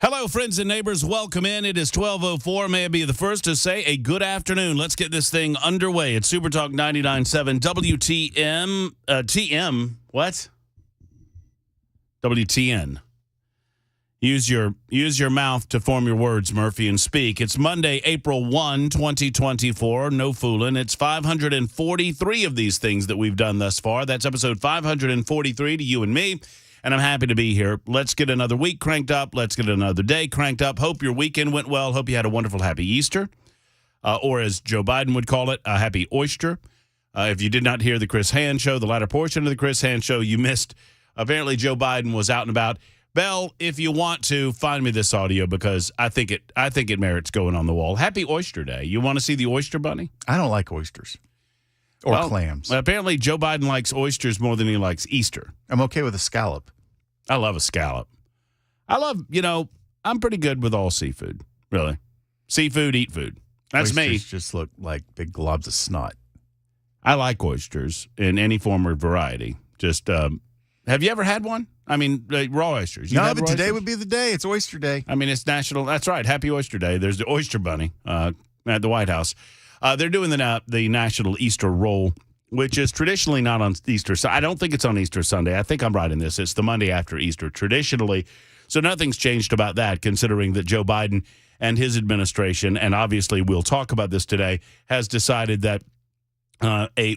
Hello, friends and neighbors. Welcome in. It is 12:04. May I be the first to say a good afternoon. Let's get this thing underway. It's Super Talk 99.7 WTM. TM. What? WTN. Use your mouth to form your words, Murphy, and speak. It's Monday, April 1, 2024. No fooling. It's 543 of these things that we've done thus far. That's episode 543 to you and me. And I'm happy to be here. Let's get another week cranked up. Let's get another day cranked up. Hope your weekend went well. Hope you had a wonderful, happy Easter. Or as Joe Biden would call it, a happy oyster. If you did not hear the Chris Hand Show, the latter portion of the Chris Hand Show, you missed. Apparently, Joe Biden was out and about. Bell, if you want to, find me this audio because I think it merits going on the wall. Happy Oyster Day. You want to see the Oyster Bunny? I don't like oysters. Or clams. Apparently, Joe Biden likes oysters more than he likes Easter. I'm okay with a scallop. I love a scallop. I'm pretty good with all seafood, really. Seafood, eat food. That's oysters me. Just look like big globs of snot. I like oysters in any form or variety. Just, have you ever had one? I mean, raw oysters. No, but today would be the day. It's Oyster Day. I mean, it's national. That's right. Happy Oyster Day. There's the Oyster Bunny at the White House. They're doing the National Easter Roll, which is traditionally not on Easter. So I don't think it's on Easter Sunday. I think I'm right in this. It's the Monday after Easter traditionally. So nothing's changed about that, considering that Joe Biden and his administration, and obviously we'll talk about this today, has decided that a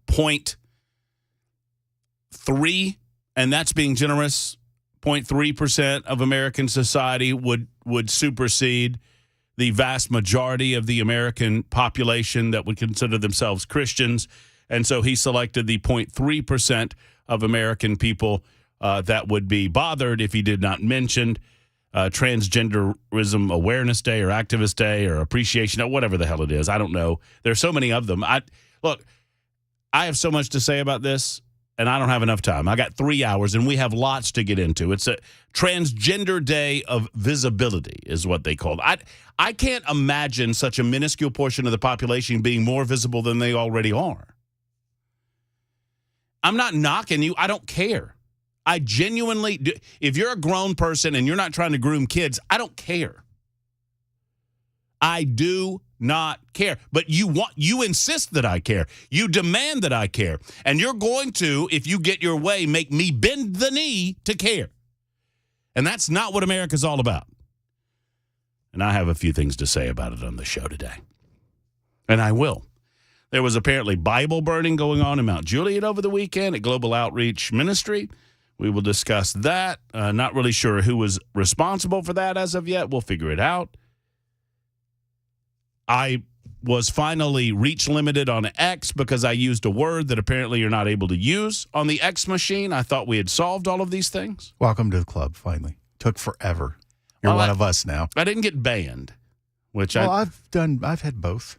0.3, and that's being generous, 0.3% of American society would supersede the vast majority of the American population that would consider themselves Christians. And so he selected the 0.3% of American people that would be bothered if he did not mention Transgenderism Awareness Day or Activist Day or Appreciation, or whatever the hell it is. I don't know. There's so many of them. I have so much to say about this, and I don't have enough time. I got 3 hours, and we have lots to get into. It's a Transgender Day of Visibility is what they call it. I can't imagine such a minuscule portion of the population being more visible than they already are. I'm not knocking you. I don't care. I genuinely do. If you're a grown person and you're not trying to groom kids, I don't care. I do not care. But you insist that I care. You demand that I care. And you're going to, if you get your way, make me bend the knee to care. And that's not what America's all about. And I have a few things to say about it on the show today. And I will. There was apparently Bible burning going on in Mount Juliet over the weekend at Global Outreach Ministry. We will discuss that. Not really sure who was responsible for that as of yet. We'll figure it out. I was finally reach limited on X because I used a word that apparently you're not able to use on the X machine. I thought we had solved all of these things. Welcome to the club, finally. Took forever. You're one of us now. I didn't get banned, which I've had both.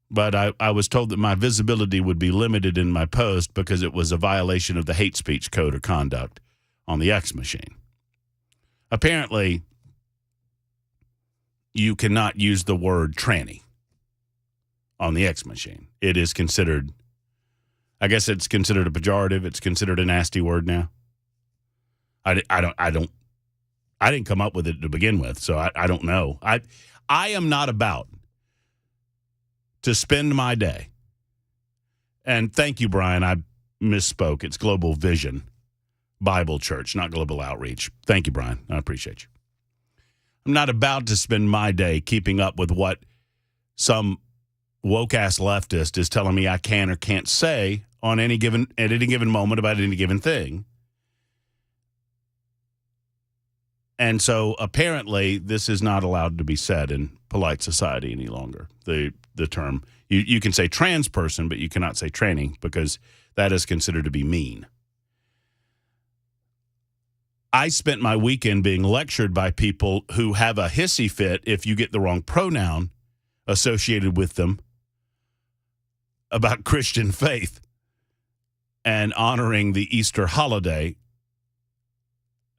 But I was told that my visibility would be limited in my post because it was a violation of the hate speech code of conduct on the X machine. Apparently, you cannot use the word tranny on the X machine. It is considered, I guess it's considered a pejorative. It's considered a nasty word now. I didn't come up with it to begin with, so I don't know. I am not about to spend my day, and thank you, Brian, I misspoke. It's Global Vision Bible Church, not Global Outreach. Thank you, Brian. I appreciate you. I'm not about to spend my day keeping up with what some woke-ass leftist is telling me I can or can't say at any given moment about any given thing. And so apparently this is not allowed to be said in polite society any longer. The term, you can say trans person, but you cannot say tranny because that is considered to be mean. I spent my weekend being lectured by people who have a hissy fit if you get the wrong pronoun associated with them about Christian faith and honoring the Easter holiday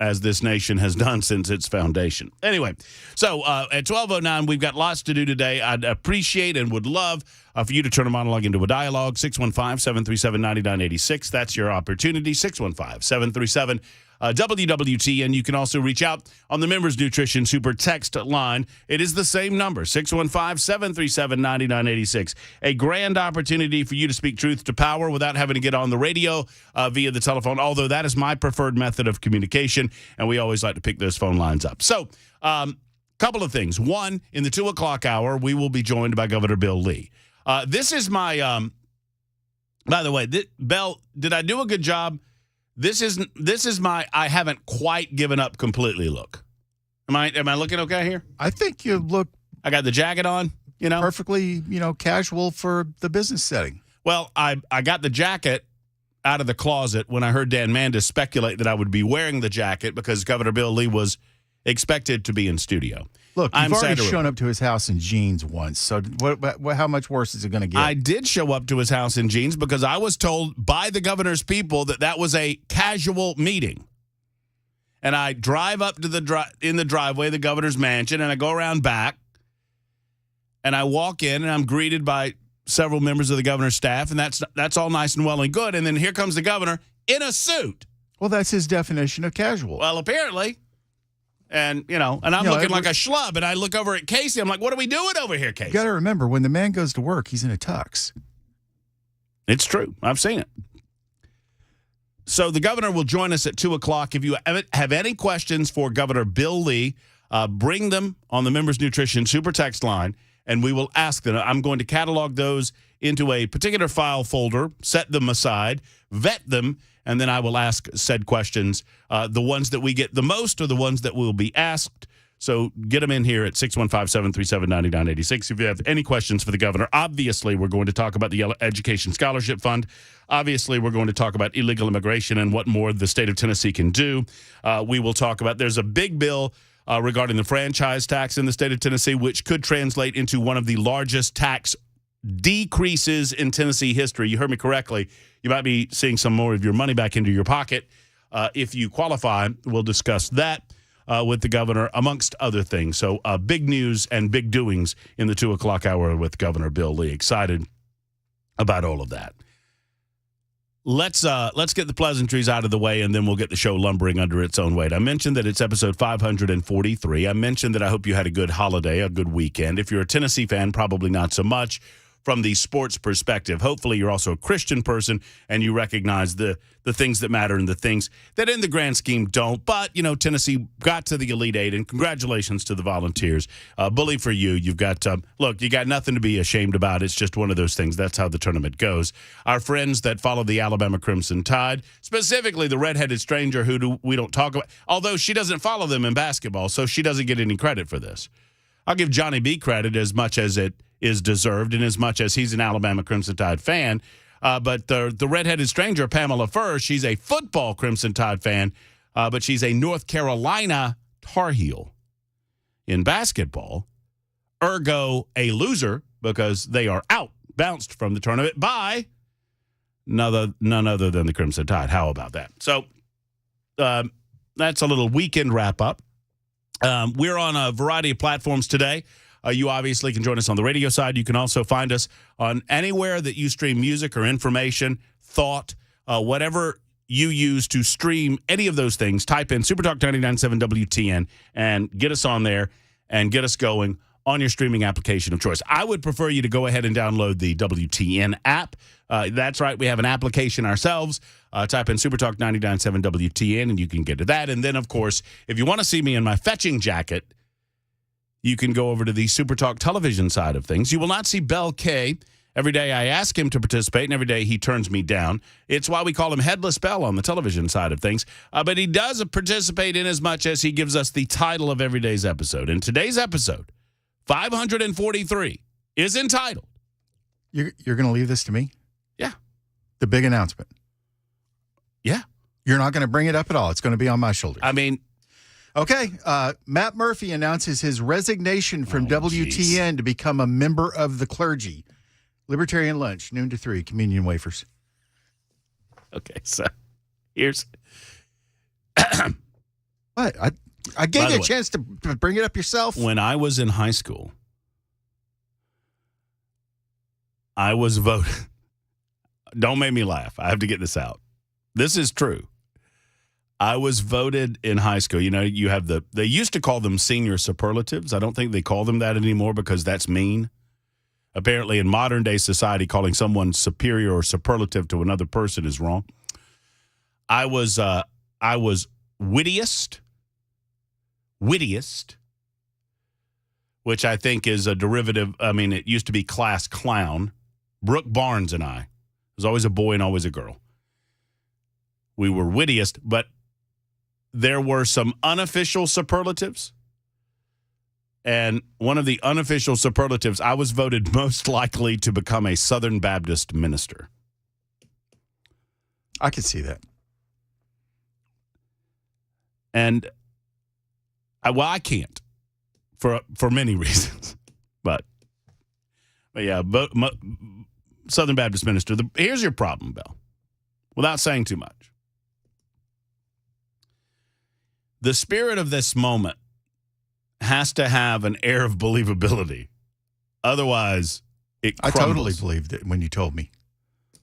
as this nation has done since its foundation. Anyway, so at 12:09, we've got lots to do today. I'd appreciate and would love for you to turn a monologue into a dialogue. 615-737-9986. That's your opportunity. 615-737 WWTN. You can also reach out on the Members Nutrition Super Text line. It is the same number, 615-737-9986. A grand opportunity for you to speak truth to power without having to get on the radio via the telephone, although that is my preferred method of communication, and we always like to pick those phone lines up. So, couple of things. One, in the 2 o'clock hour, we will be joined by Governor Bill Lee. This is my, by the way, Bell, did I do a good job? This is my I haven't quite given up completely look. Am I looking okay here? I think you look I got the jacket on, perfectly, casual for the business setting. Well, I got the jacket out of the closet when I heard Dan Mandis speculate that I would be wearing the jacket because Governor Bill Lee was expected to be in studio. Look, you've already shown up to his house in jeans once, so how much worse is it going to get? I did show up to his house in jeans because I was told by the governor's people that was a casual meeting. And I drive up to in the driveway of the governor's mansion, and I go around back, and I walk in, and I'm greeted by several members of the governor's staff, and that's all nice and well and good. And then here comes the governor in a suit. Well, that's his definition of casual. Well, apparently. And, I'm looking like a schlub, and I look over at Casey. I'm like, what are we doing over here, Casey? You got to remember, when the man goes to work, he's in a tux. It's true. I've seen it. So the governor will join us at 2 o'clock. If you have any questions for Governor Bill Lee, bring them on the Members Nutrition Super Text line, and we will ask them. I'm going to catalog those into a particular file folder, set them aside, vet them, and then I will ask said questions. The ones that we get the most are the ones that will be asked. So get them in here at 615-737-9986 if you have any questions for the governor. Obviously, we're going to talk about the Education Scholarship Fund. Obviously, we're going to talk about illegal immigration and what more the state of Tennessee can do. We will talk about there's a big bill regarding the franchise tax in the state of Tennessee, which could translate into one of the largest tax decreases in Tennessee history. You heard me correctly. You might be seeing some more of your money back into your pocket if you qualify. We'll discuss that with the governor, amongst other things. So big news and big doings in the 2 o'clock hour with Governor Bill Lee. Excited about all of that. Let's get the pleasantries out of the way, and then we'll get the show lumbering under its own weight. I mentioned that it's episode 543. I mentioned that I hope you had a good holiday, a good weekend. If you're a Tennessee fan, probably not so much from the sports perspective. Hopefully you're also a Christian person and you recognize the things that matter and the things that in the grand scheme don't. But, Tennessee got to the Elite Eight, and congratulations to the Volunteers. Bully for you. You've got, you got nothing to be ashamed about. It's just one of those things. That's how the tournament goes. Our friends that follow the Alabama Crimson Tide, specifically the redheaded stranger we don't talk about, although she doesn't follow them in basketball, so she doesn't get any credit for this. I'll give Johnny B credit as much as it is deserved and as much as he's an Alabama Crimson Tide fan. But the redheaded stranger, Pamela Furr, she's a football Crimson Tide fan, but she's a North Carolina Tar Heel in basketball. Ergo, a loser because they are bounced from the tournament by none other than the Crimson Tide. How about that? So that's a little weekend wrap-up. We're on a variety of platforms today. You obviously can join us on the radio side. You can also find us on anywhere that you stream music or information, thought, whatever you use to stream any of those things. Type in Supertalk 99.7 WTN and get us on there and get us going on your streaming application of choice. I would prefer you to go ahead and download the WTN app. That's right. We have an application ourselves. Type in Supertalk 99.7 WTN and you can get to that. And then, of course, if you want to see me in my fetching jacket, you can go over to the Supertalk television side of things. You will not see Bell K. Every day I ask him to participate, and every day he turns me down. It's why we call him Headless Bell on the television side of things. But he does participate in as much as he gives us the title of every day's episode. And today's episode, 543, is entitled. You're going to leave this to me? Yeah. The big announcement. Yeah. You're not going to bring it up at all. It's going to be on my shoulders. I mean, okay. Matt Murphy announces his resignation from WTN to become a member of the clergy. Libertarian lunch, noon to 3, communion wafers. Okay, so here's... What? I gave you a chance to bring it up yourself. When I was in high school, I was voted... Don't make me laugh. I have to get this out. This is true. I was voted in high school. You know, you have they used to call them senior superlatives. I don't think they call them that anymore because that's mean. Apparently, in modern day society, calling someone superior or superlative to another person is wrong. I was wittiest, which I think is a derivative. I mean, it used to be class clown. Brooke Barnes and I. There's always a boy and always a girl. We were wittiest, but there were some unofficial superlatives. And one of the unofficial superlatives, I was voted most likely to become a Southern Baptist minister. I could see that. And I can't for many reasons. But yeah, Southern Baptist minister. Here's your problem, Bill, without saying too much. The spirit of this moment has to have an air of believability. Otherwise, it crumbles. I totally believed it when you told me.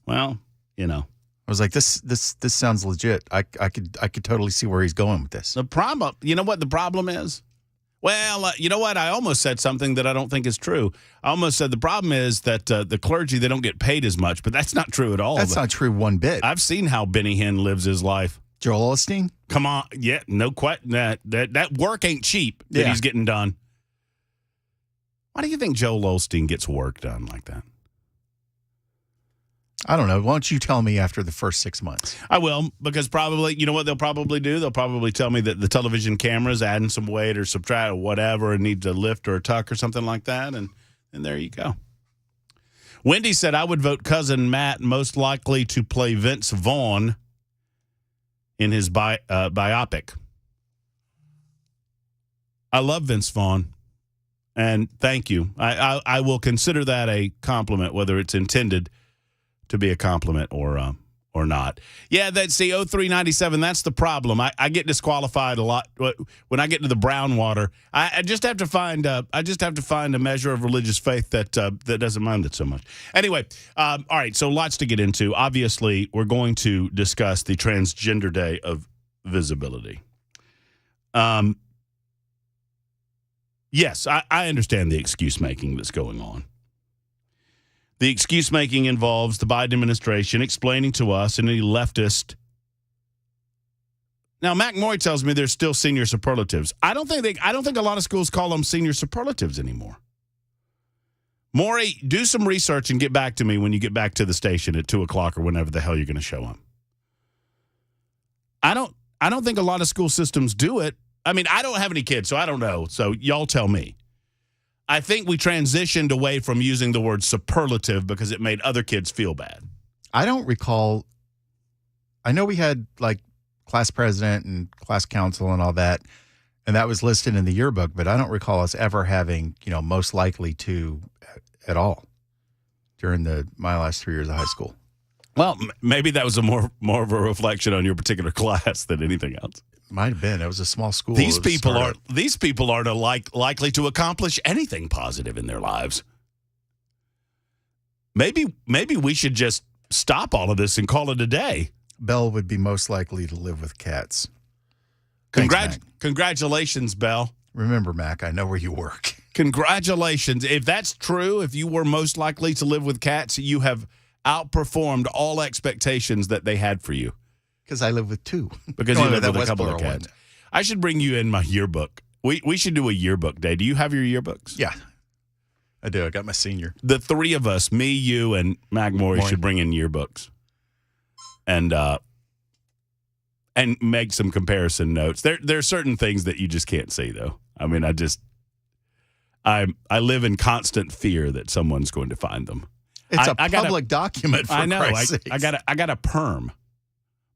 Well, you know. I was like, this sounds legit. I could totally see where he's going with this. The problem, you know what the problem is? Well, you know what? I almost said something that I don't think is true. I almost said the problem is that the clergy, they don't get paid as much, but that's not true at all. That's not true one bit. I've seen how Benny Hinn lives his life. Joel Osteen? Come on. Yeah, no question. That work ain't cheap that he's getting done. Why do you think Joel Osteen gets work done like that? I don't know. Why don't you tell me after the first 6 months? I will, because probably, you know what they'll probably do? They'll probably tell me that the television camera's adding some weight or subtract or whatever and needs a lift or a tuck or something like that, and there you go. Wendy said, I would vote Cousin Matt most likely to play Vince Vaughn in his biopic. I love Vince Vaughn, and thank you. I will consider that a compliment, whether it's intended to be a compliment or not. Yeah, that's the 0397. That's the problem. I get disqualified a lot when I get to the brown water. I just have to find a measure of religious faith that doesn't mind it so much. Anyway, all right. So lots to get into. Obviously, we're going to discuss the Transgender Day of Visibility. Yes, I understand the excuse making that's going on. The excuse-making involves the Biden administration explaining to us and any leftist. Now, Mac Moy tells me there's still senior superlatives. I don't think a lot of schools call them senior superlatives anymore. Maury, do some research and get back to me when you get back to the station at 2:00 or whenever the hell you're going to show up. I don't think a lot of school systems do it. I mean, I don't have any kids, so I don't know. So y'all tell me. I think we transitioned away from using the word superlative because it made other kids feel bad. I don't recall. I know we had like class president and class council and all that, and that was listed in the yearbook, but I don't recall us ever having, most likely to at all during my last 3 years of high school. Well, maybe that was more of a reflection on your particular class than anything else. Might have been. It was a small school. These people aren't likely to accomplish anything positive in their lives. Maybe we should just stop all of this and call it a day. Belle would be most likely to live with cats. Thanks, Congratulations, Belle. Remember, Mac, I know where you work. Congratulations. If that's true, if you were most likely to live with cats, you have outperformed all expectations that they had for you. Because I live with two. Because you live with a couple of cats. I should bring you in my yearbook. We should do a yearbook day. Do you have your yearbooks? Yeah, I do. I got my senior. The three of us, me, you, and Mac Morey, should bring in yearbooks. And make some comparison notes. There are certain things that you just can't see, though. I mean, I live in constant fear that someone's going to find them. It's a public document. I know. I got a perm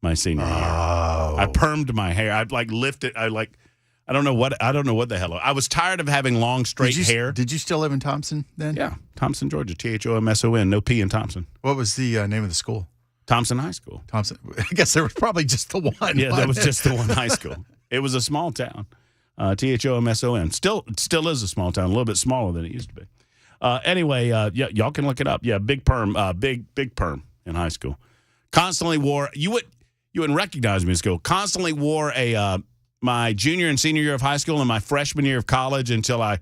my senior year. I permed my hair. I lifted. I don't know what the hell. I was tired of having long straight hair. Did you still live in Thompson then? Yeah, Thompson, Georgia. Thomson. No P in Thompson. What was the name of the school? Thompson High School. Thompson. I guess there was probably just the one. Yeah, there was just the one high school. It was a small town. Thomson. Still is a small town. A little bit smaller than it used to be. Anyway, y'all can look it up. Yeah, big perm in high school. Constantly wore. You wouldn't recognize me in school. Constantly wore my junior and senior year of high school and my freshman year of college until I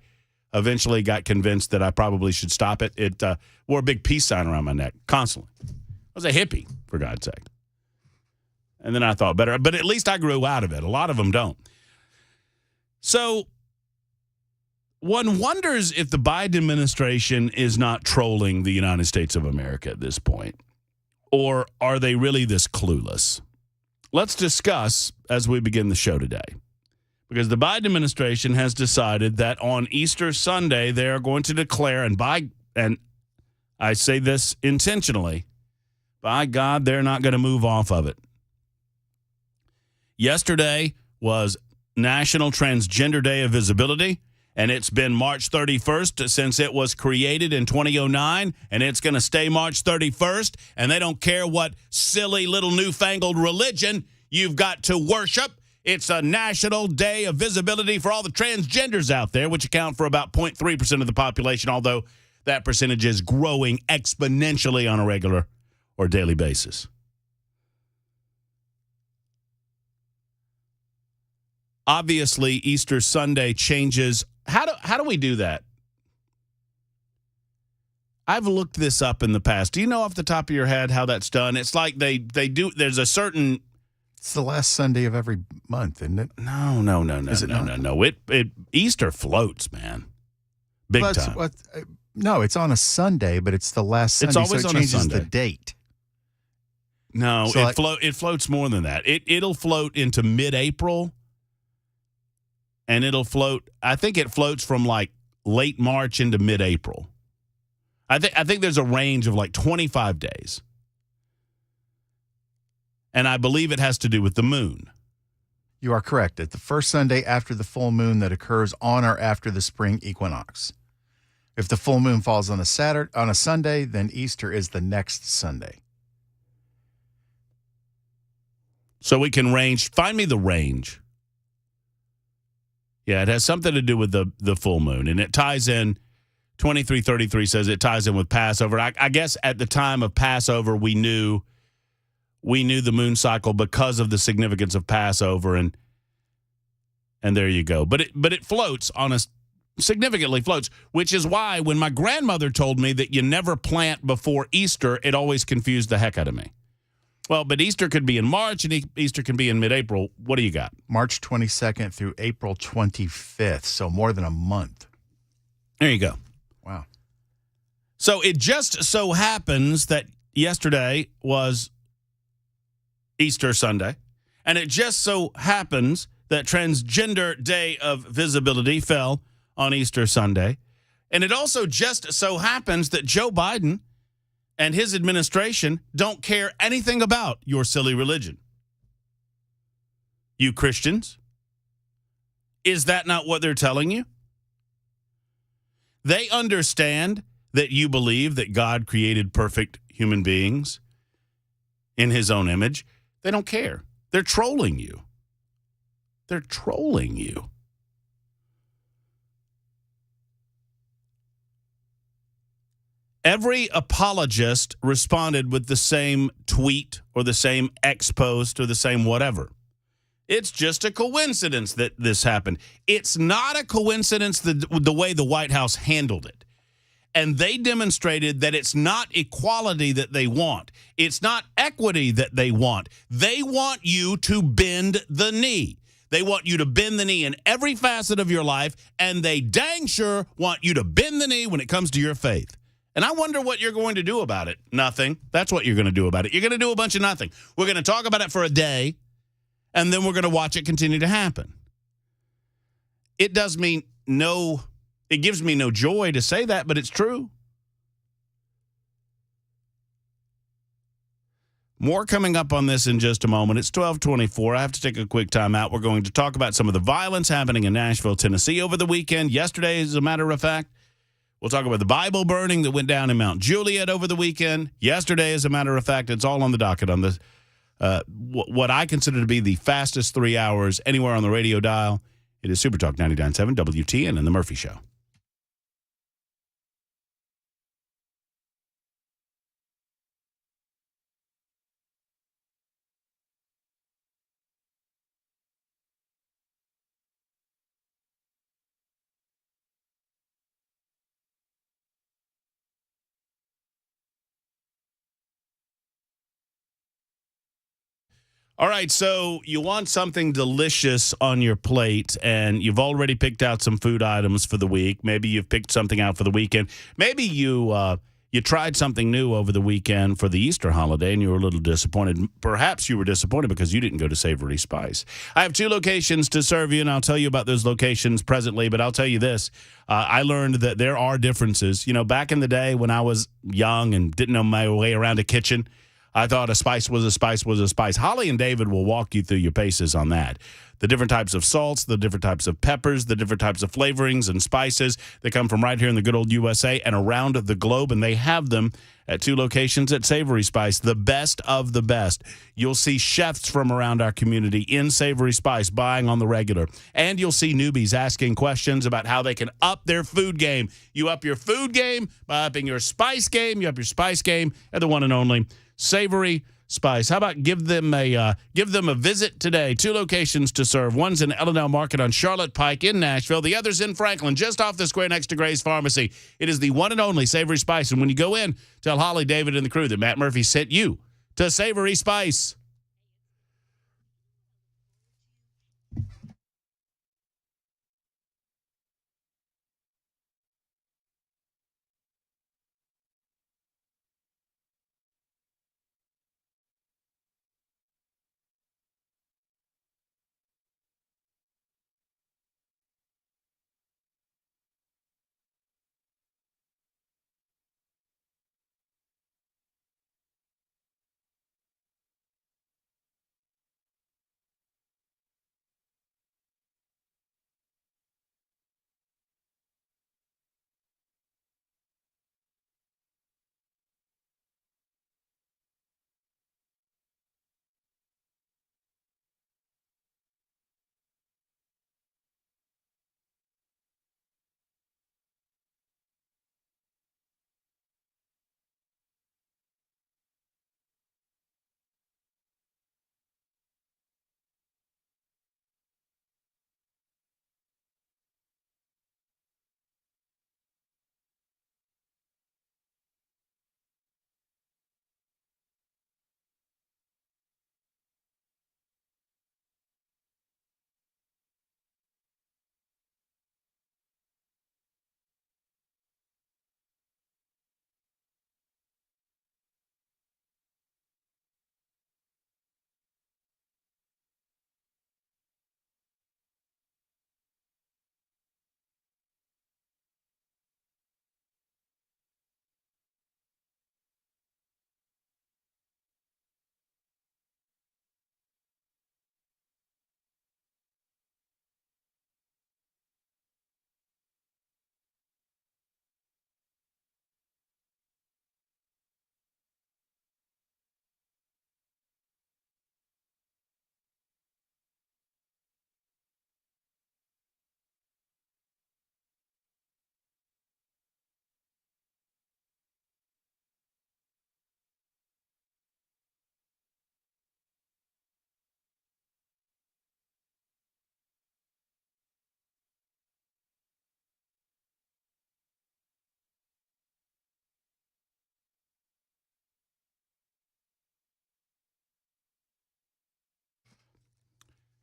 eventually got convinced that I probably should stop it. It wore a big peace sign around my neck constantly. I was a hippie, for God's sake. And then I thought better. But at least I grew out of it. A lot of them don't. So one wonders if the Biden administration is not trolling the United States of America at this point. Or are they really this clueless? Let's discuss as we begin the show today. Because the Biden administration has decided that on Easter Sunday, they are going to declare, and I say this intentionally, by God, they're not going to move off of it. Yesterday was National Transgender Day of Visibility, and it's been March 31st since it was created in 2009, and it's going to stay March 31st, and they don't care what silly little newfangled religion you've got to worship. It's a national day of visibility for all the transgenders out there, which account for about 0.3% of the population, although that percentage is growing exponentially on a regular or daily basis. Obviously, Easter Sunday changes. How do we do that? I've looked this up in the past. Do you know off the top of your head how that's done? It's like they do. There's a certain. It's the last Sunday of every month, isn't it? No. Is it not? No. It Easter floats, man. Big time. No, it's on a Sunday, but it's the last Sunday. It's always so it on a changes Sunday. the date. No, So it floats more than that. It'll float into mid-April, and it'll float. I think it floats from like late March into mid-April. I think there's a range of like 25 days. And I believe it has to do with the moon. You are correct. It's the first Sunday after the full moon that occurs on or after the spring equinox. If the full moon falls on a Sunday, then Easter is the next Sunday. So we can range. Find me the range. Yeah, it has something to do with the full moon. And it ties in. 2333 says it ties in with Passover. I guess at the time of Passover, we knew the moon cycle because of the significance of Passover, and there you go. But it floats on a significantly floats, which is why when my grandmother told me that you never plant before Easter, it always confused the heck out of me. Well, but Easter could be in March and Easter can be in mid-April. What do you got? March 22nd through April 25th, so more than a month. There you go. Wow. So it just so happens that yesterday was Easter Sunday, and it just so happens that Transgender Day of Visibility fell on Easter Sunday, and it also just so happens that Joe Biden and his administration don't care anything about your silly religion. You Christians, is that not what they're telling you? They understand that you believe that God created perfect human beings in his own image. They don't care. They're trolling you. They're trolling you. Every apologist responded with the same tweet or the same X post or the same whatever. It's just a coincidence that this happened. It's not a coincidence the way the White House handled it. And they demonstrated that it's not equality that they want. It's not equity that they want. They want you to bend the knee. They want you to bend the knee in every facet of your life, and they dang sure want you to bend the knee when it comes to your faith. And I wonder what you're going to do about it. Nothing. That's what you're going to do about it. You're going to do a bunch of nothing. We're going to talk about it for a day, and then we're going to watch it continue to happen. It does me no... It gives me no joy to say that, but it's true. More coming up on this in just a moment. It's 12:24. I have to take a quick time out. We're going to talk about some of the violence happening in Nashville, Tennessee over the weekend. Yesterday, as a matter of fact. We'll talk about the Bible burning that went down in Mount Juliet over the weekend. Yesterday, as a matter of fact, it's all on the docket on this. What I consider to be the fastest 3 hours anywhere on the radio dial. It is Super Talk 99.7 WTN and The Murphy Show. All right, so you want something delicious on your plate, and you've already picked out some food items for the week. Maybe you've picked something out for the weekend. Maybe you tried something new over the weekend for the Easter holiday, and you were a little disappointed. Perhaps you were disappointed because you didn't go to Savory Spice. I have 2 locations to serve you, and I'll tell you about those locations presently, but I'll tell you this. I learned that there are differences. You know, back in the day when I was young and didn't know my way around a kitchen, I thought a spice was a spice was a spice. Holly and David will walk you through your paces on that. The different types of salts, the different types of peppers, the different types of flavorings and spices that come from right here in the good old USA and around the globe, and they have them at 2 locations at Savory Spice, the best of the best. You'll see chefs from around our community in Savory Spice buying on the regular, and you'll see newbies asking questions about how they can up their food game. You up your food game by upping your spice game. You up your spice game at the one and only Savory Spice. How about give them a visit today? 2 locations to serve. One's in L&L Market on Charlotte Pike in Nashville. The other's in Franklin, just off the square next to Gray's Pharmacy. It is the one and only Savory Spice. And when you go in, tell Holly, David, and the crew that Matt Murphy sent you to Savory Spice.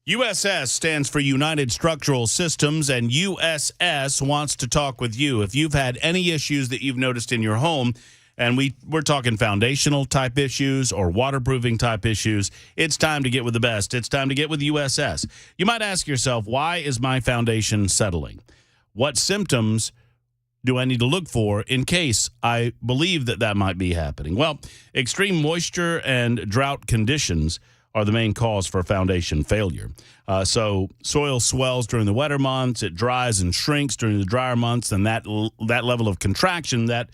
USS stands for United Structural Systems, and USS wants to talk with you. If you've had any issues that you've noticed in your home, and we're talking foundational type issues or waterproofing type issues, it's time to get with the best. It's time to get with USS. You might ask yourself, why is my foundation settling? What symptoms do I need to look for in case I believe that might be happening? Well, extreme moisture and drought conditions are the main cause for foundation failure. So soil swells during the wetter months, it dries and shrinks during the drier months, and that level of contraction, that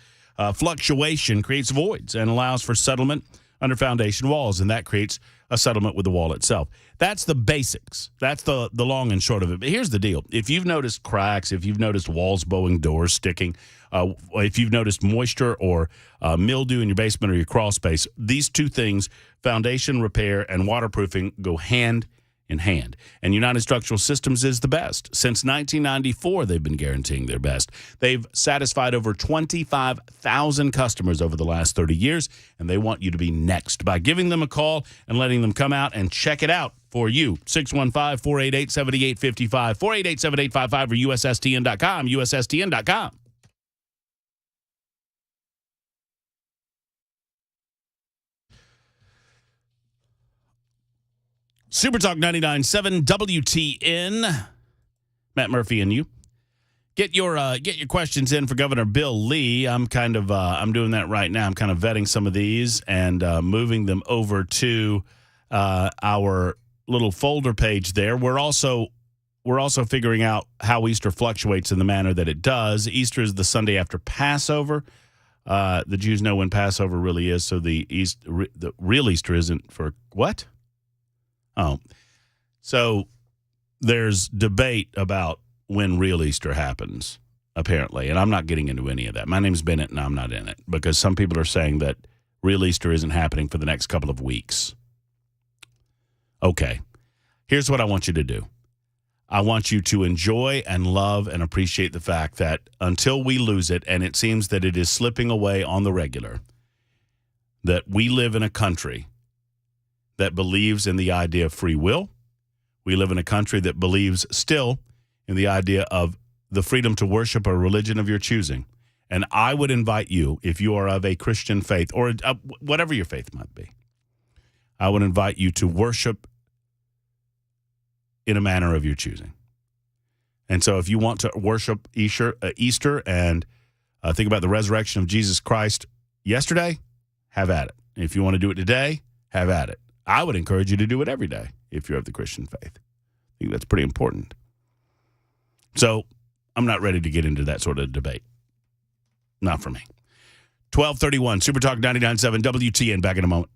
fluctuation creates voids and allows for settlement under foundation walls, and that creates a settlement with the wall itself. That's the basics. That's the long and short of it. But here's the deal. If you've noticed cracks, if you've noticed walls bowing, doors sticking, if you've noticed moisture or mildew in your basement or your crawl space, these 2 things, foundation repair and waterproofing, go hand in hand. And United Structural Systems is the best. Since 1994, they've been guaranteeing their best. They've satisfied over 25,000 customers over the last 30 years, and they want you to be next by giving them a call and letting them come out and check it out for you. 615-488-7855, 488-7855, or USSTN.com, USSTN.com. Super Talk 99.7 WTN. Matt Murphy and you. Get your questions in for Governor Bill Lee. I'm doing that right now. I'm kind of vetting some of these and moving them over to our little folder page there. We're also figuring out how Easter fluctuates in the manner that it does. Easter is the Sunday after Passover. The Jews know when Passover really is, so the real Easter isn't for what? Oh, so there's debate about when real Easter happens, apparently, and I'm not getting into any of that. My name's Bennett, and I'm not in it, because some people are saying that real Easter isn't happening for the next couple of weeks. Okay, here's what I want you to do. I want you to enjoy and love and appreciate the fact that until we lose it, and it seems that it is slipping away on the regular, that we live in a country that believes in the idea of free will. We live in a country that believes still in the idea of the freedom to worship a religion of your choosing. And I would invite you, if you are of a Christian faith or whatever your faith might be, I would invite you to worship in a manner of your choosing. And so if you want to worship Easter and think about the resurrection of Jesus Christ yesterday, have at it. If you want to do it today, have at it. I would encourage you to do it every day if you're of the Christian faith. I think that's pretty important. So I'm not ready to get into that sort of debate. Not for me. 1231, Super Talk 99.7 WTN. Back in a moment.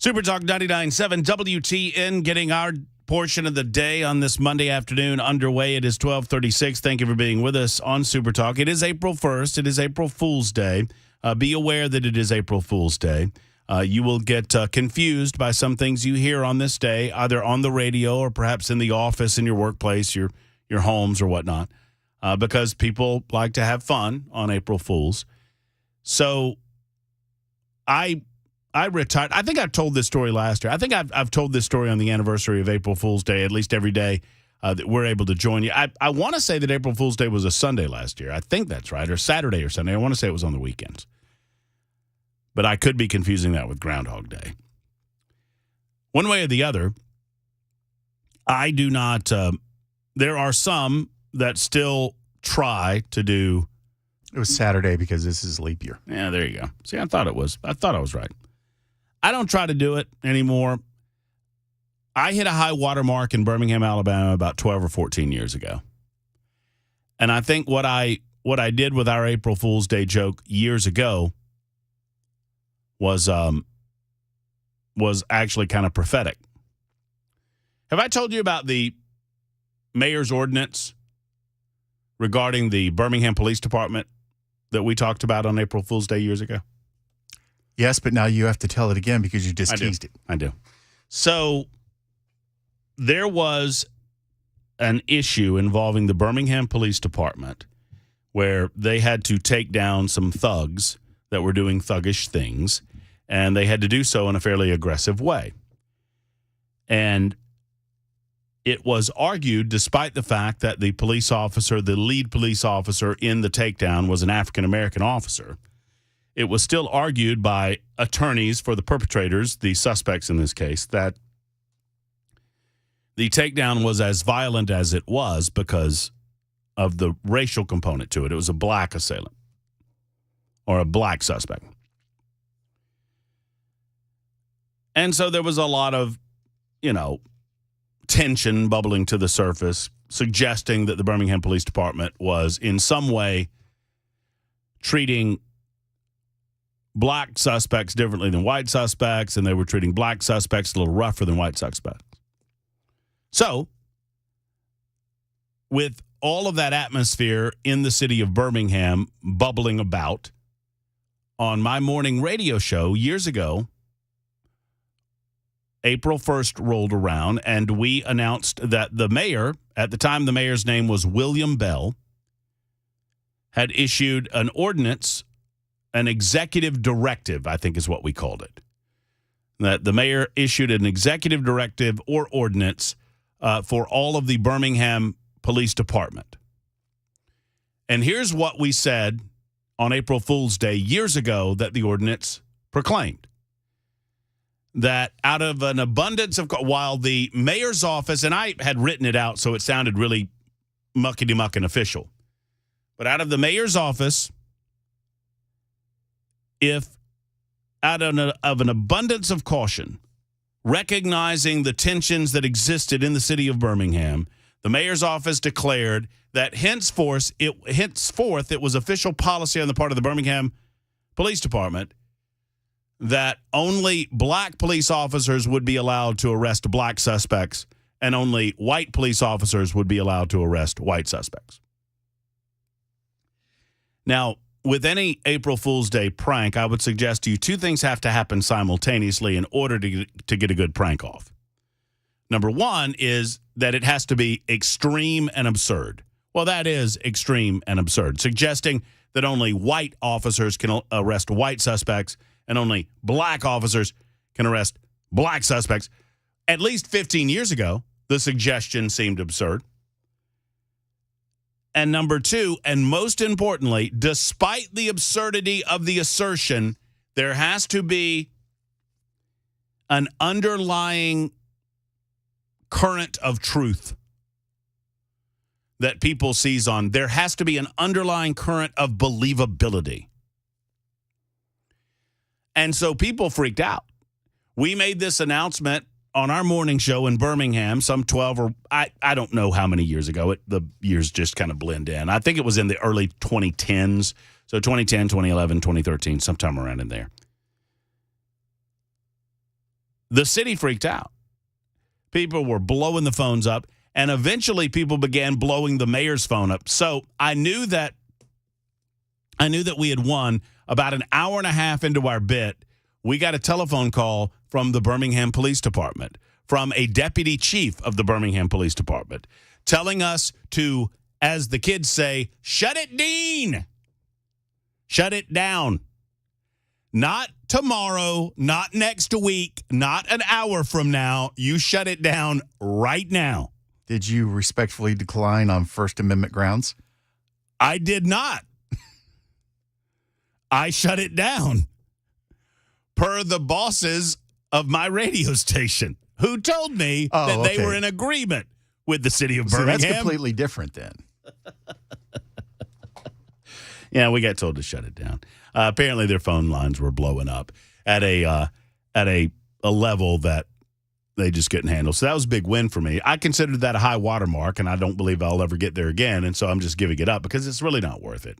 Super Talk 99.7 WTN getting our portion of the day on this Monday afternoon underway. It is 12:36. Thank you for being with us on Super Talk. It is April 1st. It is April Fool's Day. Be aware that it is April Fool's Day. You will get confused by some things you hear on this day, either on the radio or perhaps in the office, in your workplace, your homes or whatnot, because people like to have fun on April Fools. So I retired. I think I've told this story last year. I think I've told this story on the anniversary of April Fool's Day, at least every day that we're able to join you. I want to say that April Fool's Day was a Sunday last year. I think that's right, or Saturday or Sunday. I want to say it was on the weekends. But I could be confusing that with Groundhog Day. One way or the other, I do not. There are some that still try to do. It was Saturday because this is leap year. Yeah, there you go. See, I thought I was right. I don't try to do it anymore. I hit a high water mark in Birmingham, Alabama about 12 or 14 years ago. And I think what I did with our April Fool's Day joke years ago was actually kind of prophetic. Have I told you about the mayor's ordinance regarding the Birmingham Police Department that we talked about on April Fool's Day years ago? Yes, but now you have to tell it again because you just teased it. I do. So there was an issue involving the Birmingham Police Department where they had to take down some thugs that were doing thuggish things, and they had to do so in a fairly aggressive way. And it was argued, despite the fact that the police officer, the lead police officer in the takedown was an African-American officer, it was still argued by attorneys for the perpetrators, the suspects in this case, that the takedown was as violent as it was because of the racial component to it. It was a black assailant or a black suspect. And so there was a lot of, tension bubbling to the surface, suggesting that the Birmingham Police Department was in some way treating black suspects differently than white suspects, and they were treating black suspects a little rougher than white suspects. So, with all of that atmosphere in the city of Birmingham bubbling about, on my morning radio show years ago, April 1st rolled around, and we announced that the mayor, at the time the mayor's name was William Bell, had issued an ordinance, an executive directive, I think is what we called it. That the mayor issued an executive directive or ordinance for all of the Birmingham Police Department. And here's what we said on April Fool's Day years ago that the ordinance proclaimed. That out of an abundance of, while the mayor's office, and I had written it out so it sounded really muckety-muck and official, but out of the mayor's office, if out of an abundance of caution, recognizing the tensions that existed in the city of Birmingham, the mayor's office declared that henceforth it was official policy on the part of the Birmingham Police Department that only black police officers would be allowed to arrest black suspects and only white police officers would be allowed to arrest white suspects. Now, with any April Fool's Day prank, I would suggest to you two things have to happen simultaneously in order to get a good prank off. Number one is that it has to be extreme and absurd. Well, that is extreme and absurd, suggesting that only white officers can arrest white suspects and only black officers can arrest black suspects. At least 15 years ago, the suggestion seemed absurd. And number two, and most importantly, despite the absurdity of the assertion, there has to be an underlying current of truth that people seize on. There has to be an underlying current of believability. And so people freaked out. We made this announcement on our morning show in Birmingham, some 12 or I don't know how many years ago. The years just kind of blend in. I think it was in the early 2010s. So 2010, 2011, 2013, sometime around in there. the city freaked out. People were blowing the phones up, and eventually people began blowing the mayor's phone up. So I knew that we had won. About an hour and a half into our bit, we got a telephone call from the Birmingham Police Department, from a deputy chief of the Birmingham Police Department, telling us to, as the kids say, shut it, Dean. Shut it down. Not tomorrow, not next week, not an hour from now. You shut it down right now. Did you respectfully decline on First Amendment grounds? I did not. I shut it down per the bosses of my radio station, who told me that they were in agreement with the city of Birmingham. So that's completely different then. Yeah, we got told to shut it down. Apparently, their phone lines were blowing up at a level that they just couldn't handle. So that was a big win for me. I considered that a high watermark, and I don't believe I'll ever get there again. And so I'm just giving it up because it's really not worth it.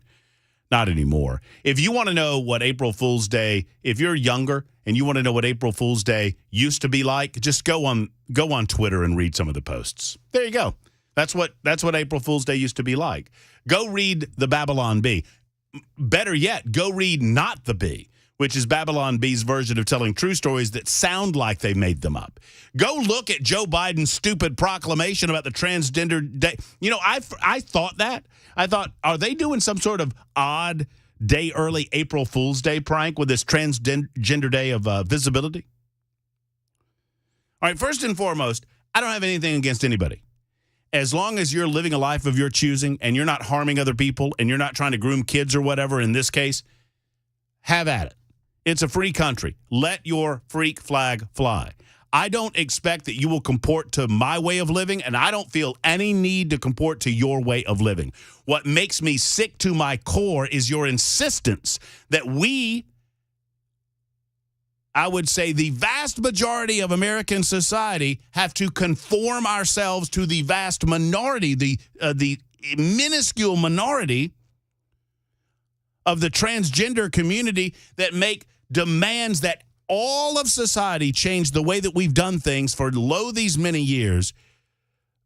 Not anymore. If you want to know what April Fool's Day, if you're younger and you want to know what April Fool's Day used to be like, just go on Twitter and read some of the posts. There you go. That's what April Fool's Day used to be like. Go read the Babylon Bee. Better yet, go read Not the Bee, which is Babylon Bee's version of telling true stories that sound like they made them up. Go look at Joe Biden's stupid proclamation about the Transgender Day. You know, I thought that. I thought, are they doing some sort of odd day early April Fool's Day prank with this Transgender Day of visibility? All right, first and foremost, I don't have anything against anybody. As long as you're living a life of your choosing and you're not harming other people and you're not trying to groom kids or whatever in this case, have at it. It's a free country. Let your freak flag fly. I don't expect that you will comport to my way of living, and I don't feel any need to comport to your way of living. What makes me sick to my core is your insistence that we, I would say the vast majority of American society, have to conform ourselves to the vast minority, the minuscule minority of the transgender community that make demands that all of society change the way that we've done things for these many years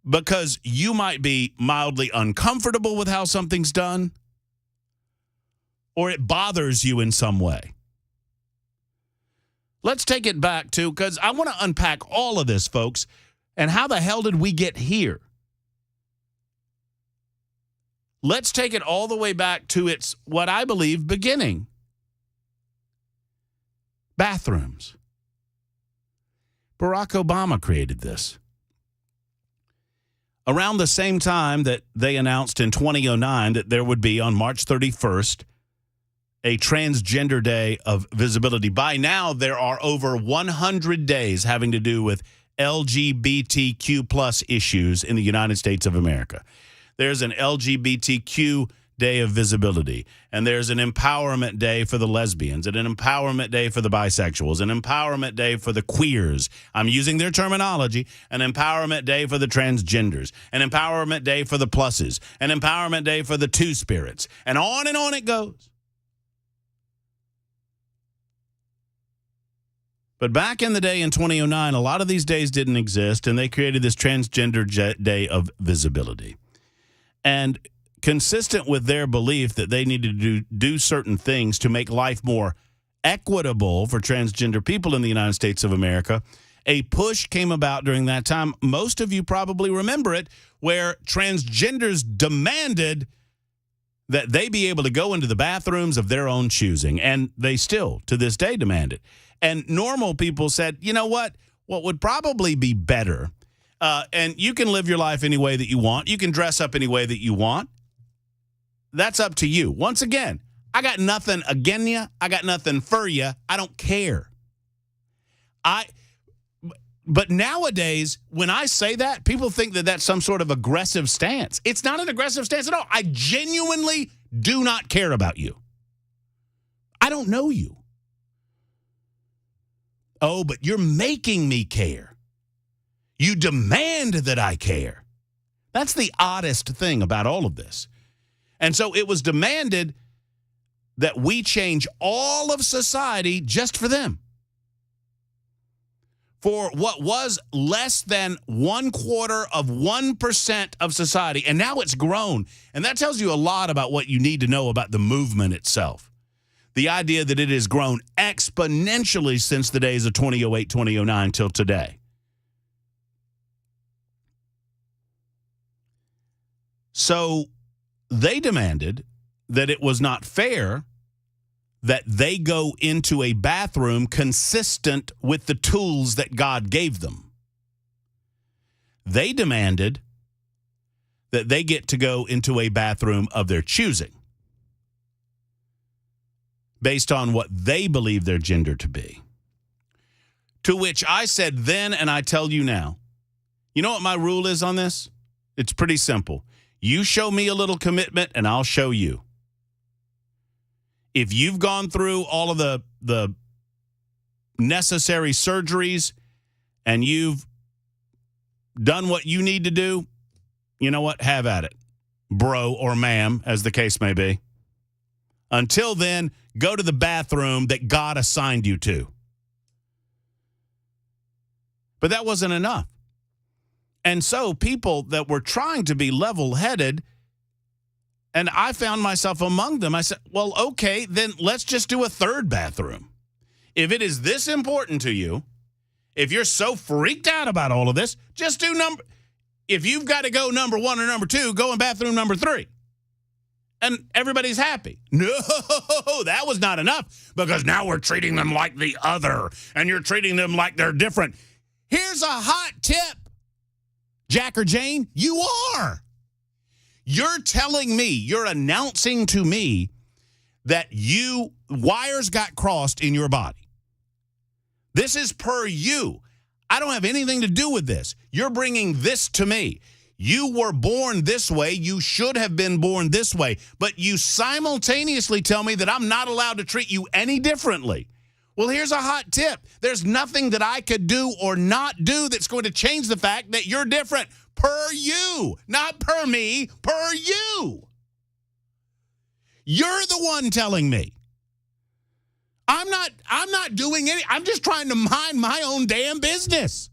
because you might be mildly uncomfortable with how something's done or it bothers you in some way. Let's take it back to, because I want to unpack all of this, folks, and how the hell did we get here? Let's take it all the way back to its, what I believe, beginning. Bathrooms. Barack Obama created this. Around the same time that they announced in 2009 that there would be, on March 31st, a Transgender Day of Visibility. By now, there are over 100 days having to do with LGBTQ plus issues in the United States of America. There's an LGBTQ Day of Visibility, and there's an Empowerment Day for the lesbians, and an Empowerment Day for the bisexuals, an Empowerment Day for the queers. I'm using their terminology. An Empowerment Day for the transgenders, an Empowerment Day for the pluses, an Empowerment Day for the two-spirits, and on it goes. But back in the day in 2009, a lot of these days didn't exist, and they created this Transgender Day of Visibility. And consistent with their belief that they needed to do certain things to make life more equitable for transgender people in the United States of America, a push came about during that time. Most of you probably remember it, where transgenders demanded that they be able to go into the bathrooms of their own choosing, and they still, to this day, demand it. And normal people said, you know what would probably be better, and you can live your life any way that you want. You can dress up any way that you want. That's up to you. Once again, I got nothing against you. I got nothing for you. I don't care. But nowadays, when I say that, people think that that's some sort of aggressive stance. It's not an aggressive stance at all. I genuinely do not care about you. I don't know you. Oh, but you're making me care. You demand that I care. That's the oddest thing about all of this. And so it was demanded that we change all of society just for them. for what was less than 1/4% of society, and now it's grown. And that tells you a lot about what you need to know about the movement itself. The idea that it has grown exponentially since the days of 2008, 2009 till today. So they demanded that it was not fair that they go into a bathroom consistent with the tools that God gave them. They demanded that they get to go into a bathroom of their choosing based on what they believe their gender to be. To which I said then, and I tell you now, you know what my rule is on this? It's pretty simple. You show me a little commitment, and I'll show you. If you've gone through all of the necessary surgeries and you've done what you need to do, you know what? Have at it, bro or ma'am, as the case may be. Until then, go to the bathroom that God assigned you to. But that wasn't enough. And so people that were trying to be level-headed, and I found myself among them. I said, well, okay, then let's just do a third bathroom. If it is this important to you, if you're so freaked out about all of this, just do if you've got to go number 1 or number 2, go in bathroom number 3. And everybody's happy. No, that was not enough, because now we're treating them like the other, and you're treating them like they're different. Here's a hot tip, Jack or Jane, you are. You're telling me, you're announcing to me that wires got crossed in your body. This is per you. I don't have anything to do with this. You're bringing this to me. You were born this way. You should have been born this way. But you simultaneously tell me that I'm not allowed to treat you any differently. Well, here's a hot tip. There's nothing that I could do or not do that's going to change the fact that you're different. Per you, not per me, per you. You're the one telling me. I'm not doing I'm just trying to mind my own damn business.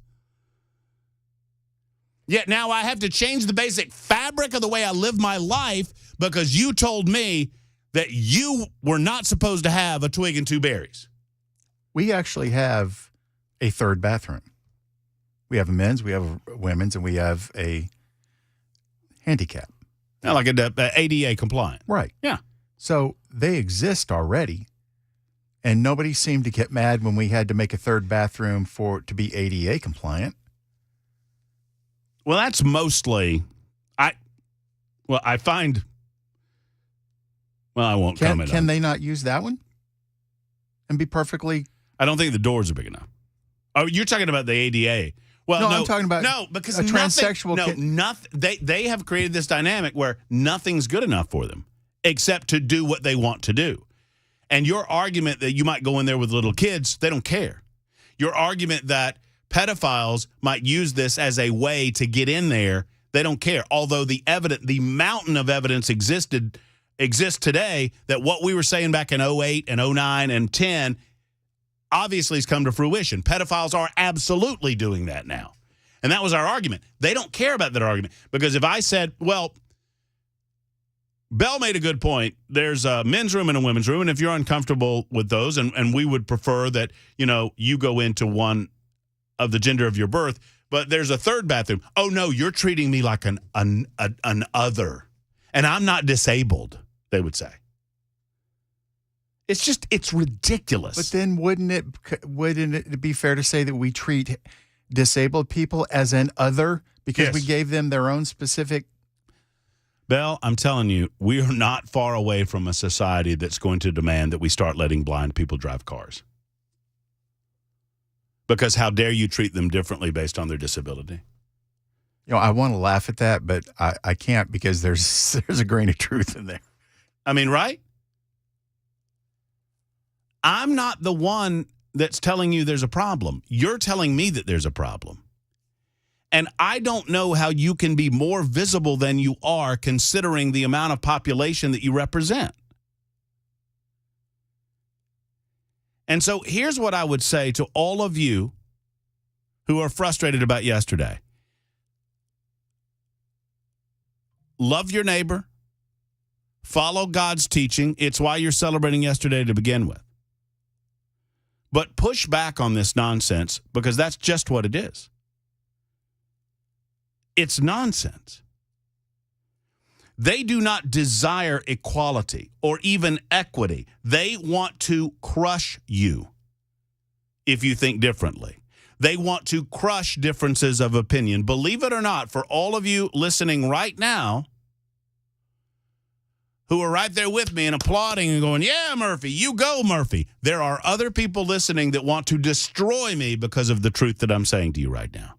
Yet now I have to change the basic fabric of the way I live my life because you told me that you were not supposed to have a twig and 2 berries. We actually have a third bathroom. We have a men's, we have a women's, and we have a handicap. Yeah, like a ADA compliant. Right. Yeah. So they exist already, and nobody seemed to get mad when we had to make a third bathroom to be ADA compliant. Well, that's mostly, I find, well, I won't comment on it. Can they not use that one and be perfectly? I don't think the doors are big enough. Oh, you're talking about the ADA. Well, no, I'm talking about because a transsexual. They have created this dynamic where nothing's good enough for them except to do what they want to do. And your argument that you might go in there with little kids, they don't care. Your argument that pedophiles might use this as a way to get in there, they don't care. Although the mountain of evidence exists today that what we were saying back in 08 and 09 and 10 obviously has come to fruition. Pedophiles are absolutely doing that now. And that was our argument. They don't care about that argument. Because if I said, well, Bell made a good point. There's a men's room and a women's room. And if you're uncomfortable with those, and we would prefer that, you go into one of the gender of your birth, but there's a third bathroom. Oh, no, you're treating me like an other. And I'm not disabled, they would say. It's ridiculous. But then wouldn't it be fair to say that we treat disabled people as an other because we gave them their own specific? Bell, I'm telling you, we are not far away from a society that's going to demand that we start letting blind people drive cars. Because how dare you treat them differently based on their disability? I want to laugh at that, but I can't because there's a grain of truth in there. I mean, right? I'm not the one that's telling you there's a problem. You're telling me that there's a problem. And I don't know how you can be more visible than you are considering the amount of population that you represent. And so here's what I would say to all of you who are frustrated about yesterday. Love your neighbor. Follow God's teaching. It's why you're celebrating yesterday to begin with. But push back on this nonsense because that's just what it is. It's nonsense. They do not desire equality or even equity. They want to crush you if you think differently. They want to crush differences of opinion. Believe it or not, for all of you listening right now who are right there with me and applauding and going, yeah, Murphy, you go, Murphy. There are other people listening that want to destroy me because of the truth that I'm saying to you right now.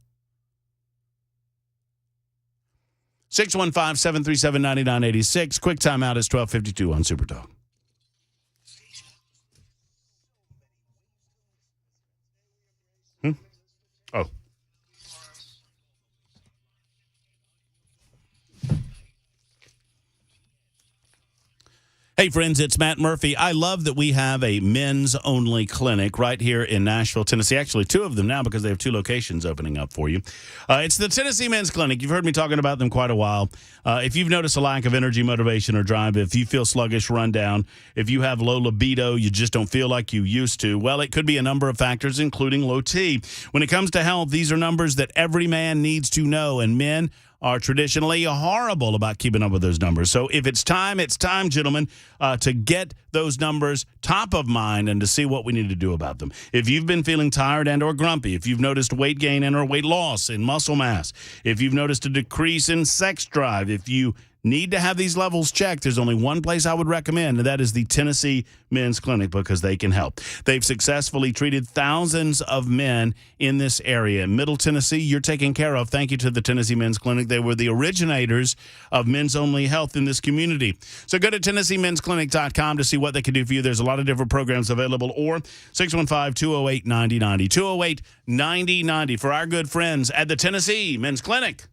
615-737-9986. Quick timeout is 12:52 on Super Talk. Oh. Hey, friends, it's Matt Murphy. I love that we have a men's-only clinic right here in Nashville, Tennessee. Actually, two of them now because they have two locations opening up for you. It's the Tennessee Men's Clinic. You've heard me talking about them quite a while. If you've noticed a lack of energy, motivation, or drive, if you feel sluggish, run down, if you have low libido, you just don't feel like you used to, well, it could be a number of factors, including low T. When it comes to health, these are numbers that every man needs to know, and men are traditionally horrible about keeping up with those numbers. So if it's time, gentlemen, to get those numbers top of mind and to see what we need to do about them. If you've been feeling tired and or grumpy, if you've noticed weight gain and or weight loss in muscle mass, if you've noticed a decrease in sex drive, if you need to have these levels checked, there's only one place I would recommend, and that is the Tennessee Men's Clinic, because they can help. They've successfully treated thousands of men in this area. In Middle Tennessee, you're taken care of. Thank you to the Tennessee Men's Clinic. They were the originators of men's-only health in this community. So go to TennesseeMen'sClinic.com to see what they can do for you. There's a lot of different programs available, or 615-208-9090. 208-9090 for our good friends at the Tennessee Men's Clinic.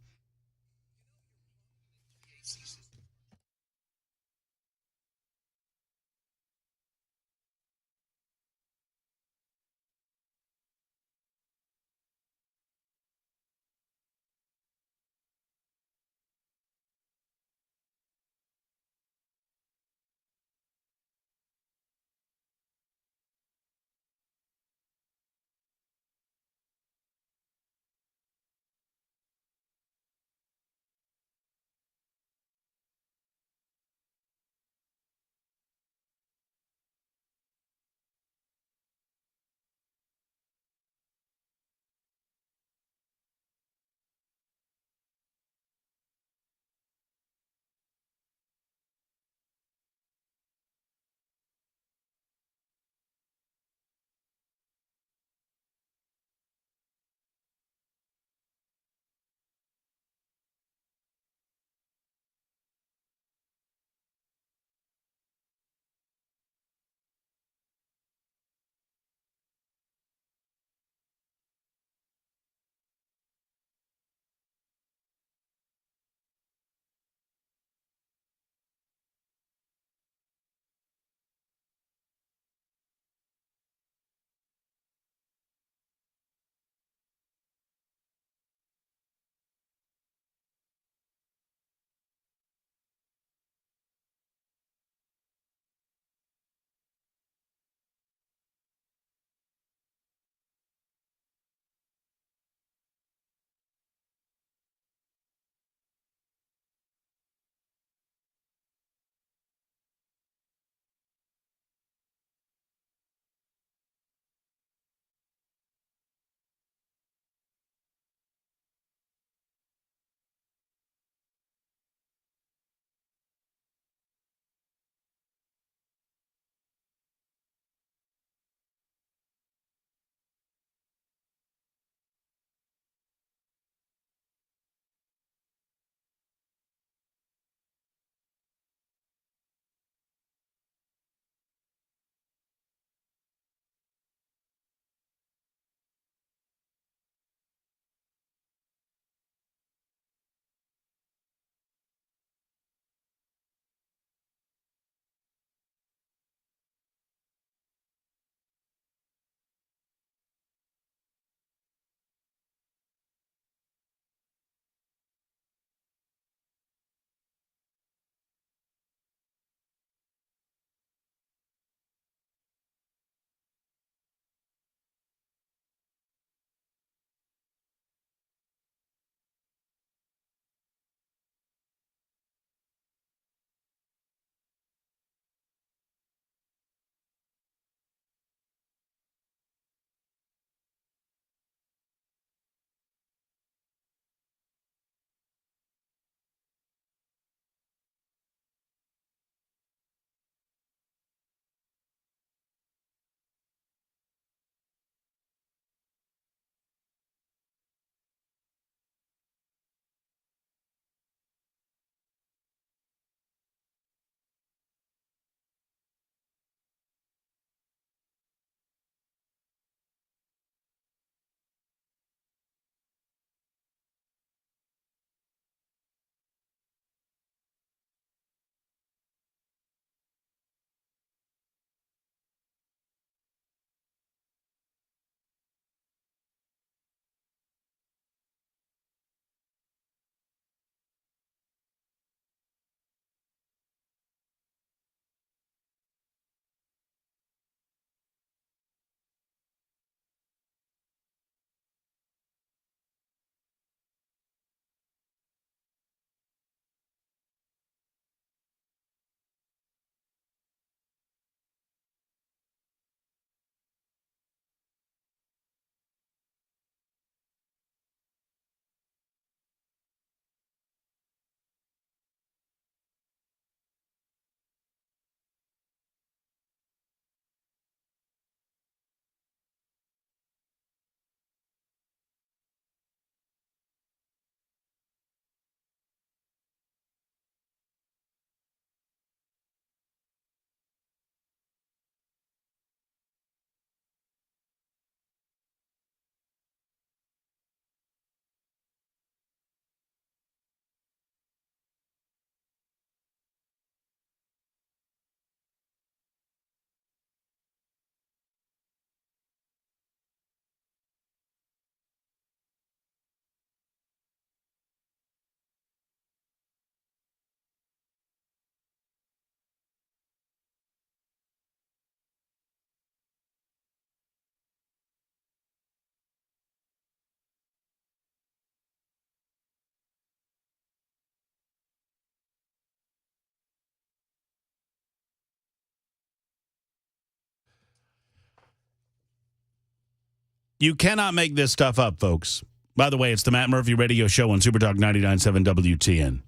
You cannot make this stuff up, folks. By the way, it's the Matt Murphy Radio Show on Supertalk 99.7 WTN.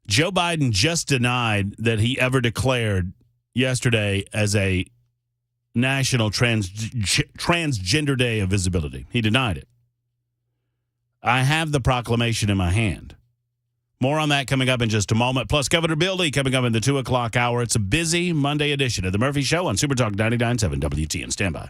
Joe Biden just denied that he ever declared yesterday as a National Transgender Day of Visibility. He denied it. I have the proclamation in my hand. More on that coming up in just a moment. Plus, Governor Bill Lee coming up in the 2 o'clock hour. It's a busy Monday edition of the Murphy Show on Supertalk 99.7 WTN. Stand by.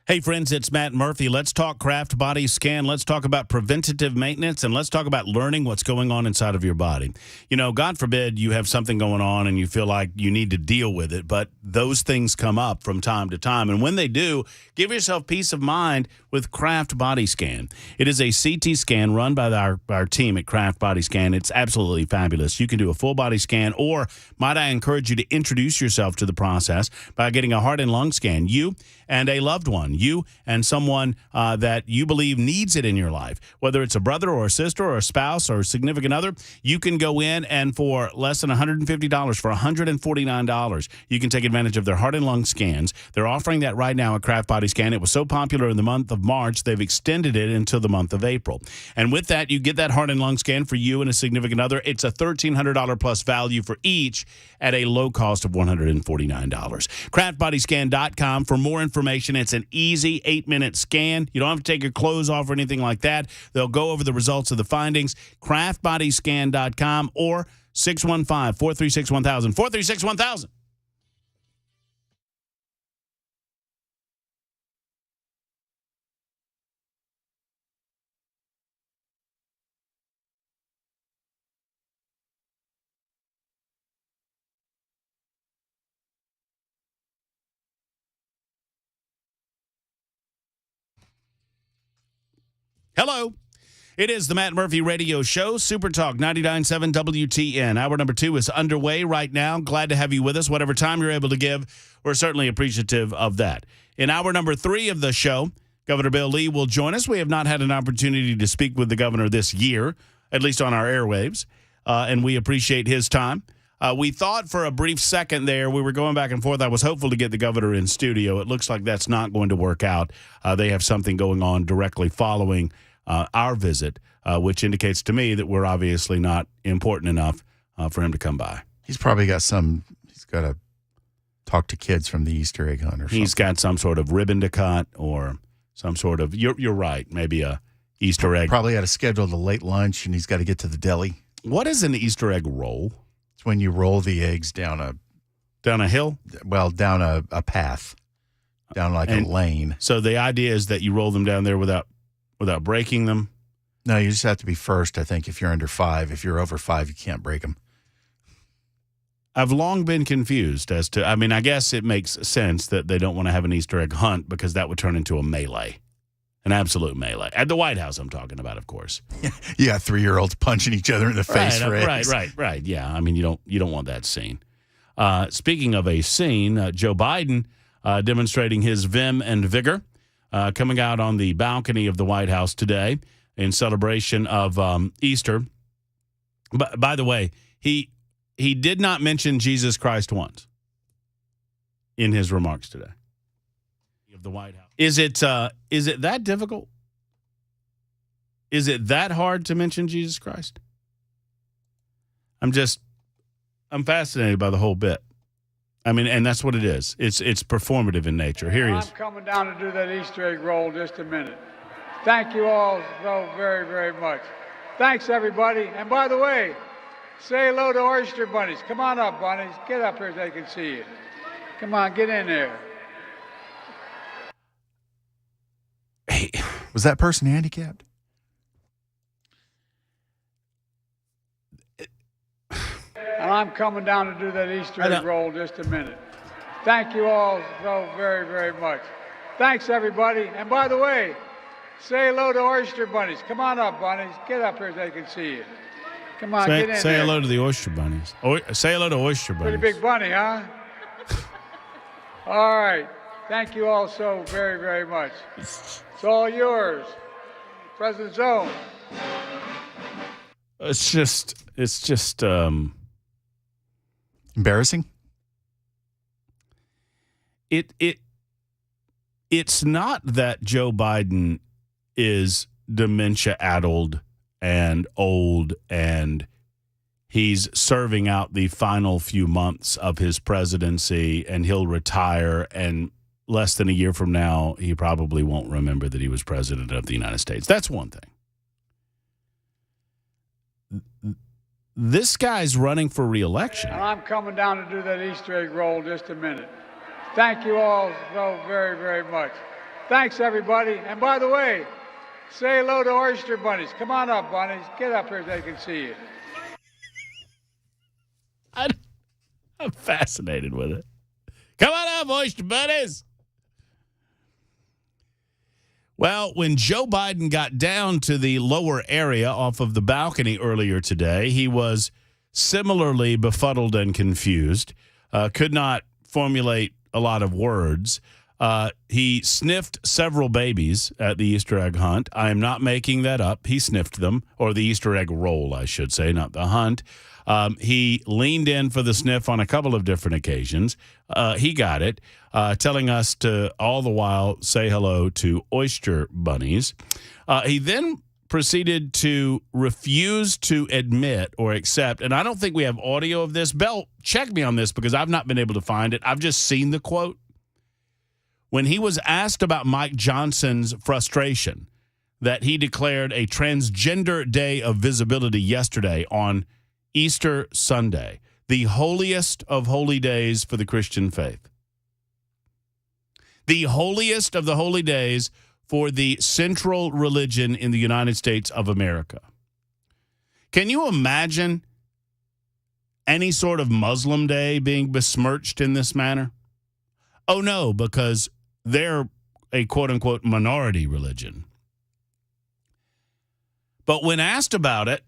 Hey, friends, it's Matt Murphy. Let's talk Kraft Body Scan. Let's talk about preventative maintenance, and let's talk about learning what's going on inside of your body. You know, God forbid you have something going on and you feel like you need to deal with it, but those things come up from time to time. And when they do, give yourself peace of mind with Kraft Body Scan. It is a CT scan run by our team at Kraft Body Scan. It's absolutely fabulous. You can do a full body scan, or might I encourage you to introduce yourself to the process by getting a heart and lung scan. You and a loved one. you and someone that you believe needs it in your life, whether it's a brother or a sister or a spouse or a significant other. You can go in and for less than $150, for $149, you can take advantage of their heart and lung scans. They're offering that right now at Craft Body Scan. It was so popular in the month of March, they've extended it until the month of April. And with that, you get that heart and lung scan for you and a significant other. It's a $1,300 plus value for each at a low cost of $149. CraftBodyScan.com for more information. It's an easy 8-minute scan. You don't have to take your clothes off or anything like that. They'll go over the results of the findings. CraftBodyScan.com or 615-436-1000. 436-1000. Hello. It is the Matt Murphy Radio Show, Super Talk 99.7 WTN. Hour number 2 is underway right now. Glad to have you with us. Whatever time you're able to give, we're certainly appreciative of that. In hour number 3 of the show, Governor Bill Lee will join us. We have not had an opportunity to speak with the governor this year, at least on our airwaves, and we appreciate his time. We thought for a brief second there, we were going back and forth. I was hopeful to get the governor in studio. It looks like that's not going to work out. They have something going on directly following our visit, which indicates to me that we're obviously not important enough for him to come by. He's probably got he's got to talk to kids from the Easter egg hunt or something. He's got some sort of ribbon to cut or some sort of, you're right, maybe a Easter egg. Probably had to schedule a late lunch and he's got to get to the deli. What is an Easter egg roll? It's when you roll the eggs down a hill? Well, down a path, down like a lane. So the idea is that you roll them down there without breaking them? No, you just have to be first, I think, if you're under 5. If you're over 5, you can't break them. I've long been confused as to, I mean, I guess it makes sense that they don't want to have an Easter egg hunt because that would turn into a melee, an absolute melee. At the White House I'm talking about, of course. Yeah, 3-year-olds punching each other in the face for eggs. Right. Yeah, I mean, you don't want that scene. Speaking of a scene, Joe Biden demonstrating his vim and vigor. Coming out on the balcony of the White House today in celebration of Easter. But by the way, he did not mention Jesus Christ once in his remarks today. Of the White House. Is it that difficult? Is it that hard to mention Jesus Christ? I'm fascinated by the whole bit. I mean, and that's what it is. It's performative in nature. Here he is. I'm coming down to do that Easter egg roll in just a minute. Thank you all so very, very much. Thanks, everybody. And by the way, say hello to oyster bunnies. Come on up, bunnies. Get up here so they can see you. Come on, get in there. Hey, was that person handicapped? And I'm coming down to do that Easter egg roll in just a minute. Thank you all so very, very much. Thanks, everybody. And by the way, say hello to oyster bunnies. Come on up, bunnies. Get up here so they can see you. Come on, get in there. Say hello to the oyster bunnies. Say hello to oyster bunnies. Pretty big bunny, huh? All right. Thank you all so very, very much. It's all yours. President Zone. It's just embarrassing. It's not that Joe Biden is dementia-addled and old and he's serving out the final few months of his presidency and he'll retire, and less than a year from now he probably won't remember that he was president of the United States. That's one thing. This guy's running for re-election. And I'm coming down to do that Easter egg roll in just a minute. Thank you all so very, very much. Thanks, everybody. And by the way, say hello to oyster bunnies. Come on up, bunnies. Get up here so they can see you. I'm fascinated with it. Come on up, oyster bunnies. Well, when Joe Biden got down to the lower area off of the balcony earlier today, he was similarly befuddled and confused, could not formulate a lot of words. He sniffed several babies at the Easter egg hunt. I am not making that up. He sniffed them, or the Easter egg roll, I should say, not the hunt. He leaned in for the sniff on a couple of different occasions. He got it, telling us to all the while say hello to oyster bunnies. He then proceeded to refuse to admit or accept, and I don't think we have audio of this. Bell, check me on this because I've not been able to find it. I've just seen the quote. When he was asked about Mike Johnson's frustration that he declared a transgender day of visibility yesterday on Easter Sunday, the holiest of holy days for the Christian faith. The holiest of the holy days for the central religion in the United States of America. Can you imagine any sort of Muslim day being besmirched in this manner? Oh, no, because they're a quote-unquote minority religion. But when asked about it,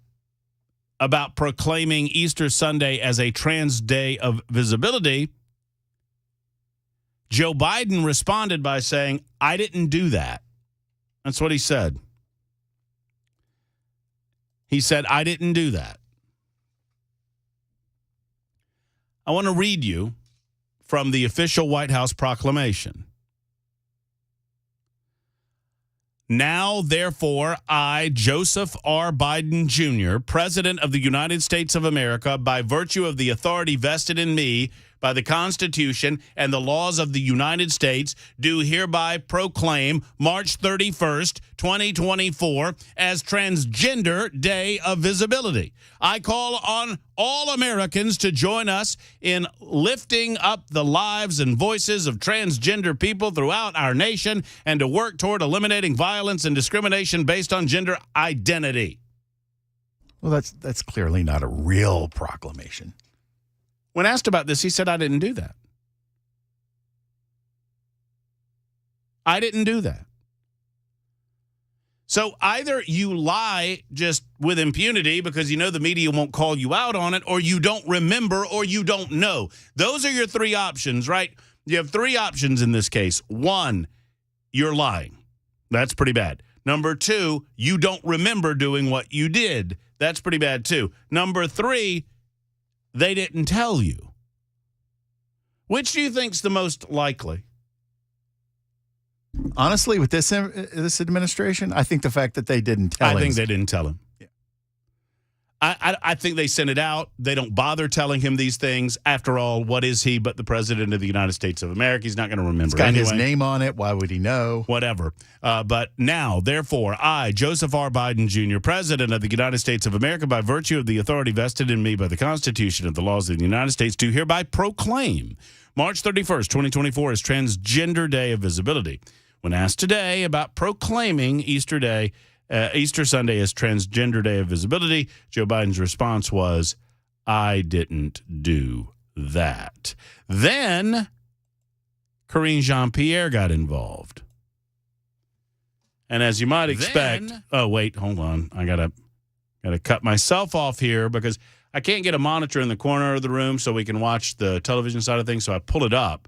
about proclaiming Easter Sunday as a trans day of visibility, Joe Biden responded by saying, I didn't do that. That's what he said. He said, I didn't do that. I want to read you from the official White House proclamation. Now, therefore, I, Joseph R. Biden, Jr., President of the United States of America, by virtue of the authority vested in me by the Constitution and the laws of the United States, do hereby proclaim March 31st, 2024, as Transgender Day of Visibility. I call on all Americans to join us in lifting up the lives and voices of transgender people throughout our nation and to work toward eliminating violence and discrimination based on gender identity. Well, that's clearly not a real proclamation. When asked about this, he said, I didn't do that. I didn't do that. So either you lie just with impunity because you know the media won't call you out on it, or you don't remember, or you don't know. Those are your three options, right? You have three options in this case. One, you're lying. That's pretty bad. Number two, you don't remember doing what you did. That's pretty bad too. Number three, they didn't tell you. Which do you think's the most likely? Honestly, with this administration, I think the fact that they didn't tell him. I think they didn't tell him. Yeah. I think they sent it out. They don't bother telling him these things. After all, what is he but the President of the United States of America? He's not going to remember It's got anyway. his name on it. Why would he know? Whatever. But now, therefore, I, Joseph R. Biden, Jr., President of the United States of America, by virtue of the authority vested in me by the Constitution and the laws of the United States, do hereby proclaim March 31st, 2024 as Transgender Day of Visibility. When asked today about proclaiming Easter Sunday as Transgender Day of Visibility, Joe Biden's response was, I didn't do that. Then Karine Jean-Pierre got involved. And as you might expect, oh, wait, hold on. I gotta cut myself off here because I can't get a monitor in the corner of the room so we can watch the television side of things. So I pull it up.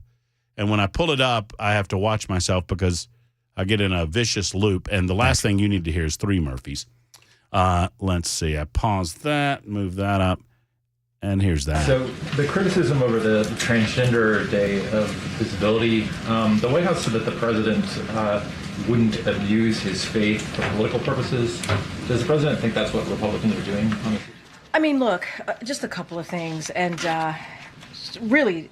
And when I pull it up, I have to watch myself because I get in a vicious loop. And the last thing you need to hear is three Murphys. Let's see. I pause that, move that up. And here's that. So the criticism over the Transgender Day of Visibility, the White House said that the president wouldn't abuse his faith for political purposes. Does the president think that's what Republicans are doing on this? I mean, look, just a couple of things, and really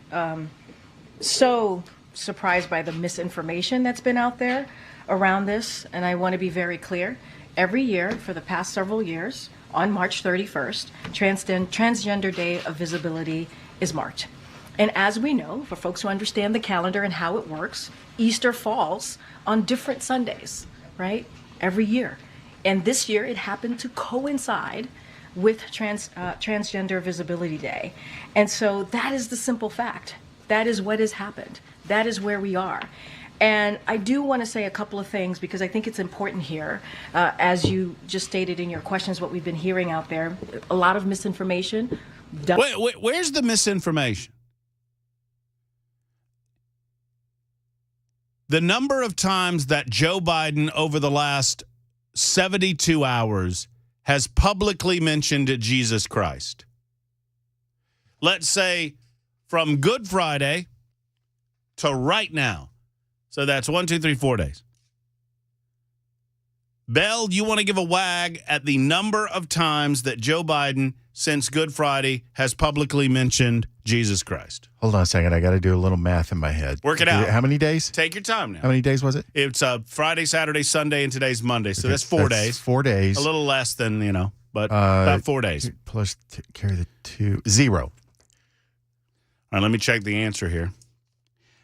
so surprised by the misinformation that's been out there around this, and I want to be very clear. Every year for the past several years, on March 31st, Transgender Day of Visibility is marked. And as we know, for folks who understand the calendar and how it works, Easter falls on different Sundays, right? Every year. And this year it happened to coincide with Transgender Visibility Day. And so that is the simple fact. That is what has happened. That is where we are. And I do want to say a couple of things because I think it's important here. As you just stated in your questions, what we've been hearing out there, a lot of misinformation. Wait, where's the misinformation? The number of times that Joe Biden over the last 72 hours has publicly mentioned Jesus Christ. Let's say from Good Friday to right now. So that's 1, 2, 3, 4 days. Bell, you want to give a wag at the number of times that Joe Biden, since Good Friday, has publicly mentioned Jesus Christ? Hold on a second. I got to do a little math in my head. Work it out. How many days? Take your time now. How many days was it? It's Friday, Saturday, Sunday, and today's Monday. So that's 4 days. 4 days. A little less than, but about 4 days. Plus, carry the 2. 0. All right, let me check the answer here.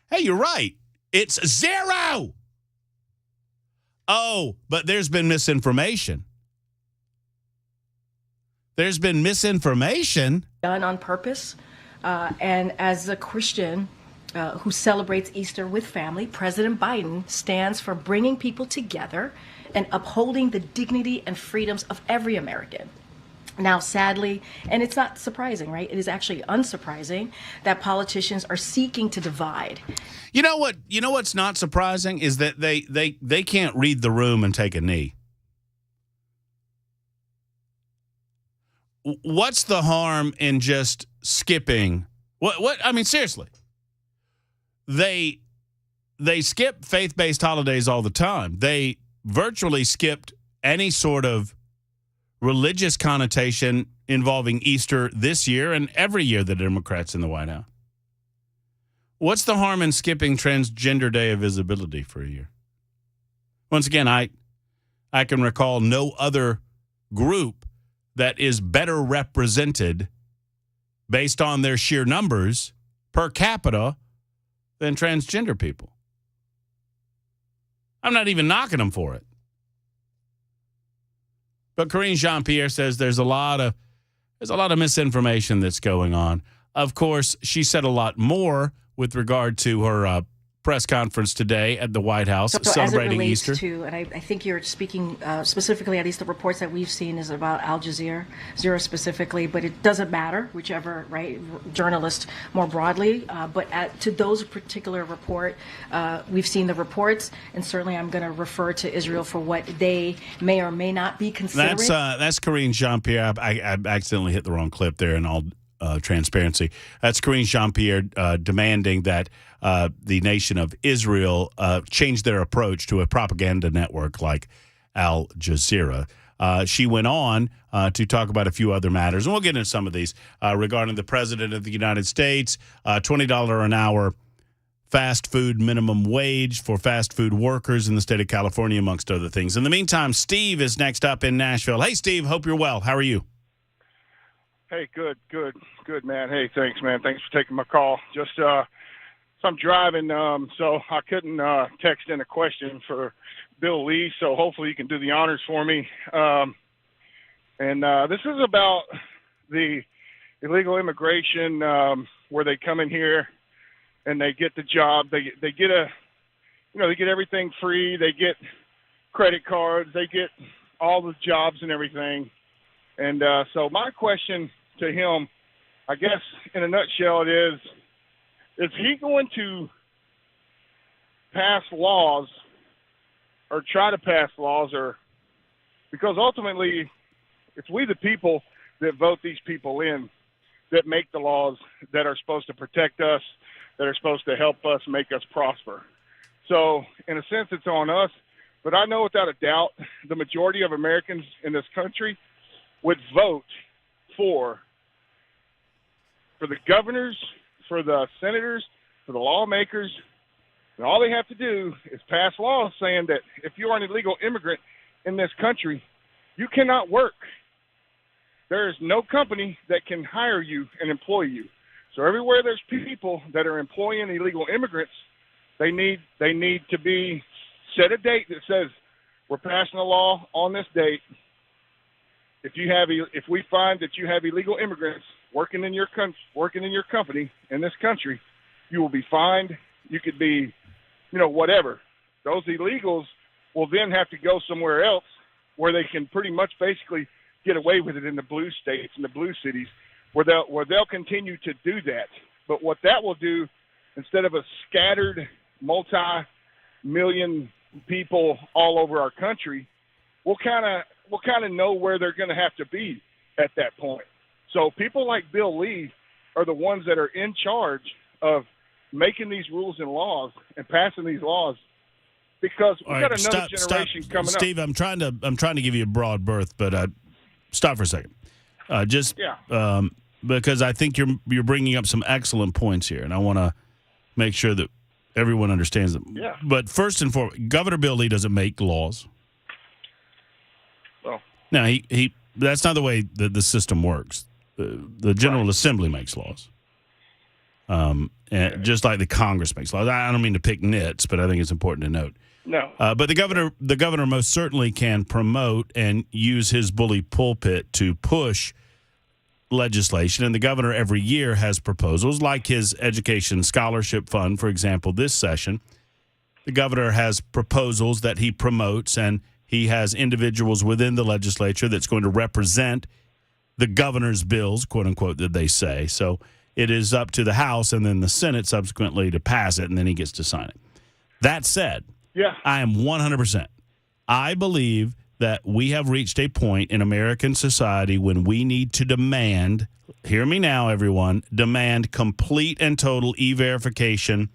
Hey, you're right. It's 0. Oh, but there's been misinformation. There's been misinformation. Done on purpose. And as a Christian who celebrates Easter with family, President Biden stands for bringing people together and upholding the dignity and freedoms of every American. Now, sadly, and it's not surprising, right? It is actually unsurprising that politicians are seeking to divide. You know what? You know what's not surprising is that they can't read the room and take a knee. What's the harm in just skipping? What? I mean, seriously. They skip faith-based holidays all the time. They virtually skipped any sort of religious connotation involving Easter this year and every year the Democrats in the White House. What's the harm in skipping Transgender Day of Visibility for a year? Once again, I can recall no other group that is better represented based on their sheer numbers per capita than transgender people. I'm not even knocking them for it. But Karine Jean-Pierre says there's a lot of misinformation that's going on. Of course, she said a lot more with regard to her press conference today at the White House celebrating Easter. And I think you're speaking specifically, at least the reports that we've seen is about Al Jazeera specifically, but it doesn't matter, whichever, right, journalist more broadly. But to those particular report, we've seen the reports, and certainly I'm going to refer to Israel for what they may or may not be considering. That's Karine Jean-Pierre. I accidentally hit the wrong clip there in all transparency. That's Karine Jean-Pierre demanding that the nation of Israel change their approach to a propaganda network like Al Jazeera. She went on to talk about a few other matters, and we'll get into some of these regarding the President of the United States, $20 an hour fast food minimum wage for fast food workers in the state of California, amongst other things. In the meantime, Steve is next up in Nashville. Hey, Steve, hope you're well. How are you? Hey, good, man. Hey, thanks, man. Thanks for taking my call. Just, so I'm driving, so I couldn't text in a question for Bill Lee, so hopefully you can do the honors for me. This is about the illegal immigration, where they come in here and they get the job. They get they get everything free. They get credit cards. They get all the jobs and everything. And so my question to him, I guess in a nutshell, it is he going to pass laws or try to pass laws, or because ultimately it's we the people that vote these people in that make the laws that are supposed to protect us, that are supposed to help us, make us prosper. So in a sense, it's on us. But I know without a doubt the majority of Americans in this country would vote for the governors, for the senators, for the lawmakers, and all they have to do is pass laws saying that if you are an illegal immigrant in this country, you cannot work. There is no company that can hire you and employ you. So everywhere there's people that are employing illegal immigrants, they need to be set a date that says we're passing a law on this date. If we find that you have illegal immigrants working in your company in this country, you will be fined. You could be, whatever. Those illegals will then have to go somewhere else where they can pretty much basically get away with it in the blue states and the blue cities, where they'll continue to do that. But what that will do, instead of a scattered million people all over our country, we'll kind of know where they're going to have to be at that point. So people like Bill Lee are the ones that are in charge of making these rules and laws and passing these laws, because we've got another generation coming up. Steve, I'm trying to give you a broad berth, but stop for a second. Because I think you're bringing up some excellent points here, and I want to make sure that everyone understands them. Yeah. But first and foremost, Governor Bill Lee doesn't make laws. Well, no, he that's not the way the system works. The General Assembly makes laws. And just like the Congress makes laws. I don't mean to pick nits, but I think it's important to note. No. But the governor most certainly can promote and use his bully pulpit to push legislation. And the governor every year has proposals like his education scholarship fund, for example, this session. The governor has proposals that he promotes, and he has individuals within the legislature that's going to represent the governor's bills, quote unquote, that they say. So it is up to the House and then the Senate subsequently to pass it, and then he gets to sign it. That said, I am 100%. I believe that we have reached a point in American society when we need to demand, hear me now, everyone, demand complete and total e-verification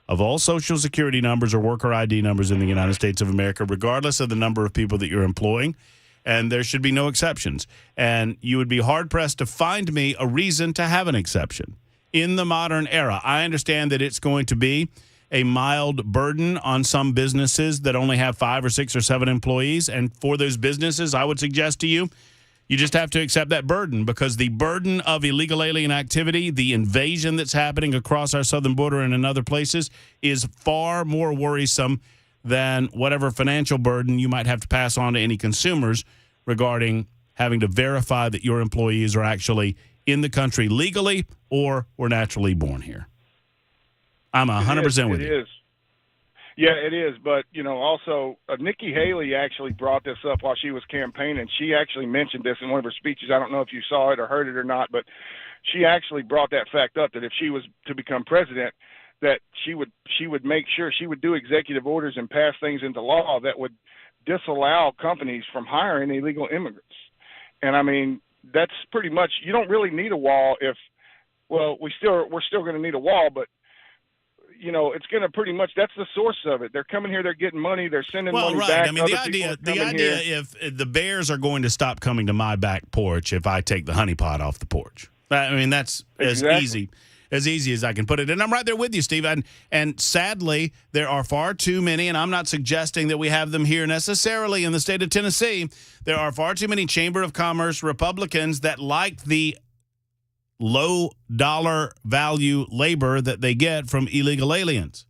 of all Social Security numbers or worker ID numbers in the United States of America, regardless of the number of people that you're employing. And there should be no exceptions. And you would be hard-pressed to find me a reason to have an exception in the modern era. I understand that it's going to be a mild burden on some businesses that only have 5 or 6 or 7 employees. And for those businesses, I would suggest to you, you just have to accept that burden, because the burden of illegal alien activity, the invasion that's happening across our southern border and in other places, is far more worrisome than whatever financial burden you might have to pass on to any consumers regarding having to verify that your employees are actually in the country legally or were naturally born here. I'm 100% with you. It is. Yeah, it is. But, also Nikki Haley actually brought this up while she was campaigning. She actually mentioned this in one of her speeches. I don't know if you saw it or heard it or not, but she actually brought that fact up, that if she was to become president, that she would make sure she would do executive orders and pass things into law that would disallow companies from hiring illegal immigrants. And I mean, that's pretty much, you don't really need a wall we're still going to need a wall, but it's going to pretty much, that's the source of it. They're coming here, they're getting money, they're sending money back. I mean, the idea if the bears are going to stop coming to my back porch if I take the honeypot off the porch. I mean, that's exactly as easy as I can put it. And I'm right there with you, Steve. And sadly, there are far too many, and I'm not suggesting that we have them here necessarily in the state of Tennessee. There are far too many Chamber of Commerce Republicans that like the low dollar value labor that they get from illegal aliens.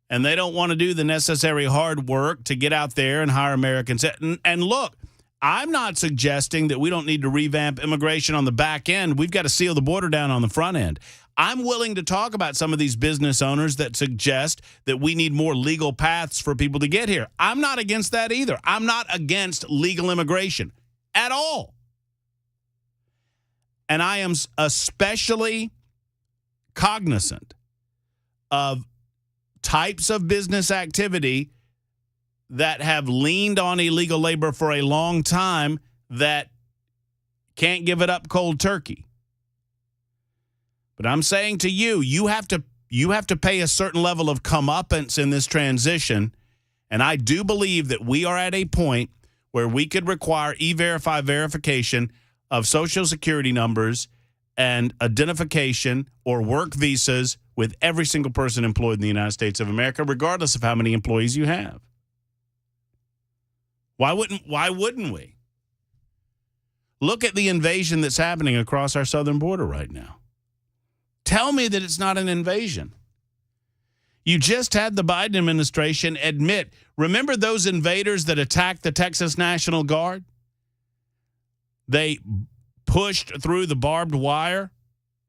And they don't want to do the necessary hard work to get out there and hire Americans. And look, I'm not suggesting that we don't need to revamp immigration on the back end. We've got to seal the border down on the front end. I'm willing to talk about some of these business owners that suggest that we need more legal paths for people to get here. I'm not against that either. I'm not against legal immigration at all. And I am especially cognizant of types of business activity that have leaned on illegal labor for a long time that can't give it up cold turkey. But I'm saying to you, you have to pay a certain level of comeuppance in this transition, and I do believe that we are at a point where we could require E-Verify verification of Social Security numbers and identification or work visas with every single person employed in the United States of America, regardless of how many employees you have. Why wouldn't we? Look at the invasion that's happening across our southern border right now. Tell me that it's not an invasion. You just had the Biden administration admit, remember those invaders that attacked the Texas National Guard? They pushed through the barbed wire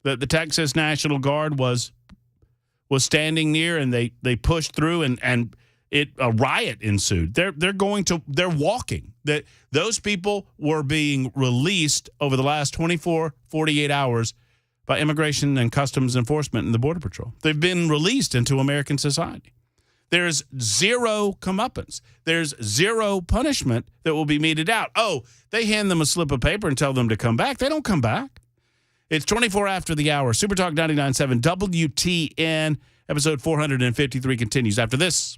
that the Texas National Guard was standing near, and they pushed through, and a riot ensued. They're walking. Those people were being released over the last 24, 48 hours by Immigration and Customs Enforcement and the Border Patrol. They've been released into American society. There's zero comeuppance. There's zero punishment that will be meted out. Oh, they hand them a slip of paper and tell them to come back. They don't come back. It's 24 after the hour. Super Talk 99.7 WTN, episode 453 continues after this.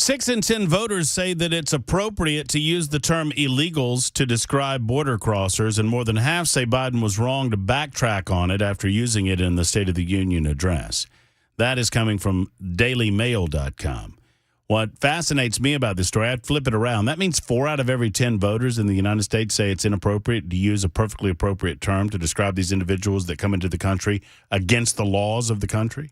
Six in 10 voters say that it's appropriate to use the term illegals to describe border crossers, and more than half say Biden was wrong to backtrack on it after using it in the State of the Union address. That is coming from dailymail.com. What fascinates me about this story, I'd flip it around. That means 4 out of every 10 voters in the United States say it's inappropriate to use a perfectly appropriate term to describe these individuals that come into the country against the laws of the country.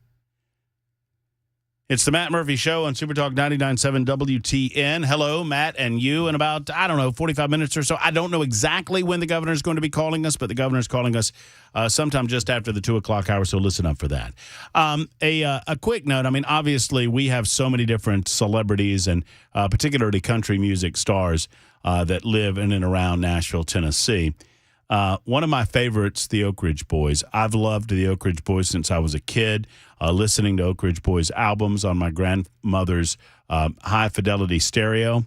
It's the Matt Murphy Show on Super Talk 99.7 WTN. Hello, Matt and you. In about, 45 minutes or so. I don't know exactly when the governor is going to be calling us, but the governor is calling us sometime just after the 2 o'clock hour, so listen up for that. A quick note, obviously we have so many different celebrities and particularly country music stars that live in and around Nashville, Tennessee. One of my favorites, the Oak Ridge Boys. I've loved the Oak Ridge Boys since I was a kid, listening to Oak Ridge Boys albums on my grandmother's high fidelity stereo.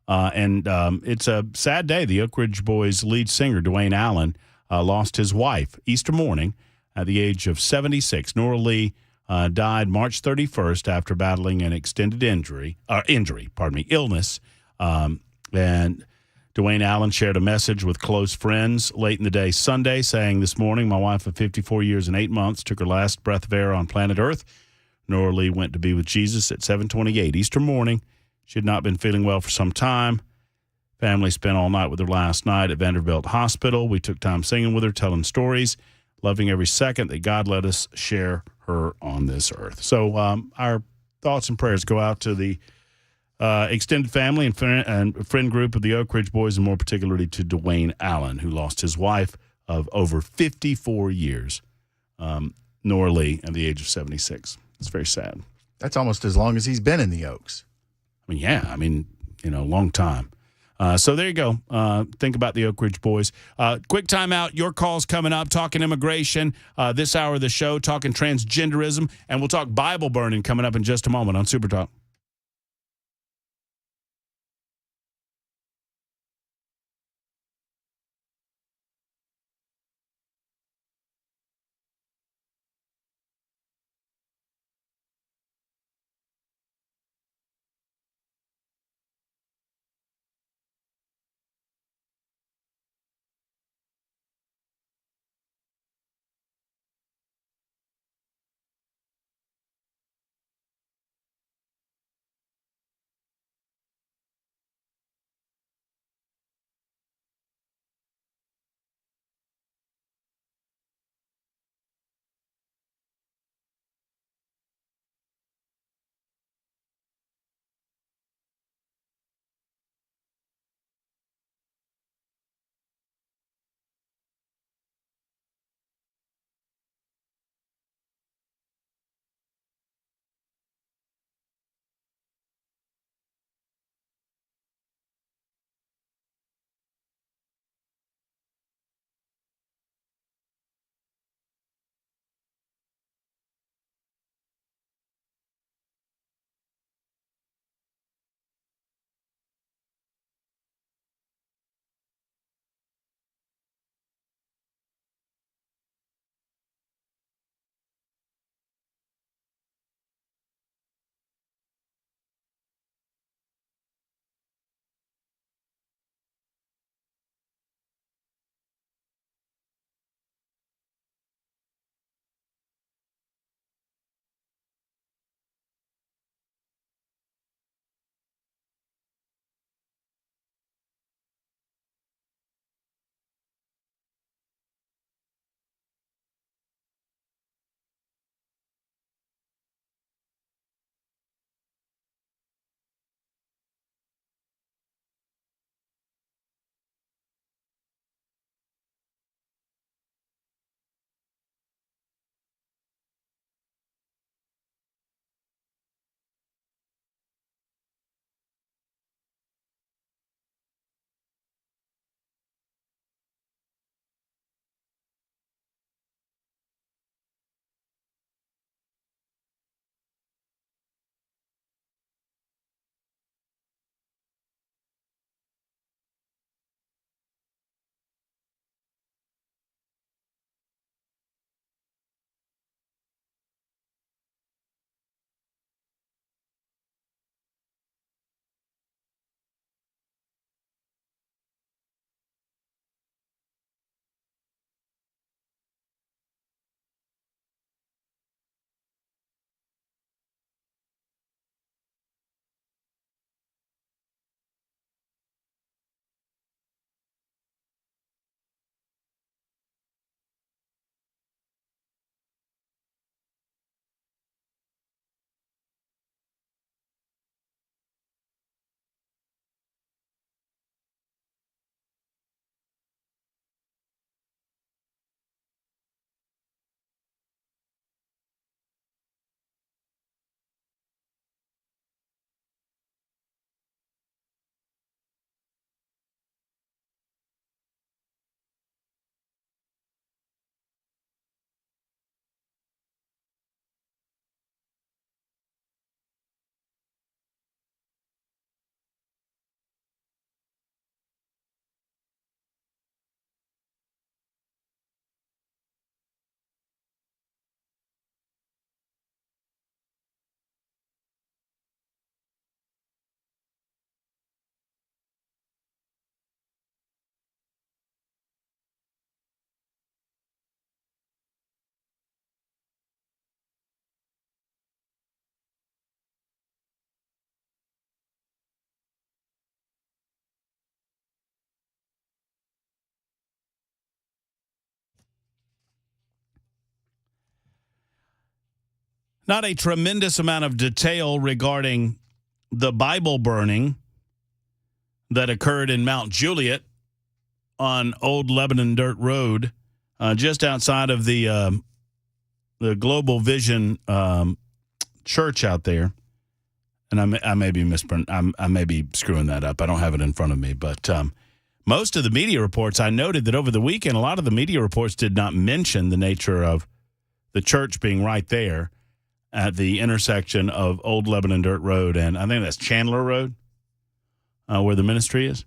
And it's a sad day. The Oak Ridge Boys lead singer, Dwayne Allen, lost his wife Easter morning at the age of 76. Nora Lee died March 31st after battling an extended illness. And Dwayne Allen shared a message with close friends late in the day Sunday, saying, "This morning, my wife of 54 years and 8 months took her last breath of air on planet Earth. Nora Lee went to be with Jesus at 7:28 Easter morning. She had not been feeling well for some time. Family spent all night with her last night at Vanderbilt Hospital. We took time singing with her, telling stories, loving every second that God let us share her on this earth." So our thoughts and prayers go out to the extended family and friend group of the Oak Ridge Boys, and more particularly to Dwayne Allen, who lost his wife of over 54 years, Nora Lee, at the age of 76. It's very sad. That's almost as long as he's been in the Oaks. Long time. So there you go. Think about the Oak Ridge Boys. Quick timeout. Your call's coming up. Talking immigration this hour of the show, talking transgenderism, and we'll talk Bible burning coming up in just a moment on Super Talk. Not a tremendous amount of detail regarding the Bible burning that occurred in Mount Juliet on Old Lebanon Dirt Road, just outside of the Global Vision church out there. And I may be I may be screwing that up. I don't have it in front of me, but most of the media reports, I noted that over the weekend, a lot of the media reports did not mention the nature of the church being right there at the intersection of Old Lebanon Dirt Road and I think that's Chandler Road, where the ministry is.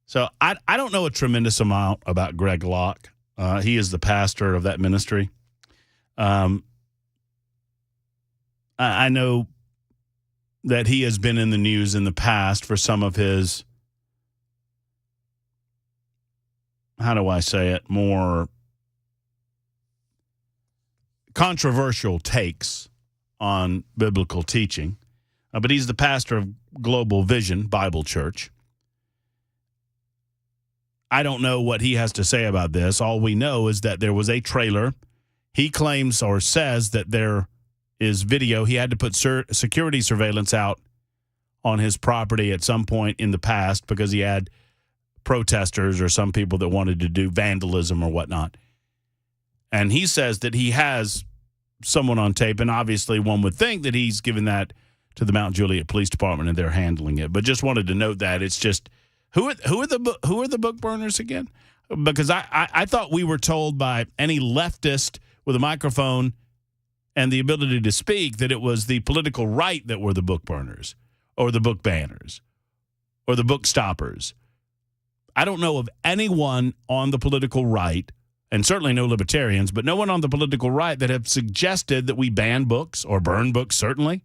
So I don't know a tremendous amount about Greg Locke. He is the pastor of that ministry. I know that he has been in the news in the past for some of his, how do I say it, more controversial takes on biblical teaching. But he's the pastor of Global Vision Bible Church. I don't know what he has to say about this. All we know is that there was a trailer. He claims or says that there is video. He had to put security surveillance out on his property at some point in the past because he had protesters or some people that wanted to do vandalism or whatnot. And he says that he has someone on tape, and obviously one would think that he's given that to the Mount Juliet Police Department and they're handling it. But just wanted to note that it's just who are the book burners again? Because I thought we were told by any leftist with a microphone and the ability to speak that it was the political right that were the book burners or the book banners or the book stoppers. I don't know of anyone on the political right, and certainly no libertarians, but no one on the political right that have suggested that we ban books or burn books, certainly.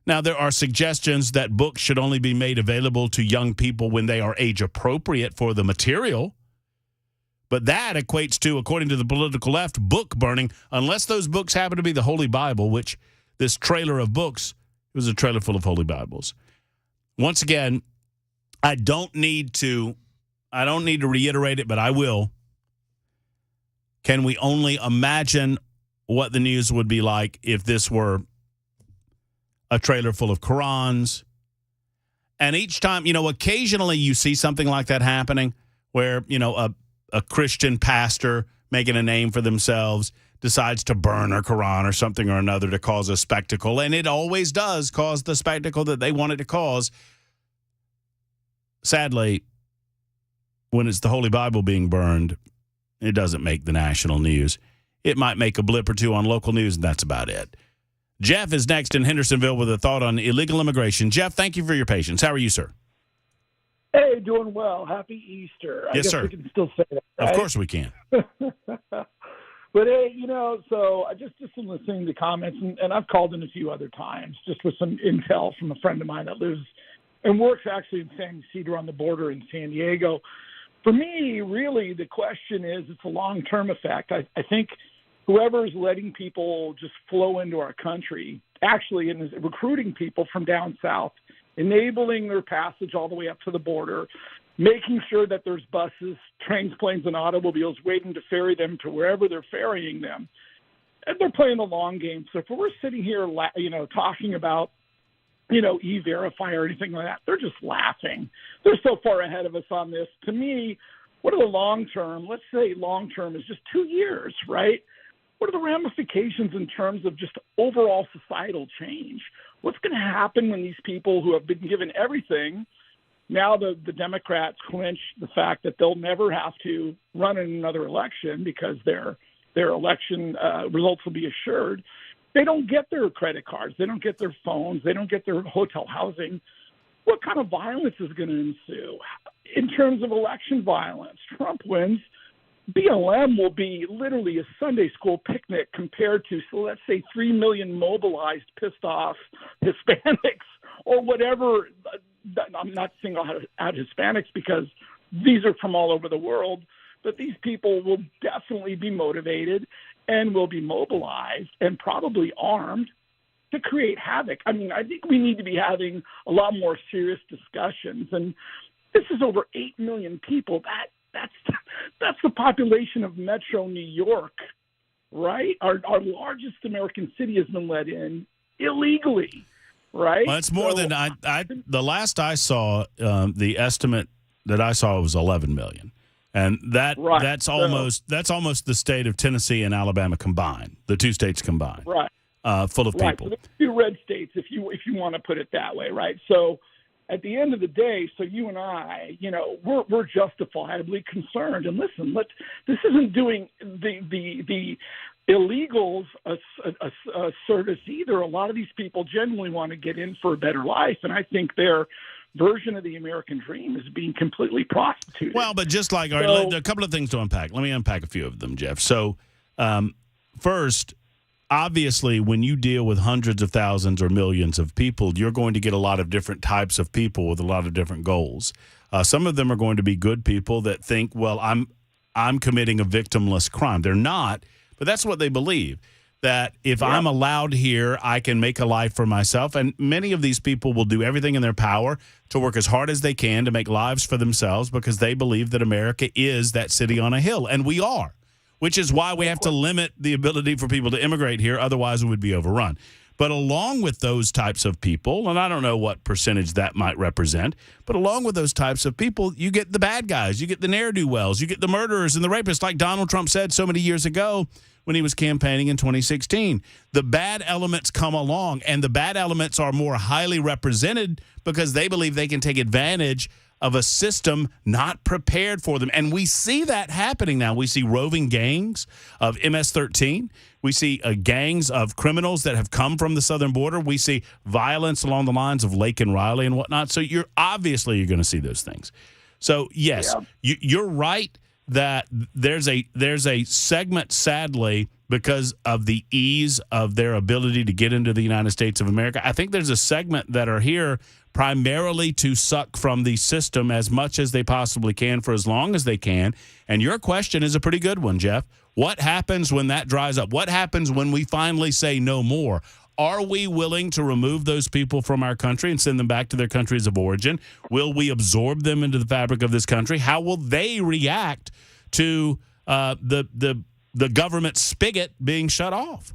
Now, there are suggestions that books should only be made available to young people when they are age appropriate for the material. But that equates to, according to the political left, book burning, unless those books happen to be the Holy Bible, which this trailer of books was a trailer full of Holy Bibles. Once again, I don't need to reiterate it, but I will. Can we only imagine what the news would be like if this were a trailer full of Qurans? And each time, occasionally you see something like that happening where, a Christian pastor making a name for themselves decides to burn a Quran or something or another to cause a spectacle. And it always does cause the spectacle that they want it to cause. Sadly, when it's the Holy Bible being burned, it doesn't make the national news. It might make a blip or two on local news, and that's about it. Jeff is next in Hendersonville with a thought on illegal immigration. Jeff, thank you for your patience. How are you, sir? Hey, doing well. Happy Easter. I guess sir. we can still say that, right? Of course we can. But, hey, so I just listening to comments, and I've called in a few other times just with some intel from a friend of mine that lives and works actually in San Ysidro on the border in San Diego. For me, really, the question is it's a long-term effect. I think whoever is letting people just flow into our country actually and is recruiting people from down south, enabling their passage all the way up to the border, making sure that there's buses, trains, planes, and automobiles waiting to ferry them to wherever they're ferrying them. And they're playing the long game. So if we're sitting here, talking about, E-Verify or anything like that, they're just laughing. They're so far ahead of us on this. To me, what are the long-term? Let's say long-term is just 2 years, right? What are the ramifications in terms of just overall societal change? What's going to happen when these people who have been given everything, now the Democrats clinch the fact that they'll never have to run in another election because their election results will be assured. They don't get their credit cards. They don't get their phones. They don't get their hotel housing. What kind of violence is going to ensue? In terms of election violence, Trump wins. BLM will be literally a Sunday school picnic compared to, so let's say, 3 million mobilized, pissed off Hispanics or whatever. I'm not single out Hispanics because these are from all over the world, but these people will definitely be motivated and will be mobilized and probably armed to create havoc. I mean, I think we need to be having a lot more serious discussions. And this is over 8 million people. That's the population of Metro New York right? Our largest American city has been let in illegally, right? Well, it's more than the last I saw, the estimate that I saw was 11 million. And that's almost the state of Tennessee and Alabama combined, the two states combined, right? Full of people. So the two red states, if you want to put it that way, right? So at the end of the day, so you and I, we're justifiably concerned. And listen, this isn't doing the illegals a service either. A lot of these people genuinely want to get in for a better life, and I think their version of the American dream is being completely prostituted. Well, but just like a couple of things to unpack. Let me unpack a few of them, Jeff. So, first, obviously, when you deal with hundreds of thousands or millions of people, you're going to get a lot of different types of people with a lot of different goals. Some of them are going to be good people that think, well, I'm committing a victimless crime. They're not, but that's what they believe. That if I'm allowed here, I can make a life for myself. And many of these people will do everything in their power to work as hard as they can to make lives for themselves because they believe that America is that city on a hill. And we are, which is why we have to limit the ability for people to immigrate here. Otherwise, it would be overrun. But along with those types of people, and I don't know what percentage that might represent, but along with those types of people, you get the bad guys, you get the ne'er-do-wells, you get the murderers and the rapists, like Donald Trump said so many years ago when he was campaigning in 2016. The bad elements come along, and the bad elements are more highly represented because they believe they can take advantage of a system not prepared for them. And we see that happening now. We see roving gangs of MS-13. We see gangs of criminals that have come from the southern border. We see violence along the lines of Lake and Riley and whatnot. So you're going to see those things. So, yes, you're right that there's a segment, sadly, because of the ease of their ability to get into the United States of America. I think there's a segment that are here primarily to suck from the system as much as they possibly can for as long as they can. And your question is a pretty good one, Jeff. What happens when that dries up? What happens when we finally say no more? Are we willing to remove those people from our country and send them back to their countries of origin? Will we absorb them into the fabric of this country? How will they react to the government spigot being shut off?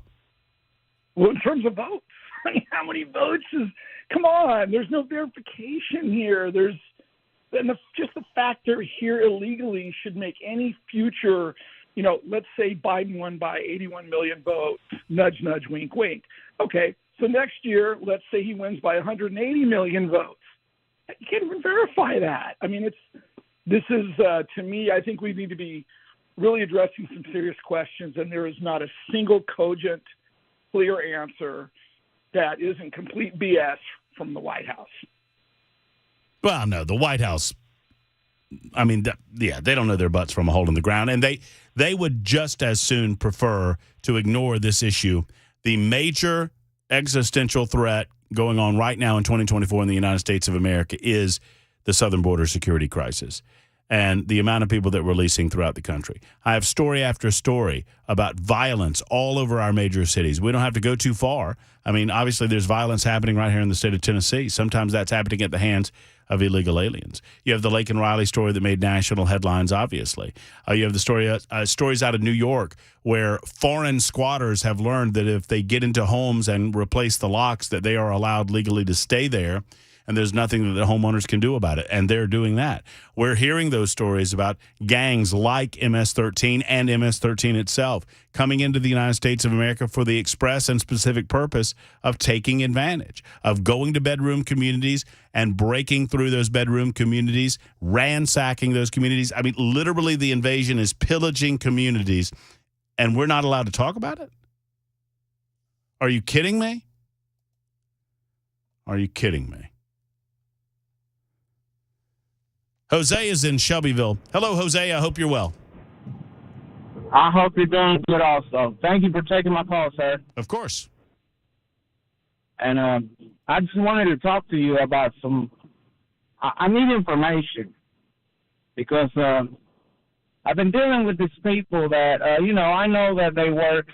Well, in terms of votes, I mean, how many votes is? Come on, there's no verification here. Just the fact they're here illegally should make any future. Let's say Biden won by 81 million votes. Nudge, nudge, wink, wink. Okay, so next year, let's say he wins by 180 million votes. You can't even verify that. I mean, to me, I think we need to be really addressing some serious questions, and there is not a single cogent, clear answer that isn't complete BS from the White House. Well, no, the White House, I mean, they don't know their butts from a hole in the ground, and they would just as soon prefer to ignore this issue. The major existential threat going on right now in 2024 in the United States of America is the southern border security crisis and the amount of people that we're releasing throughout the country. I have story after story about violence all over our major cities. We don't have to go too far. I mean, obviously there's violence happening right here in the state of Tennessee. Sometimes that's happening at the hands of illegal aliens. You have the Lake and Riley story that made national headlines, obviously. You have the stories out of New York where foreign squatters have learned that if they get into homes and replace the locks, that they are allowed legally to stay there, and there's nothing that the homeowners can do about it, and they're doing that. We're hearing those stories about gangs like MS-13 and MS-13 itself coming into the United States of America for the express and specific purpose of taking advantage, of going to bedroom communities and breaking through those bedroom communities, ransacking those communities. I mean, literally the invasion is pillaging communities, and we're not allowed to talk about it? Are you kidding me? Are you kidding me? Jose is in Shelbyville. Hello, Jose. I hope you're well. I hope you're doing good also. Thank you for taking my call, sir. Of course. And I just wanted to talk to you about I need information because I've been dealing with these people that, I know that they work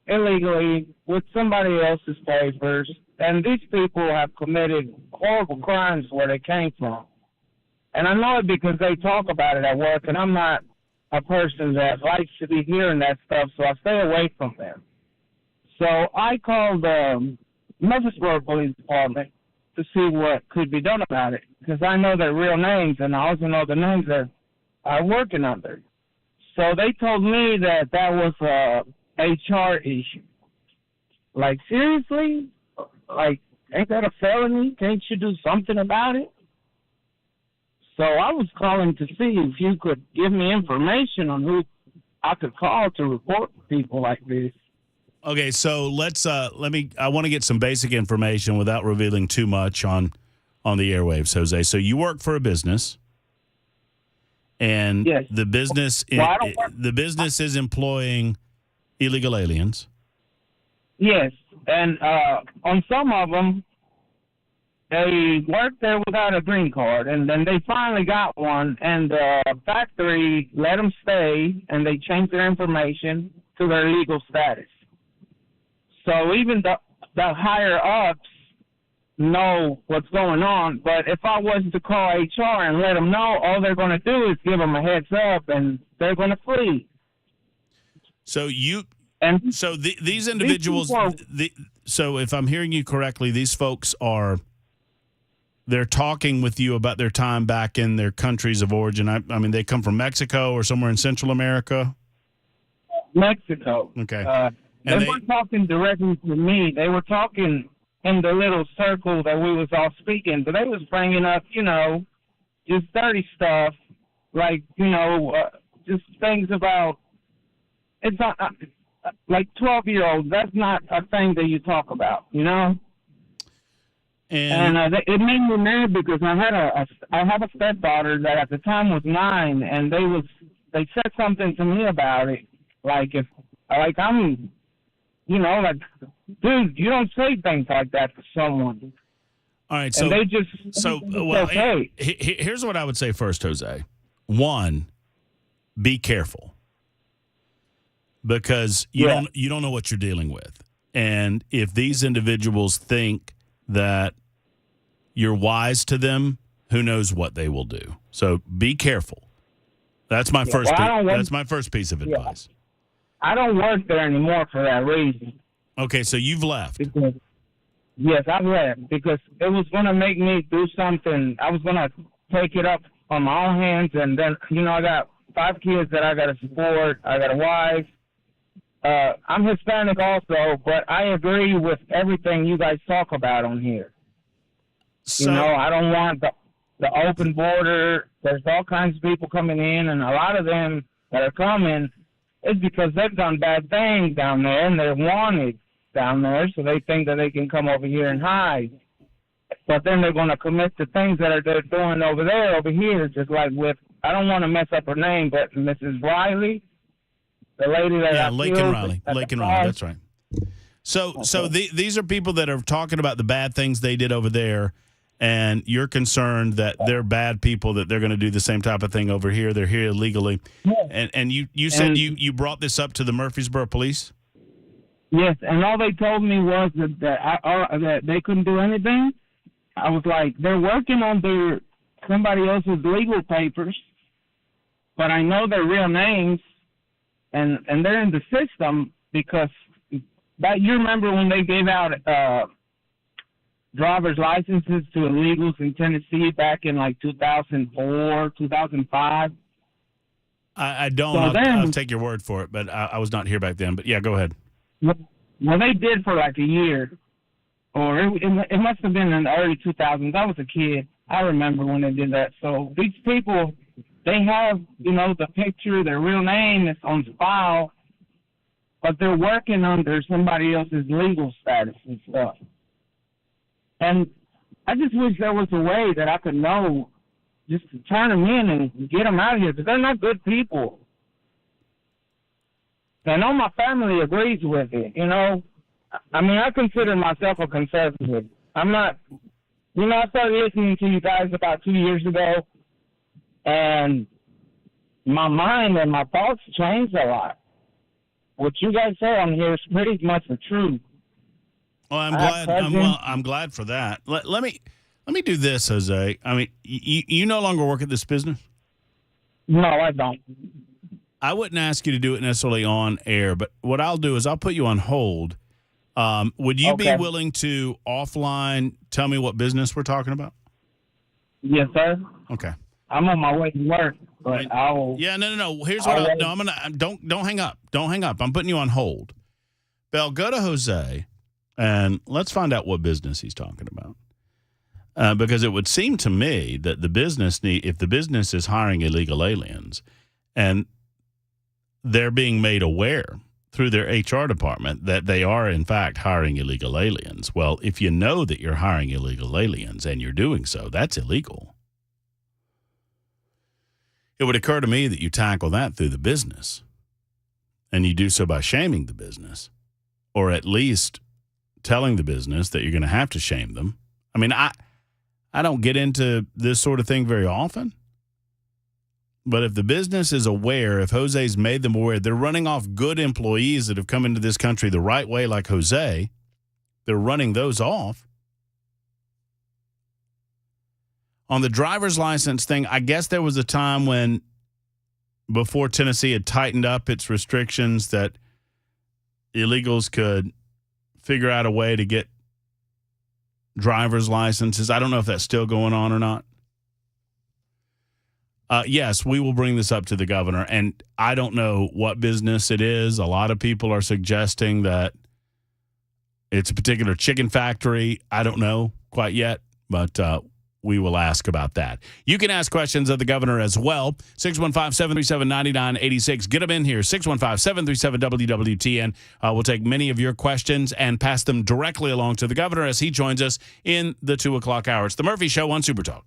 illegally with somebody else's papers, and these people have committed horrible crimes where they came from. And I know it because they talk about it at work, and I'm not a person that likes to be hearing that stuff, so I stay away from them. So I called the Murfreesboro Police Department to see what could be done about it, because I know their real names, and I also know the names that are working under. So they told me that was a HR issue. Like, seriously? Like, ain't that a felony? Can't you do something about it? So I was calling to see if you could give me information on who I could call to report people like this. Okay, so I want to get some basic information without revealing too much on the airwaves, Jose. So you work for a business, and yes. the business is employing illegal aliens. Yes, and on some of them, they worked there without a green card, and then they finally got one, and the factory let them stay, and they changed their information to their legal status. So even the higher-ups know what's going on, but if I was to call HR and let them know, all they're going to do is give them a heads up, and they're going to flee. So these individuals, so if I'm hearing you correctly, these folks they're talking with you about their time back in their countries of origin. I mean, they come from Mexico or somewhere in Central America? Mexico. Okay. They weren't talking directly to me. They were talking in the little circle that we was all speaking, but they was bringing up, just dirty stuff, like, just things about, it's not, like 12-year-olds, that's not a thing that you talk about, And it made me mad because I have a stepdaughter that at the time was 9, and they said something to me about it, dude, you don't say things like that to someone. All right, so here's what I would say first, Jose. One, be careful, because you don't know what you're dealing with, and if these individuals think that you're wise to them, who knows what they will do. So be careful. That's my first. That's my first piece of advice. I don't work there anymore for that reason. Okay, so you've left. Yes, I've left because it was going to make me do something. I was going to take it up on my own hands, and then, I got 5 kids that I got to support. I got a wife. I'm Hispanic also, but I agree with everything you guys talk about on here. So, I don't want the open border. There's all kinds of people coming in, and a lot of them that are coming, it's because they've done bad things down there, and they're wanted down there, so they think that they can come over here and hide. But then they're going to commit the things that they're doing over here, just like with, I don't want to mess up her name, but Mrs. Riley, the lady that Lakin Riley, that's right. So these are people that are talking about the bad things they did over there, and you're concerned that they're bad people, that they're going to do the same type of thing over here. They're here illegally. Yes. And you said you brought this up to the Murfreesboro police? Yes, and all they told me was that they couldn't do anything. I was like, they're working on somebody else's legal papers, but I know their real names, and they're in the system because you remember when they gave out driver's licenses to illegals in Tennessee back in like 2004, 2005? I don't. I'll take your word for it, but I was not here back then. But yeah, go ahead. Well, they did for like a year, or it must have been in the early 2000s. I was a kid. I remember when they did that. So these people, they have, the picture, their real name is on file, but they're working under somebody else's legal status and stuff. And I just wish there was a way that I could know just to turn them in and get them out of here, because they're not good people. I know my family agrees with it, I mean, I consider myself a conservative. I'm not, I started listening to you guys about 2 years ago, and my mind and my thoughts changed a lot. What you guys say on here is pretty much the truth. Well, I'm glad. I'm glad for that. Let me do this, Jose. I mean, you no longer work at this business? No, I don't. I wouldn't ask you to do it necessarily on air, but what I'll do is I'll put you on hold. Would you be Okay. willing to offline tell me what business we're talking about? Yes, sir. Okay. I'm on my way to work, but I'll. Yeah, no. Here's what I'm gonna. Don't hang up. Don't hang up. I'm putting you on hold. Bell, go to Jose, and let's find out what business he's talking about. Because it would seem to me that if the business is hiring illegal aliens, and they're being made aware through their HR department that they are in fact hiring illegal aliens. Well, if you know that you're hiring illegal aliens and you're doing so, that's illegal. It would occur to me that you tackle that through the business, and you do so by shaming the business, or at least telling the business that you're going to have to shame them. I mean, I don't get into this sort of thing very often, but if the business is aware, if Jose's made them aware, they're running off good employees that have come into this country the right way, like Jose, they're running those off. On the driver's license thing, I guess there was a time when, before Tennessee had tightened up its restrictions, that illegals could figure out a way to get driver's licenses. I don't know if that's still going on or not. Yes, we will bring this up to the governor, and I don't know what business it is. A lot of people are suggesting that it's a particular chicken factory. I don't know quite yet, but we will ask about that. You can ask questions of the governor as well. 615-737-9986. Get them in here. 615-737-WWTN. We'll take many of your questions and pass them directly along to the governor as he joins us in the 2 o'clock hour. It's The Murphy Show on Super Talk.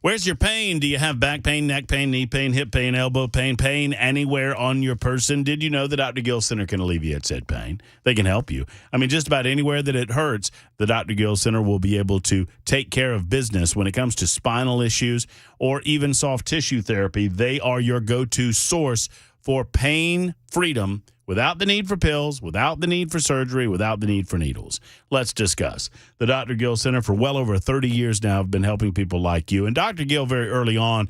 Where's your pain? Do you have back pain, neck pain, knee pain, hip pain, elbow pain, pain anywhere on your person? Did you know the Dr. Gill Center can alleviate said pain? They can help you. I mean, just about anywhere that it hurts, the Dr. Gill Center will be able to take care of business when it comes to spinal issues or even soft tissue therapy. They are your go-to source for pain freedom without the need for pills, without the need for surgery, without the need for needles. Let's discuss. The Dr. Gill Center, for well over 30 years now, have been helping people like you. And Dr. Gill, very early on,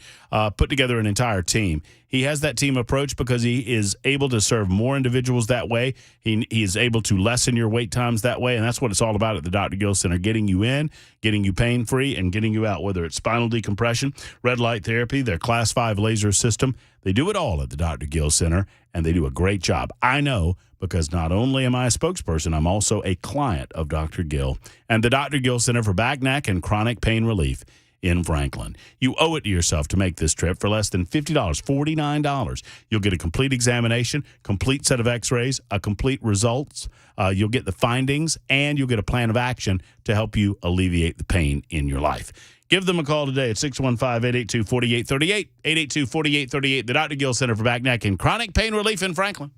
put together an entire team. He has that team approach because he is able to serve more individuals that way. He is able to lessen your wait times that way, and that's what it's all about at the Dr. Gill Center, getting you in, getting you pain-free, and getting you out, whether it's spinal decompression, red light therapy, their Class 5 laser system. They do it all at the Dr. Gill Center, and they do a great job. I know because not only am I a spokesperson, I'm also a client of Dr. Gill and the Dr. Gill Center for Back, Neck, and Chronic Pain Relief in Franklin. You owe it to yourself to make this trip for less than $50, $49. You'll get a complete examination, complete set of x-rays, a complete results. You'll get the findings, and you'll get a plan of action to help you alleviate the pain in your life. Give them a call today at 615-882-4838, 882-4838, the Dr. Gill Center for Back, Neck, and Chronic Pain Relief in Franklin.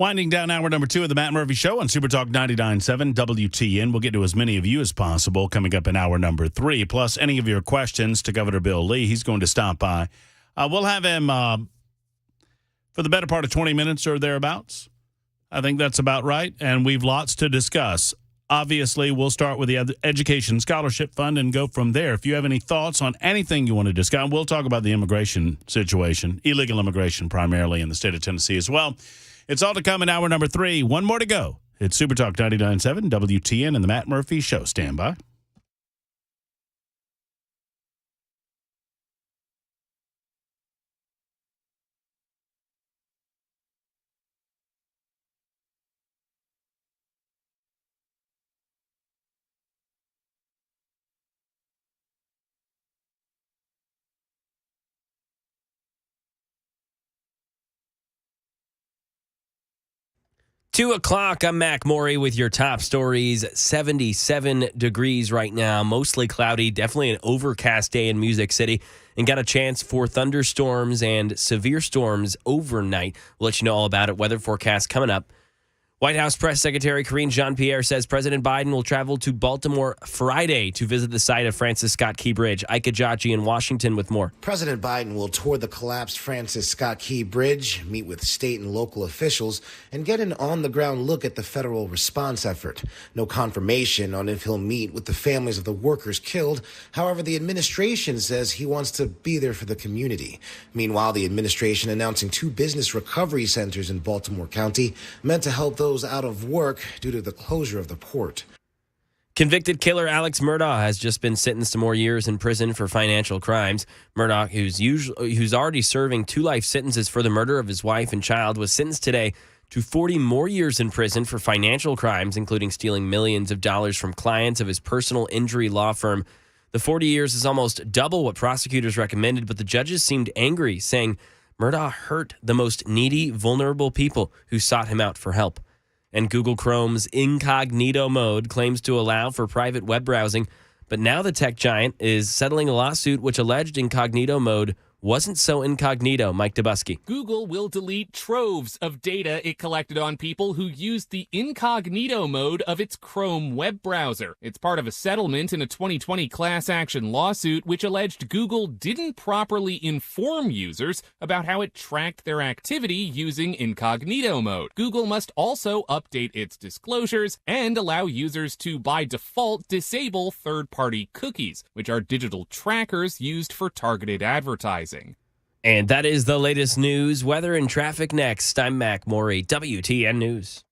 Winding down hour number 2 of the Matt Murphy Show on Super Talk 99.7 WTN. We'll get to as many of you as possible coming up in hour number 3. Plus, any of your questions to Governor Bill Lee. He's going to stop by. We'll have him for the better part of 20 minutes or thereabouts. I think that's about right. And we've lots to discuss. Obviously, we'll start with the Education Scholarship Fund and go from there. If you have any thoughts on anything you want to discuss, we'll talk about the immigration situation, illegal immigration primarily in the state of Tennessee as well. It's all to come in hour number 3. One more to go. It's Super Talk 99.7 WTN and the Matt Murphy Show. Stand by. Two o'clock, I'm Mac Morey with your top stories. 77 degrees right now, mostly cloudy, definitely an overcast day in Music City, and got a chance for thunderstorms and severe storms overnight. We'll let you know all about it. Weather forecast coming up. White House Press Secretary Karine Jean-Pierre says President Biden will travel to Baltimore Friday to visit the site of Francis Scott Key Bridge. Ike Ajaji in Washington with more. President Biden will tour the collapsed Francis Scott Key Bridge, meet with state and local officials, and get an on-the-ground look at the federal response effort. No confirmation on if he'll meet with the families of the workers killed. However, the administration says he wants to be there for the community. Meanwhile, the administration announcing 2 business recovery centers in Baltimore County meant to help those out of work due to the closure of the port. Convicted killer Alex Murdaugh has just been sentenced to more years in prison for financial crimes. Murdaugh, who's already serving 2 life sentences for the murder of his wife and child, was sentenced today to 40 more years in prison for financial crimes, including stealing millions of dollars from clients of his personal injury law firm. The 40 years is almost double what prosecutors recommended, but the judges seemed angry, saying Murdaugh hurt the most needy, vulnerable people who sought him out for help. And Google Chrome's incognito mode claims to allow for private web browsing, but now the tech giant is settling a lawsuit which alleged incognito mode wasn't so incognito. Mike Dubusky. Google will delete troves of data it collected on people who used the incognito mode of its Chrome web browser. It's part of a settlement in a 2020 class action lawsuit which alleged Google didn't properly inform users about how it tracked their activity using incognito mode. Google must also update its disclosures and allow users to, by default, disable third-party cookies, which are digital trackers used for targeted advertising. And that is the latest news, weather, and traffic next. I'm Mac Morey, WTN News.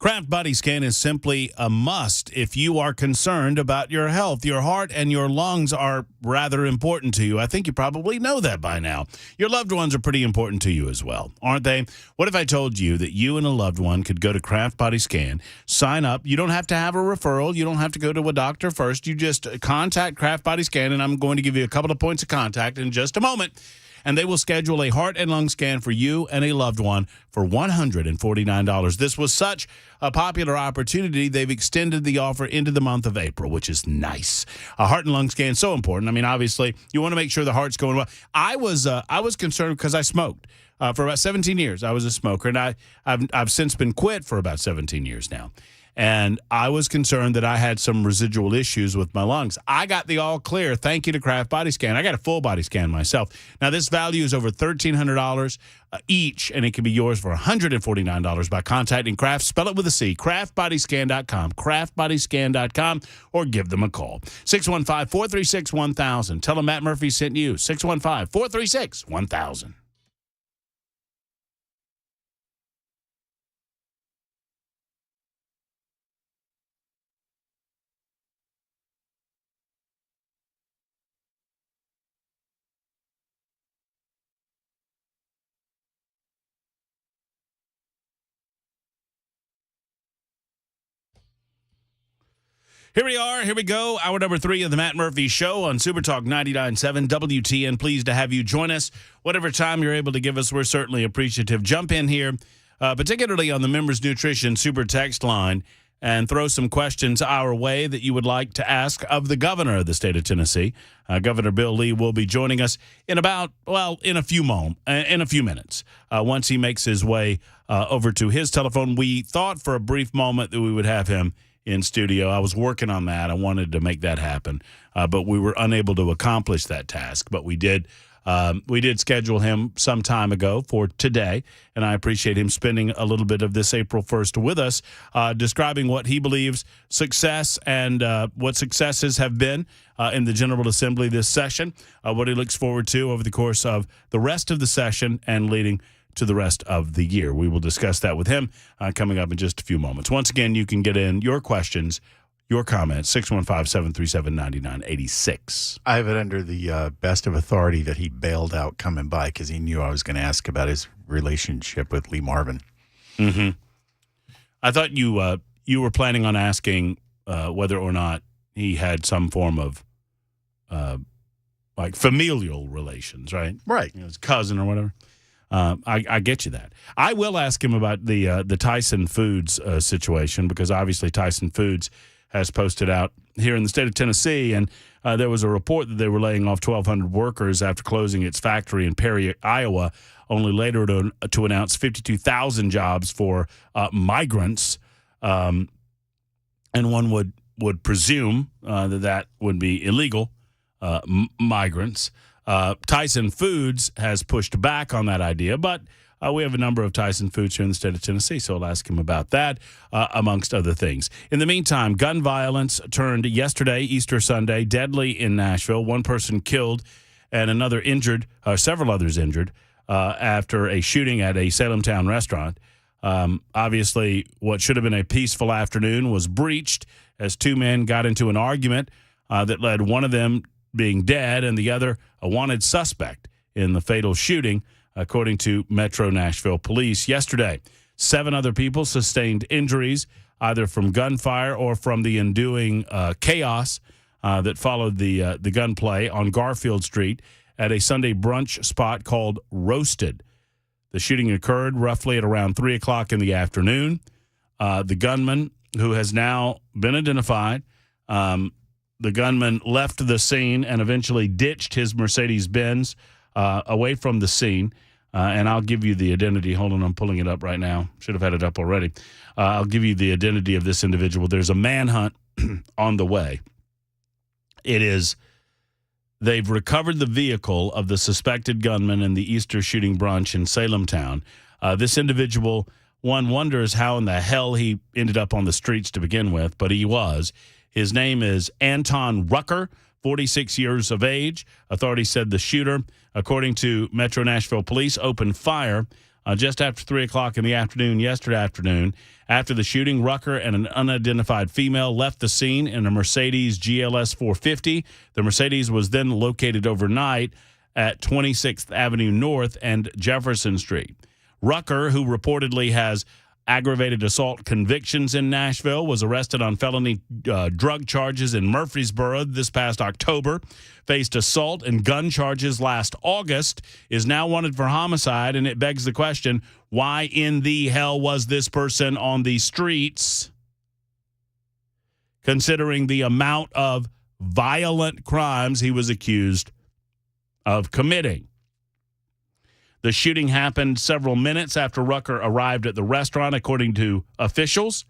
Kraft Body Scan is simply a must if you are concerned about your health. Your heart and your lungs are rather important to you. I think you probably know that by now. Your loved ones are pretty important to you as well, aren't they? What if I told you that you and a loved one could go to Kraft Body Scan, sign up? You don't have to have a referral. You don't have to go to a doctor first. You just contact Kraft Body Scan, and I'm going to give you a couple of points of contact in just a moment. And they will schedule a heart and lung scan for you and a loved one for $149. This was such a popular opportunity, they've extended the offer into the month of April, which is nice. A heart and lung scan is so important. I mean, obviously, you want to make sure the heart's going well. I was concerned because I smoked. For about 17 years, I was a smoker, and I've since been quit for about 17 years now. And I was concerned that I had some residual issues with my lungs. I got the all clear. Thank you to Kraft Body Scan. I got a full body scan myself. Now, this value is over $1,300 each, and it can be yours for $149 by contacting Kraft. Spell it with a C, craftbodyscan.com, craftbodyscan.com, or give them a call. 615-436-1000. Tell them Matt Murphy sent you. 615-436-1000. Here we are. Here we go. Hour number 3 of the Matt Murphy Show on Super Talk 99.7 WTN. Pleased to have you join us. Whatever time you're able to give us, we're certainly appreciative. Jump in here, particularly on the Members Nutrition Super Text line, and throw some questions our way that you would like to ask of the governor of the state of Tennessee. Governor Bill Lee will be joining us in a few minutes. Once he makes his way over to his telephone. We thought for a brief moment that we would have him in studio. I was working on that. I wanted to make that happen, but we were unable to accomplish that task. But we did schedule him some time ago for today, and I appreciate him spending a little bit of this April 1st with us, describing what he believes success and what successes have been in the General Assembly this session, what he looks forward to over the course of the rest of the session and leading to the rest of the year. We will discuss that with him coming up in just a few moments. Once again, you can get in your questions, your comments, 615-737-9986. I have it under the best of authority that he bailed out coming by because he knew I was going to ask about his relationship with Lee Marvin. Mm-hmm. I thought you were planning on asking whether or not he had some form of like familial relations, right? Right. His cousin or whatever. I get you that. I will ask him about the Tyson Foods situation, because obviously Tyson Foods has posted out here in the state of Tennessee, and there was a report that they were laying off 1,200 workers after closing its factory in Perry, Iowa, only later to announce 52,000 jobs for migrants. And one would presume that would be illegal migrants. Tyson Foods has pushed back on that idea, but we have a number of Tyson Foods here in the state of Tennessee, so I'll ask him about that, amongst other things. In the meantime, gun violence turned yesterday, Easter Sunday, deadly in Nashville. One person killed and another injured, several others injured, after a shooting at a Salemtown restaurant. Obviously, what should have been a peaceful afternoon was breached as two men got into an argument that led one of them being dead and the other a wanted suspect in the fatal shooting, according to Metro Nashville Police yesterday. 7 other people sustained injuries, either from gunfire or from the ensuing chaos that followed the gunplay on Garfield Street at a Sunday brunch spot called Roasted. The shooting occurred roughly at around 3 o'clock in the afternoon. The gunman, who has now been identified, the gunman left the scene and eventually ditched his Mercedes-Benz away from the scene. And I'll give you the identity. Hold on, I'm pulling it up right now. Should have had it up already. I'll give you the identity of this individual. There's a manhunt on the way. They've recovered the vehicle of the suspected gunman in the Easter shooting brunch in Salemtown. This individual, one wonders how in the hell he ended up on the streets to begin with, but he was. His name is Anton Rucker, 46 years of age. Authorities said the shooter, according to Metro Nashville Police, opened fire just after 3 o'clock in the afternoon yesterday afternoon. After the shooting, Rucker and an unidentified female left the scene in a Mercedes GLS 450. The Mercedes was then located overnight at 26th Avenue North and Jefferson Street. Rucker, who reportedly has aggravated assault convictions in Nashville, was arrested on felony drug charges in Murfreesboro this past October, faced assault and gun charges last August, is now wanted for homicide, and it begs the question, why in the hell was this person on the streets, considering the amount of violent crimes he was accused of committing? The shooting happened several minutes after Rucker arrived at the restaurant, according to officials.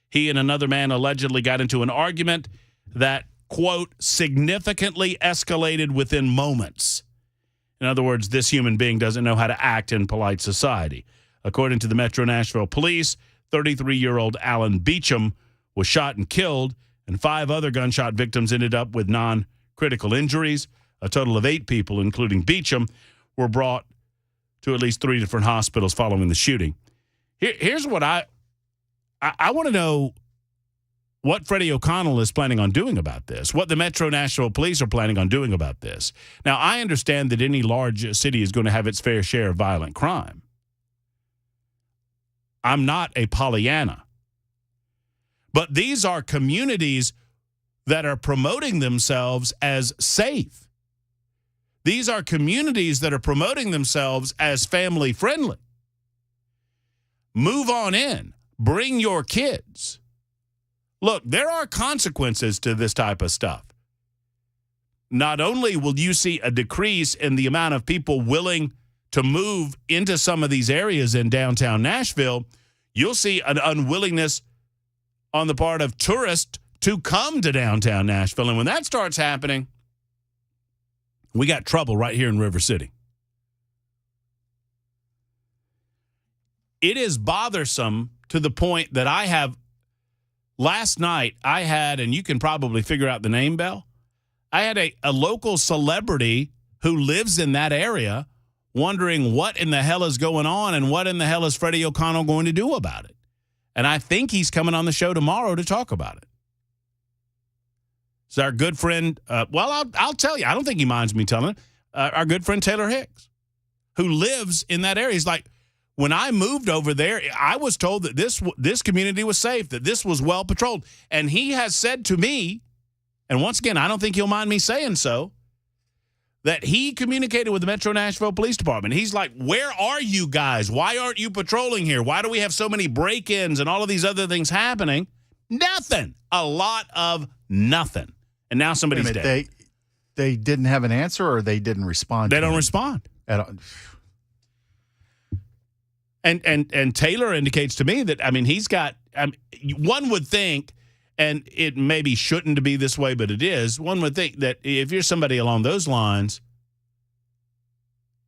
He and another man allegedly got into an argument that, quote, significantly escalated within moments. In other words, this human being doesn't know how to act in polite society. According to the Metro Nashville Police, 33-year-old Alan Beecham was shot and killed, and 5 other gunshot victims ended up with non-critical injuries. A total of 8 people, including Beecham, were brought to at least 3 different hospitals following the shooting. Here's what I want to know, what Freddie O'Connell is planning on doing about this, what the Metro Nashville Police are planning on doing about this. Now, I understand that any large city is going to have its fair share of violent crime. I'm not a Pollyanna. But these are communities that are promoting themselves as safe. These are communities that are promoting themselves as family friendly. Move on in. Bring your kids. Look, there are consequences to this type of stuff. Not only will you see a decrease in the amount of people willing to move into some of these areas in downtown Nashville, you'll see an unwillingness on the part of tourists to come to downtown Nashville. And when that starts happening, we got trouble right here in River City. It is bothersome to the point that last night I had, and you can probably figure out the name, Bell, I had a local celebrity who lives in that area wondering what in the hell is going on and what in the hell is Freddie O'Connell going to do about it. And I think he's coming on the show tomorrow to talk about it. It's our good friend, I'll tell you, I don't think he minds me telling it, our good friend Taylor Hicks, who lives in that area. He's like, when I moved over there, I was told that this community was safe, that this was well patrolled. And he has said to me, and once again, I don't think he'll mind me saying so, that he communicated with the Metro Nashville Police Department. He's like, where are you guys? Why aren't you patrolling here? Why do we have so many break-ins and all of these other things happening? Nothing. A lot of nothing. And now somebody's dead. They didn't have an answer, or they didn't respond? They don't respond at all. And Taylor indicates to me that, I mean, he's got, one would think, and it maybe shouldn't be this way, but it is, one would think that if you're somebody along those lines,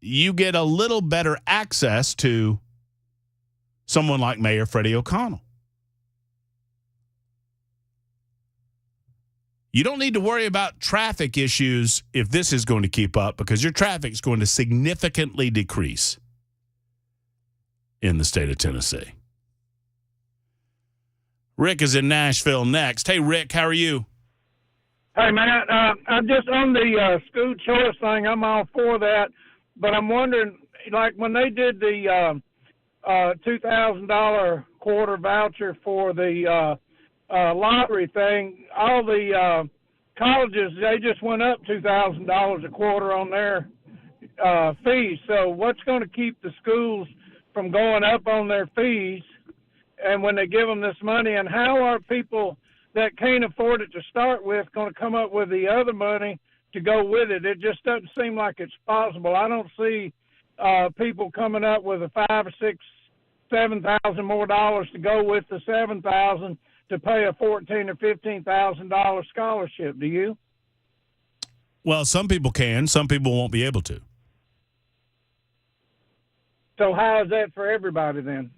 you get a little better access to someone like Mayor Freddie O'Connell. You don't need to worry about traffic issues if this is going to keep up, because your traffic is going to significantly decrease in the state of Tennessee. Rick is in Nashville next. Hey, Rick, how are you? Hey, man, I'm just on the school choice thing. I'm all for that, but I'm wondering, like when they did the $2,000 quarter voucher for the lottery thing, all the colleges, they just went up $2,000 a quarter on their fees. So what's going to keep the schools from going up on their fees, and when they give them this money, and how are people that can't afford it to start with going to come up with the other money to go with it? It just doesn't seem like it's possible. I don't see people coming up with a $5,000 or $6,000, $7,000 more dollars to go with the $7,000 to pay a $14,000 or $15,000 scholarship. Do you? Well, some people can. Some people won't be able to. So how is that for everybody then?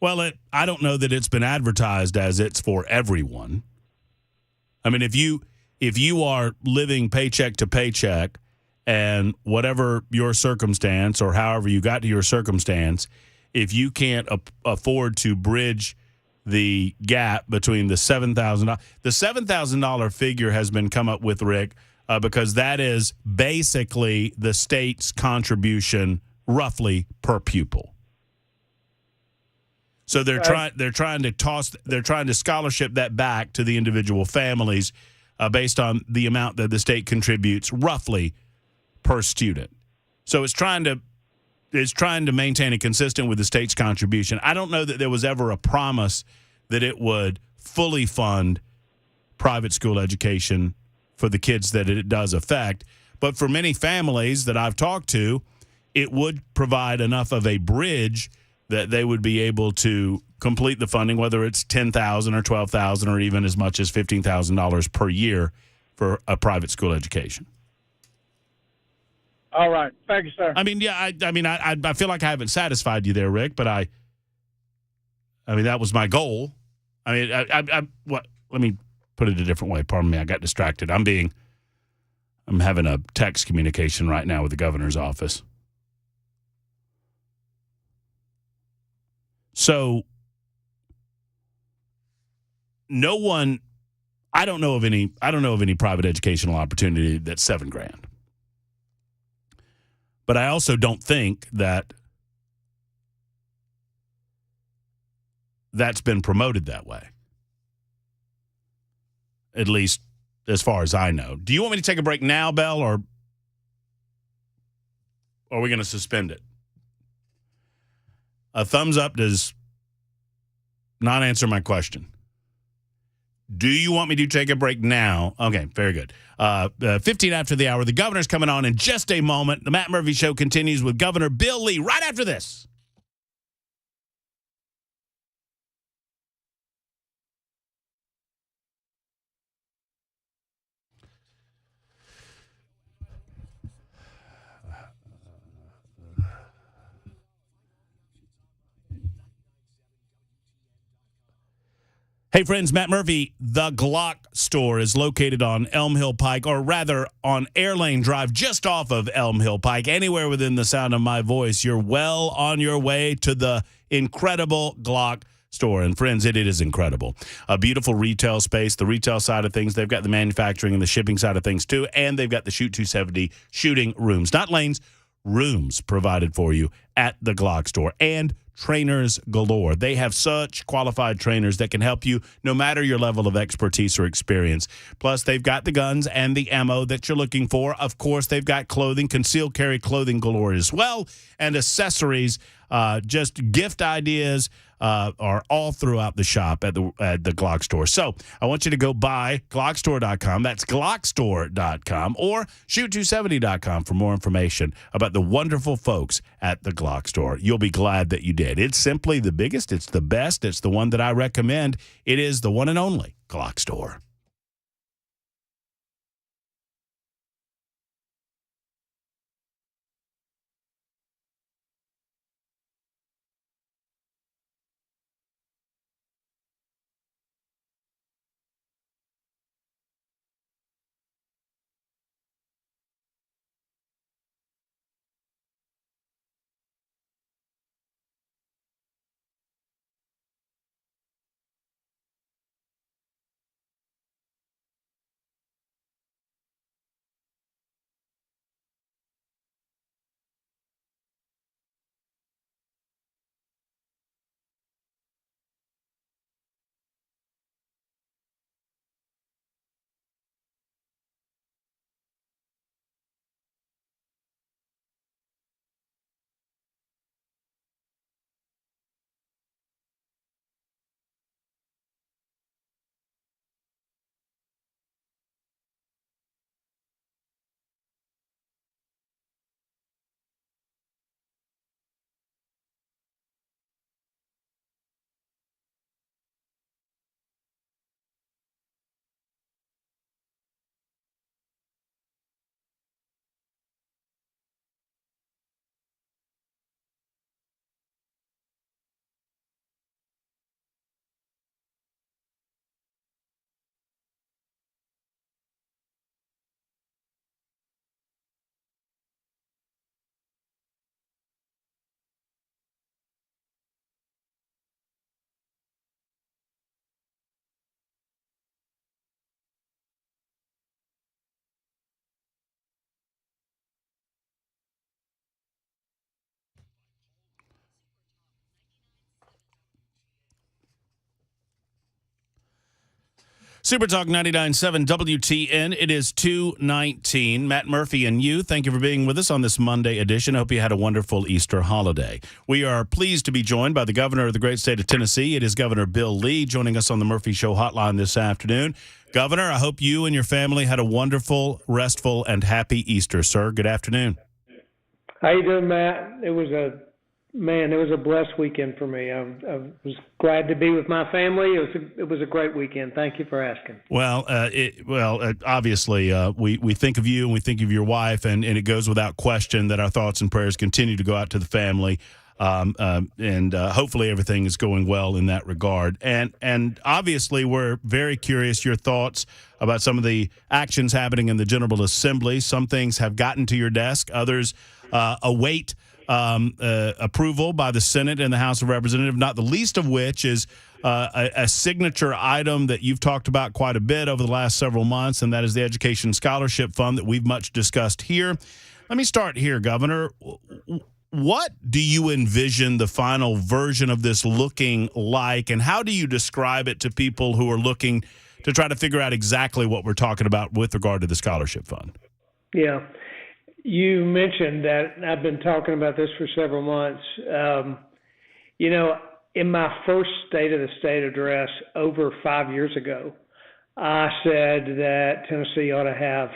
Well, I don't know that it's been advertised as it's for everyone. I mean, if you are living paycheck to paycheck And whatever your circumstance or however you got to your circumstance, if you can't afford to bridge the gap between the $7,000 figure has been come up with, Rick, because that is basically the state's contribution roughly per pupil. So they're trying to scholarship that back to the individual families based on the amount that the state contributes roughly per student. So it's trying to maintain it consistent with the state's contribution. I don't know that there was ever a promise that it would fully fund private school education for the kids that it does affect. But for many families that I've talked to, it would provide enough of a bridge that they would be able to complete the funding, whether it's $10,000 or $12,000 or even as much as $15,000 per year for a private school education. All right. Thank you, sir. I mean, yeah, I feel like I haven't satisfied you there, Rick, but I mean, that was my goal. I mean, let me put it a different way. Pardon me, I got distracted. I'm having a text communication right now with the governor's office. So I don't know of any private educational opportunity that's $7,000. But I also don't think that that's been promoted that way. At least as far as I know. Do you want me to take a break now, Bell, or are we going to suspend it? A thumbs up does not answer my question. Do you want me to take a break now? Okay, very good. 15 after the hour. The governor's coming on in just a moment. The Matt Murphy Show continues with Governor Bill Lee right after this. Hey, friends, Matt Murphy, the Glock store is located on Elm Hill Pike, or rather on Airlane Drive, just off of Elm Hill Pike. Anywhere within the sound of my voice, you're well on your way to the incredible Glock store. And, friends, it is incredible. A beautiful retail space, the retail side of things. They've got the manufacturing and the shipping side of things, too. And they've got the Shoot 270 shooting rooms. Not lanes, rooms provided for you at the Glock store. And trainers galore. They have such qualified trainers that can help you no matter your level of expertise or experience. Plus, they've got the guns and the ammo that you're looking for. Of course, they've got clothing, concealed carry clothing galore as well, and accessories. Just gift ideas are all throughout the shop at the Glock store. So I want you to go by Glockstore.com. That's Glockstore.com or Shoot270.com for more information about the wonderful folks at the Glock store. You'll be glad that you did. It's simply the biggest. It's the best. It's the one that I recommend. It is the one and only Glock store. Super Talk 99.7 WTN. It is 2:19. Matt Murphy and you, thank you for being with us on this Monday edition. I hope you had a wonderful Easter holiday. We are pleased to be joined by the governor of the great state of Tennessee. It is Governor Bill Lee joining us on the Murphy Show hotline this afternoon. Governor, I hope you and your family had a wonderful, restful, and happy Easter, sir. Good afternoon. How you doing, Matt? It was a blessed weekend for me. I was glad to be with my family. It was a great weekend. Thank you for asking. Well, obviously, we think of you and we think of your wife, and it goes without question that our thoughts and prayers continue to go out to the family, and hopefully everything is going well in that regard. And obviously, we're very curious your thoughts about some of the actions happening in the General Assembly. Some things have gotten to your desk, others await approval by the Senate and the House of Representatives, not the least of which is a signature item that you've talked about quite a bit over the last several months, and that is the Education Scholarship Fund that we've much discussed here. Let me start here, Governor. What do you envision the final version of this looking like, and how do you describe it to people who are looking to try to figure out exactly what we're talking about with regard to the scholarship fund? Yeah. You mentioned that, and I've been talking about this for several months. In my first State of the State address over 5 years ago, I said that Tennessee ought to have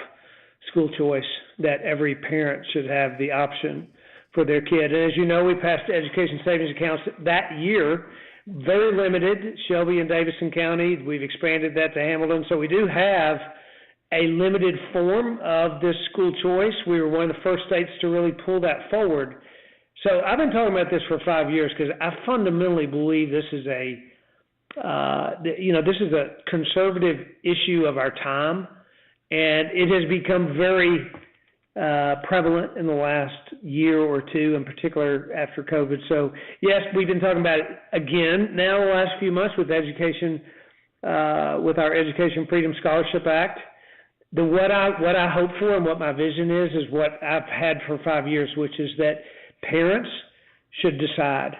school choice, that every parent should have the option for their kid. And as you know, we passed education savings accounts that year, very limited, Shelby and Davidson County. We've expanded that to Hamilton. So we do have a limited form of this school choice. We were one of the first states to really pull that forward. So I've been talking about this for 5 years because I fundamentally believe this is a conservative issue of our time, and it has become very prevalent in the last year or two, in particular after COVID. So yes, we've been talking about it again now the last few months with education, with our Education Freedom Scholarship Act. What I hope for and what my vision is what I've had for 5 years, which is that parents should decide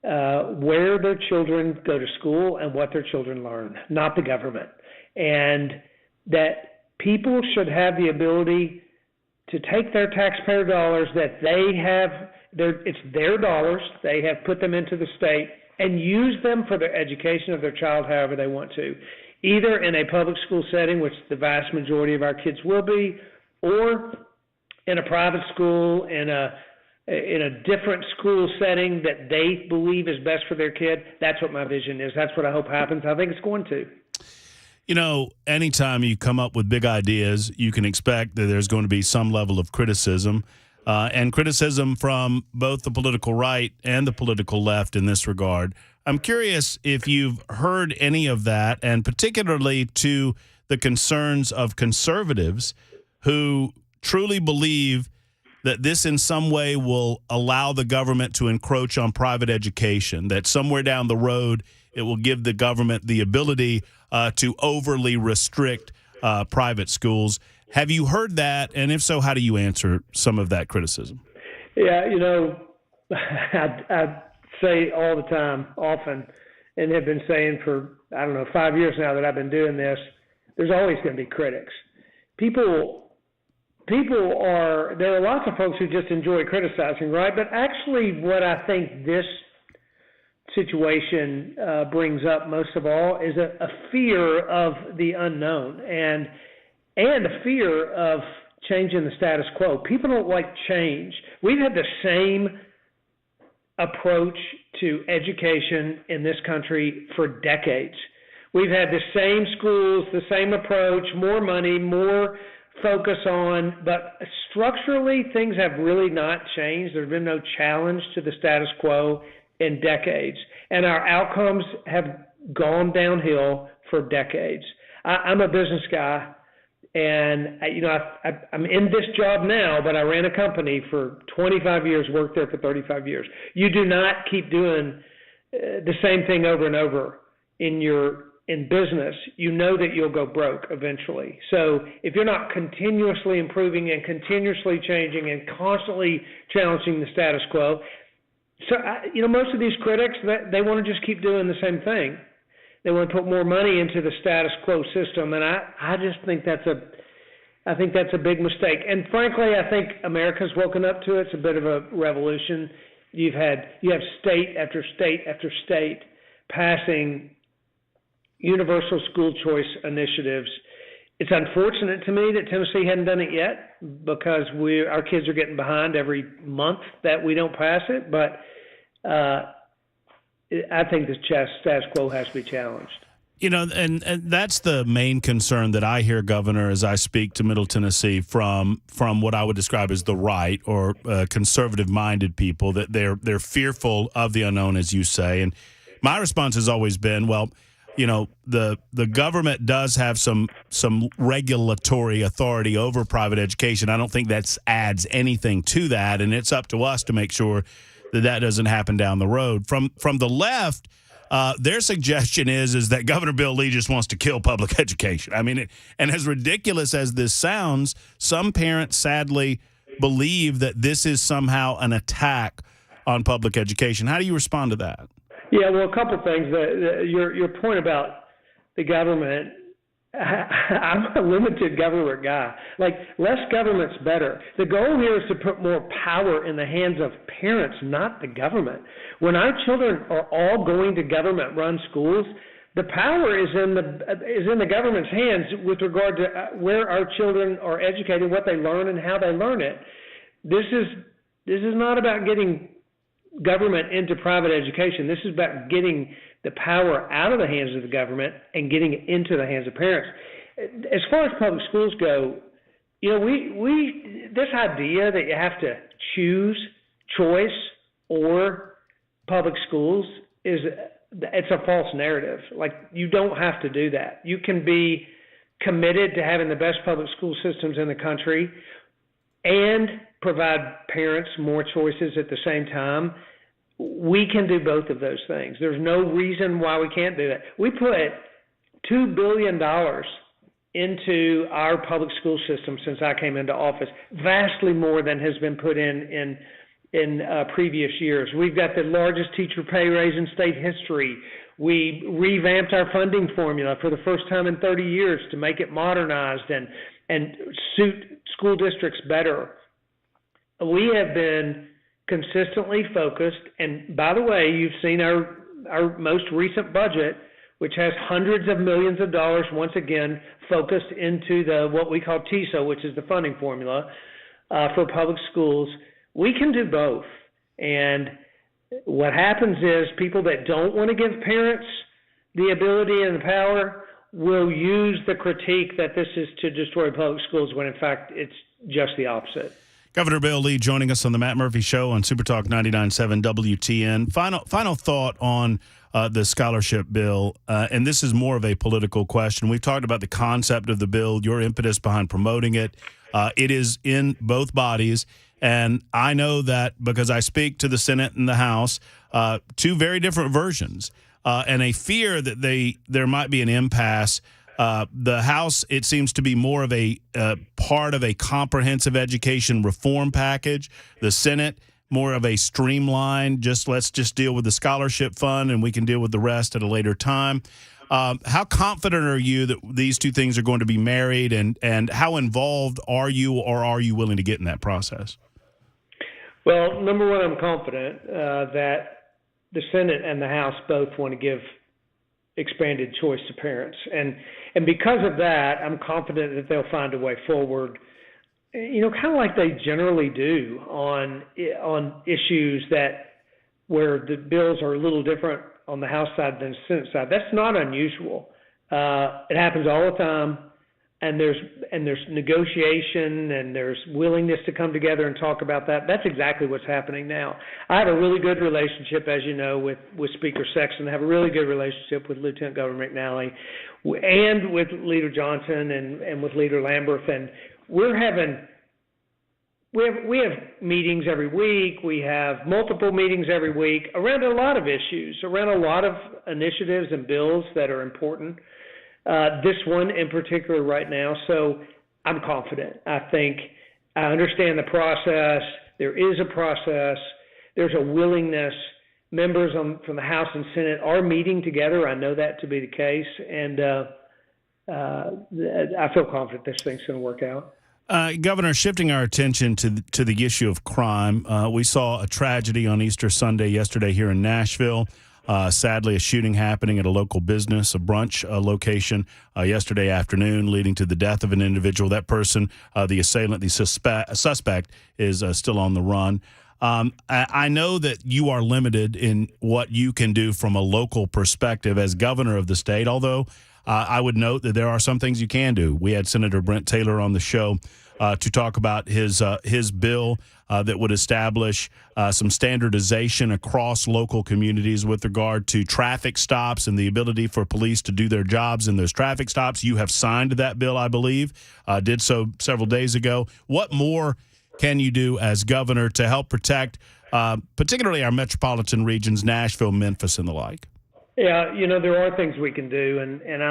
where their children go to school and what their children learn, not the government. And that people should have the ability to take their taxpayer dollars that they have, it's their dollars, they have put them into the state, and use them for the education of their child however they want to. Either in a public school setting, which the vast majority of our kids will be, or in a private school, in a different school setting that they believe is best for their kid. That's what my vision is. That's what I hope happens. I think it's going to. You know, anytime you come up with big ideas, you can expect that there's going to be some level of criticism, and criticism from both the political right and the political left in this regard. I'm curious if you've heard any of that, and particularly to the concerns of conservatives who truly believe that this in some way will allow the government to encroach on private education, that somewhere down the road it will give the government the ability to overly restrict private schools. Have you heard that? And if so, how do you answer some of that criticism? Yeah, I say all the time, often, and have been saying for, 5 years now that I've been doing this, there's always going to be critics. There are lots of folks who just enjoy criticizing, right? But actually what I think this situation brings up most of all is a fear of the unknown and a fear of changing the status quo. People don't like change. We've had the same approach to education in this country for decades. We've had the same schools, the same approach, more money, more focus on, but structurally things have really not changed. There's been no challenge to the status quo in decades, and our outcomes have gone downhill for decades. I'm a business guy, and I'm in this job now, but I ran a company for 25 years, worked there for 35 years. You do not keep doing the same thing over and over in business. You know that you'll go broke eventually. So if you're not continuously improving and continuously changing and constantly challenging the status quo, so most of these critics, they want to just keep doing the same thing. They want to put more money into the status quo system, and I just think that's a big mistake. And frankly, I think America's woken up to it. It's a bit of a revolution. You have state after state after state passing universal school choice initiatives. It's unfortunate to me that Tennessee hadn't done it yet, because our kids are getting behind every month that we don't pass it. But I think the status quo has to be challenged. You know, and that's the main concern that I hear, Governor, as I speak to Middle Tennessee from what I would describe as the right or conservative-minded people, that they're fearful of the unknown, as you say. And my response has always been, well, you know, the government does have some regulatory authority over private education. I don't think that adds anything to that, and it's up to us to make sure that doesn't happen down the road. From the left, their suggestion is that Governor Bill Lee just wants to kill public education. I mean, and as ridiculous as this sounds, some parents sadly believe that this is somehow an attack on public education. How do you respond to that? Yeah, well, a couple of things. Your point about the government, I'm a limited government guy. Like, less government's better. The goal here is to put more power in the hands of parents, not the government. When our children are all going to government-run schools, the power is in the government's hands with regard to where our children are educated, what they learn, and how they learn it. This is not about getting government into private education. This is about getting the power out of the hands of the government and getting it into the hands of parents. As far as public schools go, you know, we this idea that you have to choose choice or public schools it's a false narrative. Like, you don't have to do that. You can be committed to having the best public school systems in the country and provide parents more choices at the same time. We can do both of those things. There's no reason why we can't do that. We put $2 billion into our public school system since I came into office, vastly more than has been put in previous years. We've got the largest teacher pay raise in state history. We revamped our funding formula for the first time in 30 years to make it modernized and suit school districts better. We have been consistently focused, and by the way, you've seen our most recent budget, which has hundreds of millions of dollars, once again, focused into what we call TISO, which is the funding formula for public schools. We can do both. And what happens is people that don't want to give parents the ability and the power will use the critique that this is to destroy public schools, when in fact it's just the opposite. Governor Bill Lee joining us on the Matt Murphy Show on Super Talk 99.7 WTN. Final thought on the scholarship bill, and this is more of a political question. We've talked about the concept of the bill, your impetus behind promoting it. It is in both bodies, and I know that because I speak to the Senate and the House, two very different versions, and a fear that there might be an impasse. The House, it seems to be more of a part of a comprehensive education reform package. The Senate, more of a streamlined, let's just deal with the scholarship fund and we can deal with the rest at a later time. How confident are you that these two things are going to be married, and how involved are you, or are you willing to get in that process? Well, number one, I'm confident that the Senate and the House both want to give expanded choice to parents. And because of that, I'm confident that they'll find a way forward, you know, kind of like they generally do on issues where the bills are a little different on the House side than the Senate side. That's not unusual. It happens all the time, and there's negotiation, and there's willingness to come together and talk about that. That's exactly what's happening now. I have a really good relationship, as you know, with Speaker Sexton. I have a really good relationship with Lieutenant Governor McNally and with Leader Johnson and with Leader Lamberth. And we have meetings every week. We have multiple meetings every week around a lot of issues, around a lot of initiatives and bills that are important. This one in particular right now. So I'm confident. I think I understand the process. There is a process. There's a willingness. members from the House and Senate are meeting together. I know that to be the case, and I feel confident this thing's going to work out. Governor, shifting our attention to the issue of crime, we saw a tragedy on Easter Sunday yesterday here in Nashville. Sadly, a shooting happening at a local business, a brunch location yesterday afternoon, leading to the death of an individual. That person, the assailant, the suspect, is still on the run. I know that you are limited in what you can do from a local perspective as governor of the state, although I would note that there are some things you can do. We had Senator Brent Taylor on the show to talk about his bill that would establish some standardization across local communities with regard to traffic stops and the ability for police to do their jobs in those traffic stops. You have signed that bill, I believe, did so several days ago. What more can you do as governor to help protect particularly our metropolitan regions, Nashville, Memphis, and the like? Yeah, there are things we can do, and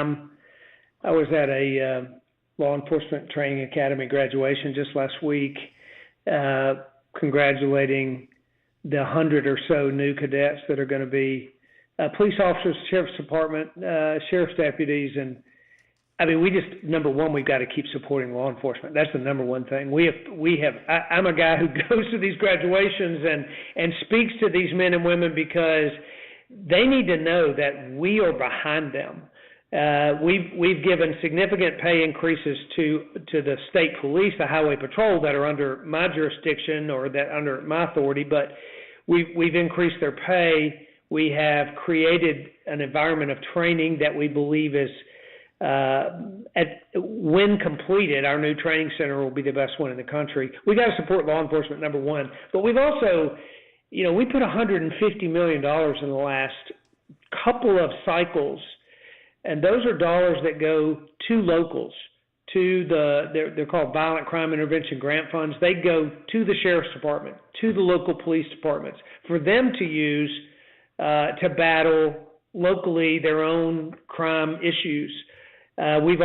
I was at a law enforcement training academy graduation just last week, congratulating the 100 or so new cadets that are going to be police officers, sheriff's department, sheriff's deputies, and I mean, number one, we've got to keep supporting law enforcement. That's the number one thing. I'm a guy who goes to these graduations and speaks to these men and women because they need to know that we are behind them. We've given significant pay increases to the state police, the highway patrol that are under my jurisdiction or that under my authority, but we've increased their pay. We have created an environment of training that we believe is when completed, our new training center will be the best one in the country. We got to support law enforcement, number one, but we've also, we put $150 million in the last couple of cycles, and those are dollars that go to locals, to they're called violent crime intervention grant funds. They go to the sheriff's department, to the local police departments, for them to use to battle locally their own crime issues. We've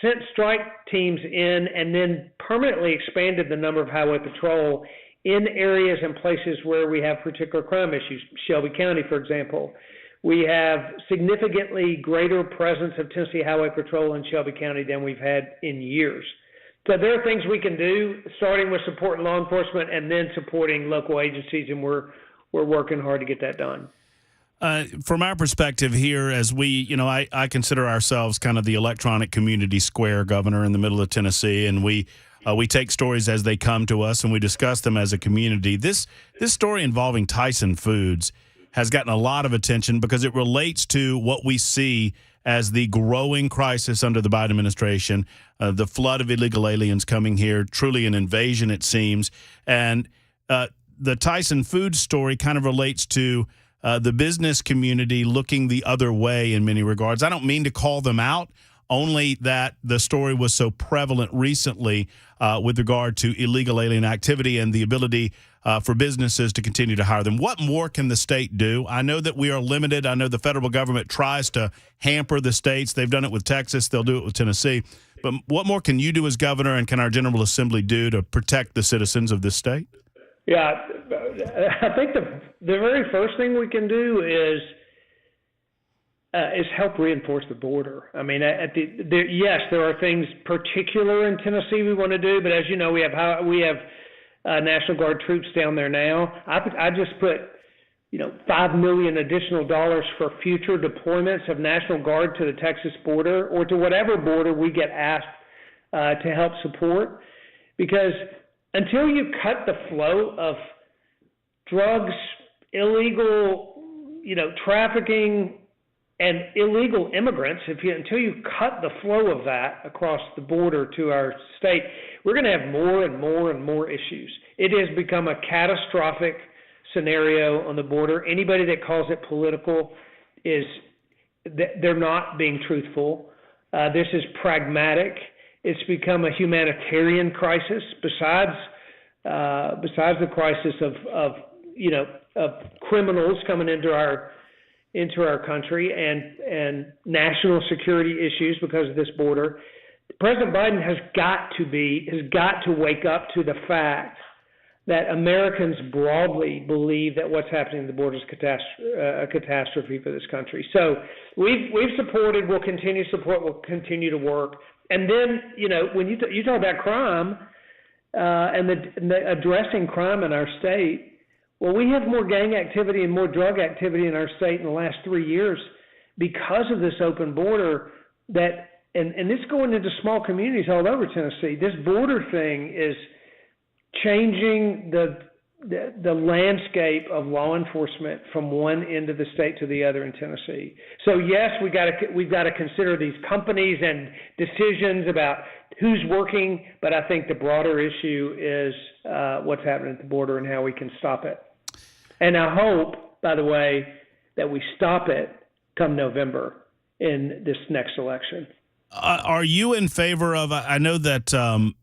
sent strike teams in and then permanently expanded the number of highway patrol in areas and places where we have particular crime issues. Shelby County, for example. We have significantly greater presence of Tennessee Highway Patrol in Shelby County than we've had in years. So there are things we can do, starting with supporting law enforcement and then supporting local agencies, and we're working hard to get that done. From our perspective here, as we, I consider ourselves kind of the electronic community square, Governor, in the middle of Tennessee, and we take stories as they come to us and we discuss them as a community. This story involving Tyson Foods has gotten a lot of attention because it relates to what we see as the growing crisis under the Biden administration, the flood of illegal aliens coming here, truly an invasion, it seems. And the Tyson Foods story kind of relates to the business community looking the other way in many regards. I don't mean to call them out, only that the story was so prevalent recently with regard to illegal alien activity and the ability for businesses to continue to hire them. What more can the state do? I know that we are limited. I know the federal government tries to hamper the states. They've done it with Texas. They'll do it with Tennessee. But what more can you do as governor, and can our General Assembly do to protect the citizens of this state? Yeah, I think the very first thing we can do is help reinforce the border. I mean, yes, there are things particular in Tennessee we want to do, but as you know, we have National Guard troops down there now. I just put $5 million additional dollars for future deployments of National Guard to the Texas border or to whatever border we get asked to help support, because until you cut the flow of drugs, illegal, trafficking, and illegal immigrants, until you cut the flow of that across the border to our state, we're going to have more and more and more issues. It has become a catastrophic scenario on the border. Anybody that calls it political they're not being truthful. This is pragmatic. It's become a humanitarian crisis besides the crisis of criminals coming into our country and national security issues because of this border. President Biden has got to wake up to the fact that Americans broadly believe that what's happening at the border is a catastrophe for this country. So we've supported, we'll continue to support, we'll continue to work. And then, when you talk about crime and the addressing crime in our state, well, we have more gang activity and more drug activity in our state in the last 3 years because of this open border that, and this going into small communities all over Tennessee. This border thing is changing the landscape of law enforcement from one end of the state to the other in Tennessee. So yes, we've got to consider these companies and decisions about who's working, but I think the broader issue is what's happening at the border and how we can stop it. And I hope, by the way, that we stop it come November in this next election. Are you in favor of, I know that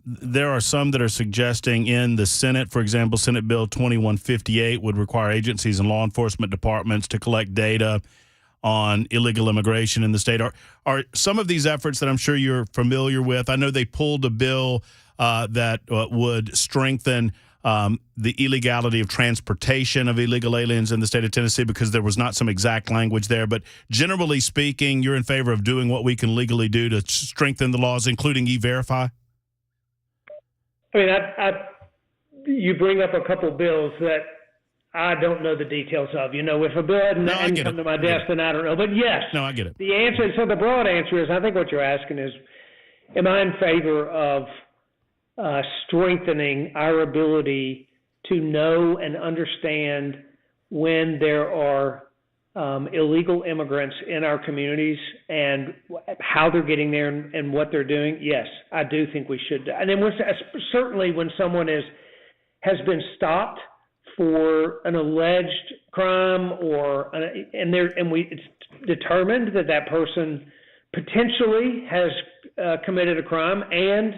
there are some that are suggesting in the Senate, for example, Senate Bill 2158 would require agencies and law enforcement departments to collect data on illegal immigration in the state. Are some of these efforts that I'm sure you're familiar with? I know they pulled a bill that would strengthen the illegality of transportation of illegal aliens in the state of Tennessee because there was not some exact language there. But generally speaking, you're in favor of doing what we can legally do to strengthen the laws, including E-Verify? I mean, you bring up a couple of bills that I don't know the details of. If a bill hadn't come to my desk, then I don't know. But yes. No, I get it. The answer, so the broad answer is, I think what you're asking is, am I in favor of strengthening our ability to know and understand when there are illegal immigrants in our communities and how they're getting there and what they're doing? Yes, I do think we should. And then certainly when someone has been stopped for an alleged crime it's determined that person potentially has committed a crime and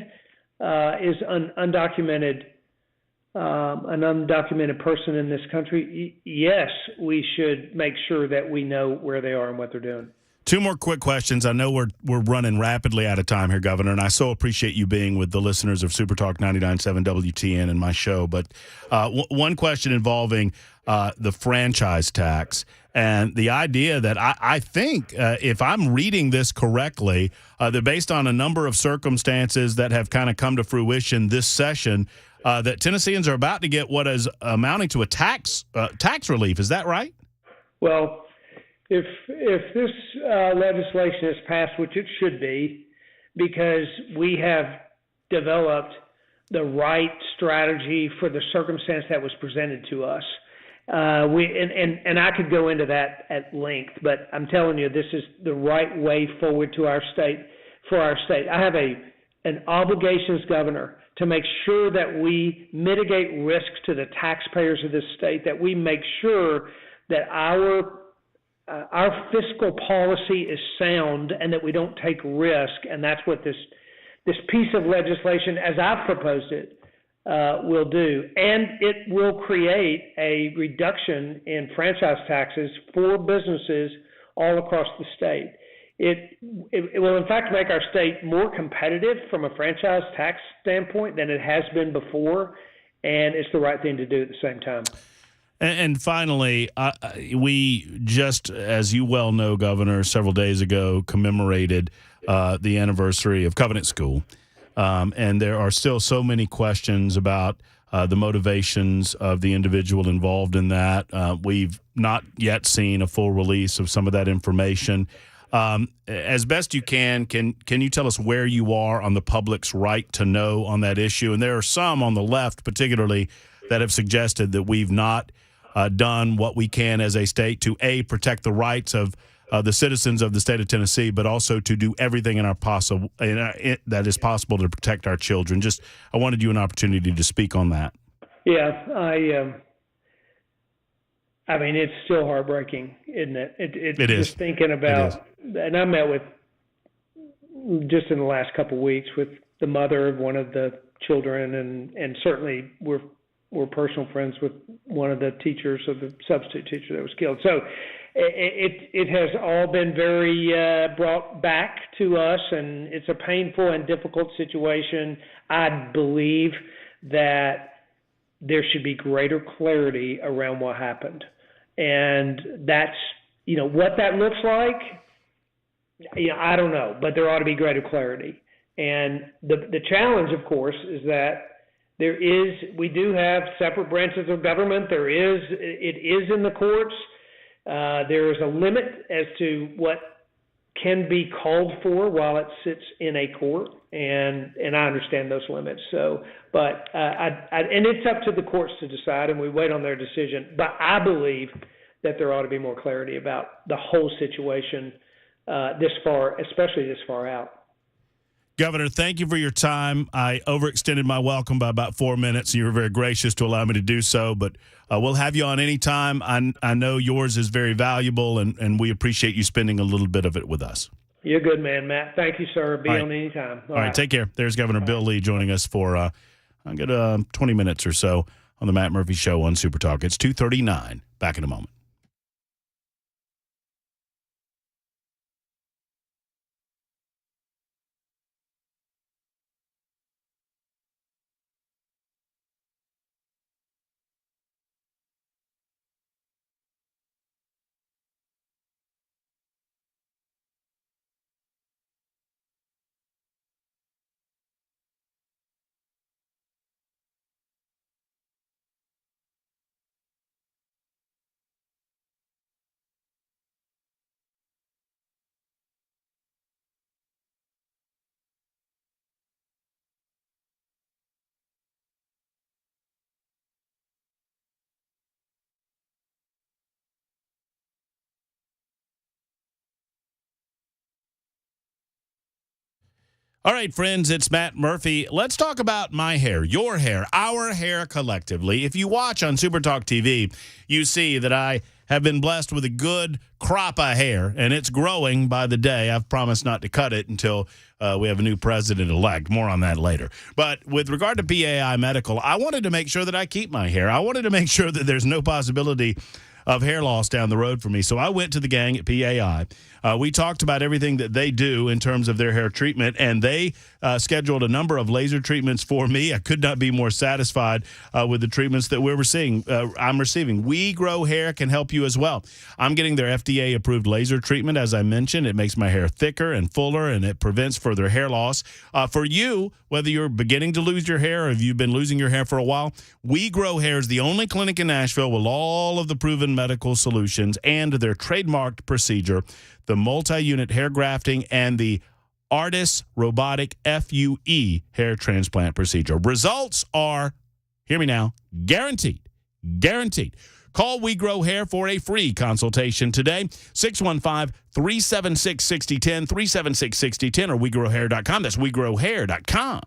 is an undocumented person in this country, yes, we should make sure that we know where they are and what they're doing. Two more quick questions. I know we're running rapidly out of time here, Governor, and I so appreciate you being with the listeners of Super Talk 99.7 WTN and my show. But one question involving the franchise tax and the idea that I think, if I'm reading this correctly, that based on a number of circumstances that have kind of come to fruition this session, that Tennesseans are about to get what is amounting to a tax relief. Is that right? Well, if this legislation is passed, which it should be, because we have developed the right strategy for the circumstance that was presented to us. And I could go into that at length, but I'm telling you, this is the right way forward to our state, for our state. I have an obligation as governor to make sure that we mitigate risks to the taxpayers of this state, that we make sure that our fiscal policy is sound and that we don't take risk. And that's what this piece of legislation, as I've proposed it, will do. And it will create a reduction in franchise taxes for businesses all across the state. It will, in fact, make our state more competitive from a franchise tax standpoint than it has been before, and it's the right thing to do at the same time. And finally, we just, as you well know, Governor, several days ago commemorated the anniversary of Covenant School. And there are still so many questions about the motivations of the individual involved in that. We've not yet seen a full release of some of that information. As best you can you tell us where you are on the public's right to know on that issue? And there are some on the left particularly that have suggested that we've not done what we can as a state to, A, protect the rights of the citizens of the state of Tennessee, but also to do everything that is possible to protect our children. I wanted you an opportunity to speak on that. Yeah, I mean, it's still heartbreaking, isn't it? It is. Just thinking about, and I met with, just in the last couple of weeks, with the mother of one of the children, and certainly we're personal friends with one of the teachers, of the substitute teacher that was killed. So it has all been very brought back to us, and it's a painful and difficult situation. I believe that there should be greater clarity around what happened. And that's, what that looks like, I don't know, but there ought to be greater clarity. And the challenge, of course, is that we do have separate branches of government. It is in the courts. There is a limit as to what can be called for while it sits in a court, and I understand those limits. So, but and it's up to the courts to decide, and we wait on their decision. But I believe that there ought to be more clarity about the whole situation this far, especially this far out. Governor, thank you for your time. I overextended my welcome by about 4 minutes, and you were very gracious to allow me to do so. But we'll have you on anytime. I know yours is very valuable, and we appreciate you spending a little bit of it with us. You're good, man, Matt. Thank you, sir. Be on anytime. All right, take care. There's Governor Bill Lee joining us for a good 20 minutes or so on the Matt Murphy Show on Super Talk. It's 2:39. Back in a moment. All right, friends, it's Matt Murphy. Let's talk about my hair, your hair, our hair collectively. If you watch on Super Talk TV, you see that I have been blessed with a good crop of hair, and it's growing by the day. I've promised not to cut it until we have a new president-elect. More on that later. But with regard to PAI Medical, I wanted to make sure that I keep my hair. I wanted to make sure that there's no possibility of hair loss down the road for me. So I went to the gang at PAI. We talked about everything that they do in terms of their hair treatment, and they scheduled a number of laser treatments for me. I could not be more satisfied with the treatments that I'm receiving. We Grow Hair can help you as well. I'm getting their FDA-approved laser treatment. As I mentioned, it makes my hair thicker and fuller, and it prevents further hair loss. For you, whether you're beginning to lose your hair or if you've been losing your hair for a while, We Grow Hair is the only clinic in Nashville with all of the proven medical solutions and their trademarked procedure, the multi-unit hair grafting and the Artis robotic FUE hair transplant procedure. Results are, hear me now, guaranteed. Guaranteed. Call We Grow Hair for a free consultation today, 615-376-6010, 376-6010, or WeGrowHair.com. That's WeGrowHair.com.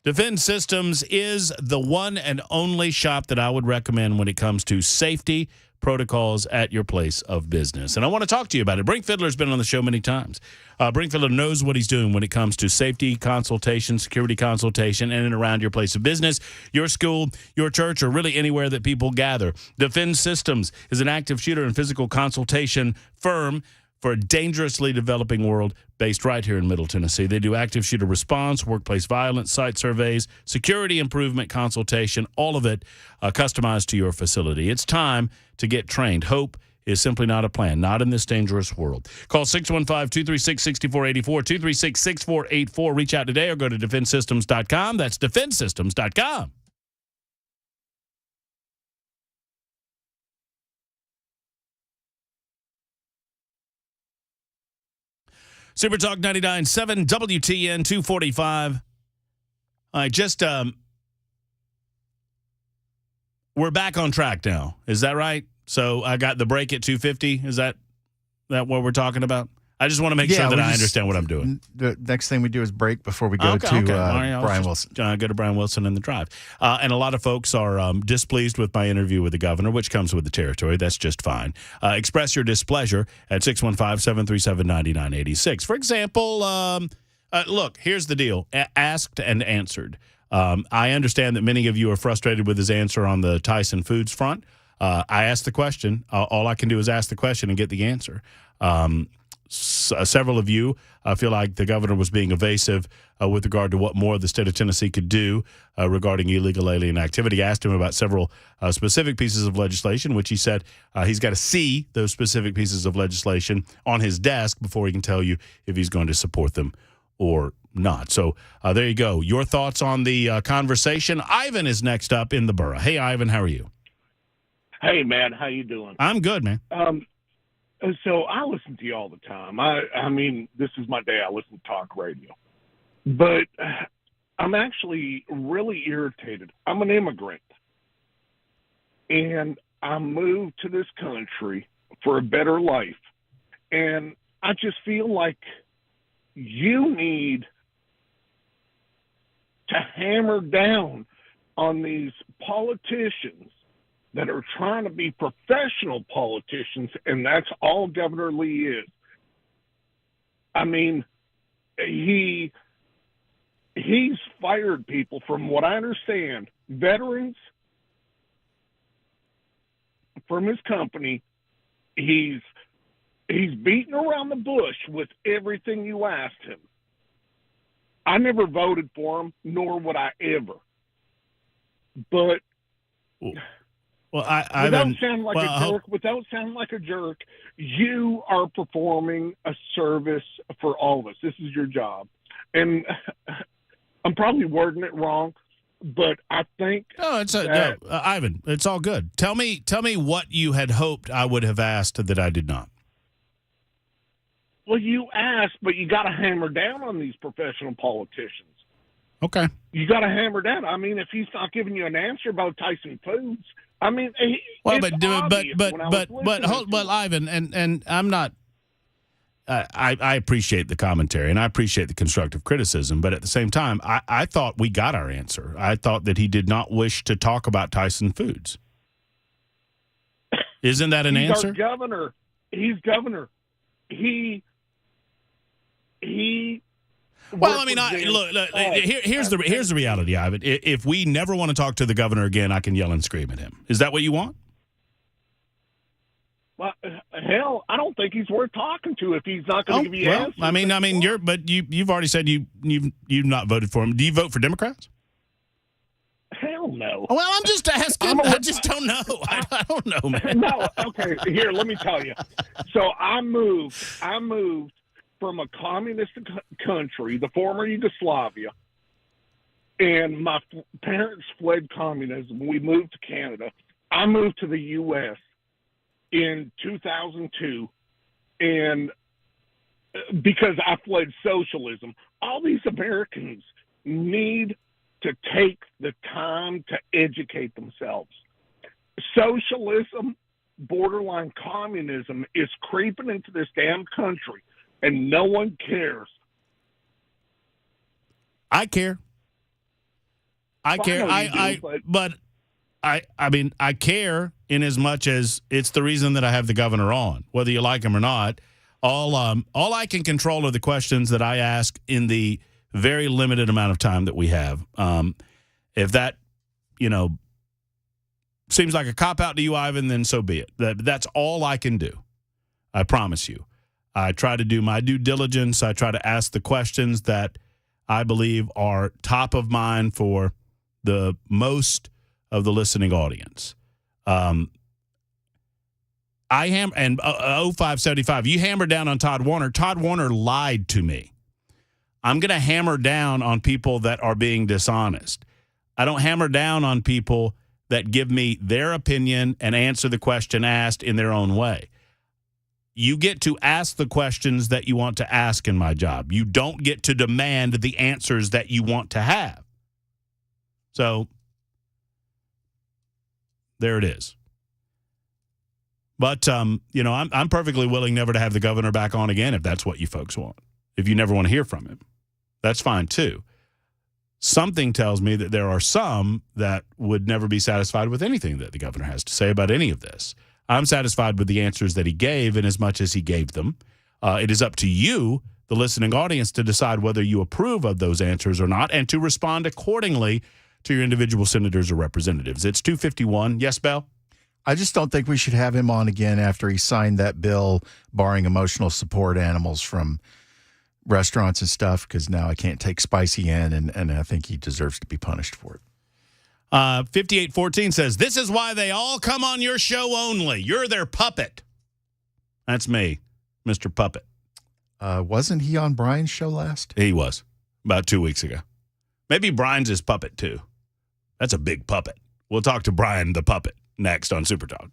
Defend Systems is the one and only shop that I would recommend when it comes to safety protocols at your place of business. And I want to talk to you about it. Brink Fiddler's been on the show many times. Brink Fiddler knows what he's doing when it comes to safety consultation, security consultation, in and around your place of business, your school, your church, or really anywhere that people gather. Defend Systems is an active shooter and physical consultation firm for a dangerously developing world based right here in Middle Tennessee. They do active shooter response, workplace violence, site surveys, security improvement consultation, all of it customized to your facility. It's time to get trained. Hope is simply not a plan, not in this dangerous world. Call 615-236-6484, 236-6484. Reach out today or go to defensesystems.com. That's defensesystems.com. Super Talk 99.7, WTN 245. All right, we're back on track now. Is that right? So I got the break at 250. Is that what we're talking about? I just want to make sure that I understand what I'm doing. The next thing we do is break before we go to Brian Wilson. Go to Brian Wilson in the drive. And a lot of folks are displeased with my interview with the governor, which comes with the territory. That's just fine. Express your displeasure at 615-737-9986. For example, look, here's the deal. Asked and answered. I understand that many of you are frustrated with his answer on the Tyson Foods front. I asked the question. All I can do is ask the question and get the answer. Several of you feel like the governor was being evasive with regard to what more the state of Tennessee could do regarding illegal alien activity. I asked him about several specific pieces of legislation, which he said he's got to see those specific pieces of legislation on his desk before he can tell you if he's going to support them or not. So there you go. Your thoughts on the conversation. Ivan is next up in the borough. Hey, Ivan, how are you? Hey, man, how you doing? I'm good, man. So I listen to you all the time. I mean, this is my day. I listen to talk radio. But I'm actually really irritated. I'm an immigrant. And I moved to this country for a better life. And I just feel like you need to hammer down on these politicians that are trying to be professional politicians, and that's all Governor Lee is. I mean, he's fired people, from what I understand, veterans from his company. He's beating around the bush with everything you asked him. I never voted for him, nor would I ever. But without sounding like a jerk, you are performing a service for all of us. This is your job. And I'm probably wording it wrong, but I think Ivan, it's all good. Tell me what you had hoped I would have asked that I did not. Well, you asked, but you got to hammer down on these professional politicians. Okay. You got to hammer down. I mean, if he's not giving you an answer about Tyson Foods, I mean, but Ivan, and I'm not. I appreciate the commentary and I appreciate the constructive criticism, but at the same time, I thought we got our answer. I thought that he did not wish to talk about Tyson Foods. Isn't that an answer? He's governor. He's governor. He. Well, I mean, here's the reality, Ivan. If we never want to talk to the governor again, I can yell and scream at him. Is that what you want? Well, hell, I don't think he's worth talking to if he's not going to give you answers. I mean, you've already said you've not voted for him. Do you vote for Democrats? Hell no. Well, I'm just asking. I just don't know. I don't know, man. No, okay. Here, let me tell you. So I moved from a communist country, the former Yugoslavia, and my parents fled communism. We moved to Canada. I moved to the U.S. in 2002, and because I fled socialism. All these Americans need to take the time to educate themselves. Socialism, borderline communism, is creeping into this damn country, and no one cares. I care. I care. I mean, I care in as much as it's the reason that I have the governor on, whether you like him or not. All I can control are the questions that I ask in the very limited amount of time that we have. If that, seems like a cop-out to you, Ivan, then so be it. That's all I can do. I promise you. I try to do my due diligence. I try to ask the questions that I believe are top of mind for the most of the listening audience. 0575, you hammer down on Todd Warner. Todd Warner lied to me. I'm going to hammer down on people that are being dishonest. I don't hammer down on people that give me their opinion and answer the question asked in their own way. You get to ask the questions that you want to ask in my job. You don't get to demand the answers that you want to have. So there it is. But, I'm perfectly willing never to have the governor back on again if that's what you folks want. If you never want to hear from him, that's fine too. Something tells me that there are some that would never be satisfied with anything that the governor has to say about any of this. I'm satisfied with the answers that he gave in as much as he gave them. It is up to you, the listening audience, to decide whether you approve of those answers or not and to respond accordingly to your individual senators or representatives. It's 2:51. Yes, Bell? I just don't think we should have him on again after he signed that bill barring emotional support animals from restaurants and stuff, because now I can't take spicy in, and I think he deserves to be punished for it. 5814 says, this is why they all come on your show only. You're their puppet. That's me, Mr. Puppet. Wasn't he on Brian's show last? He was, about 2 weeks ago. Maybe Brian's his puppet, too. That's a big puppet. We'll talk to Brian the Puppet next on Super Talk.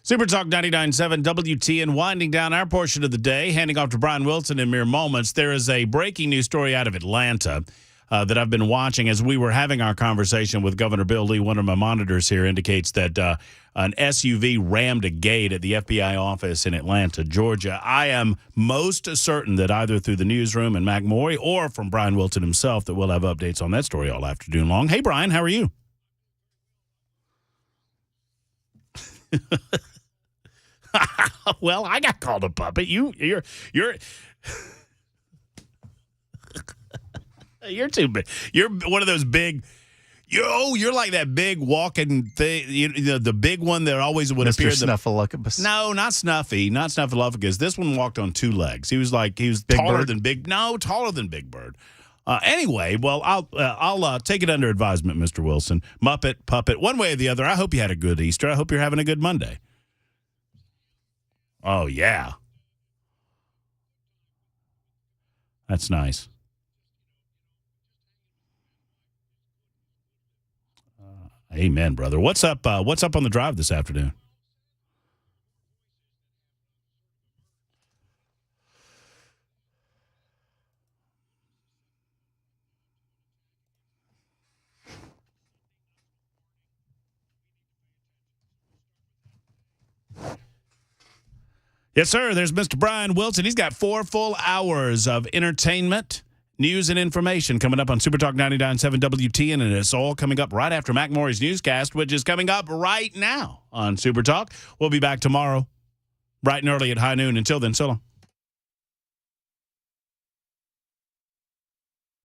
Super Talk 99.7 WTN winding down our portion of the day, handing off to Brian Wilson in mere moments. There is a breaking news story out of Atlanta that I've been watching as we were having our conversation with Governor Bill Lee. One of my monitors here indicates that an SUV rammed a gate at the FBI office in Atlanta, Georgia. I am most certain that either through the newsroom and Mac Morey or from Brian Wilson himself that we'll have updates on that story all afternoon long. Hey, Brian, how are you? Well, I got called a puppet. You're you're too big. You're one of those big. You're like that big walking thing. The big one that always would appear. Mr. Snuffleupagus. No, not Snuffy, not Snuffleupagus. This one walked on two legs. He was Big taller Bird? than Big. No, taller than Big Bird. Anyway, well, I'll take it under advisement, Mr. Wilson. Muppet, puppet, one way or the other. I hope you had a good Easter. I hope you're having a good Monday. Oh, yeah. That's nice. Amen, brother. What's up on the drive this afternoon? Yes, sir. There's Mr. Brian Wilson. He's got 4 full hours of entertainment, news, and information coming up on Super Talk 99.7 WTN, and it's all coming up right after Mac Morey's Newscast, which is coming up right now on Super Talk. We'll be back tomorrow, bright and early at high noon. Until then, so long.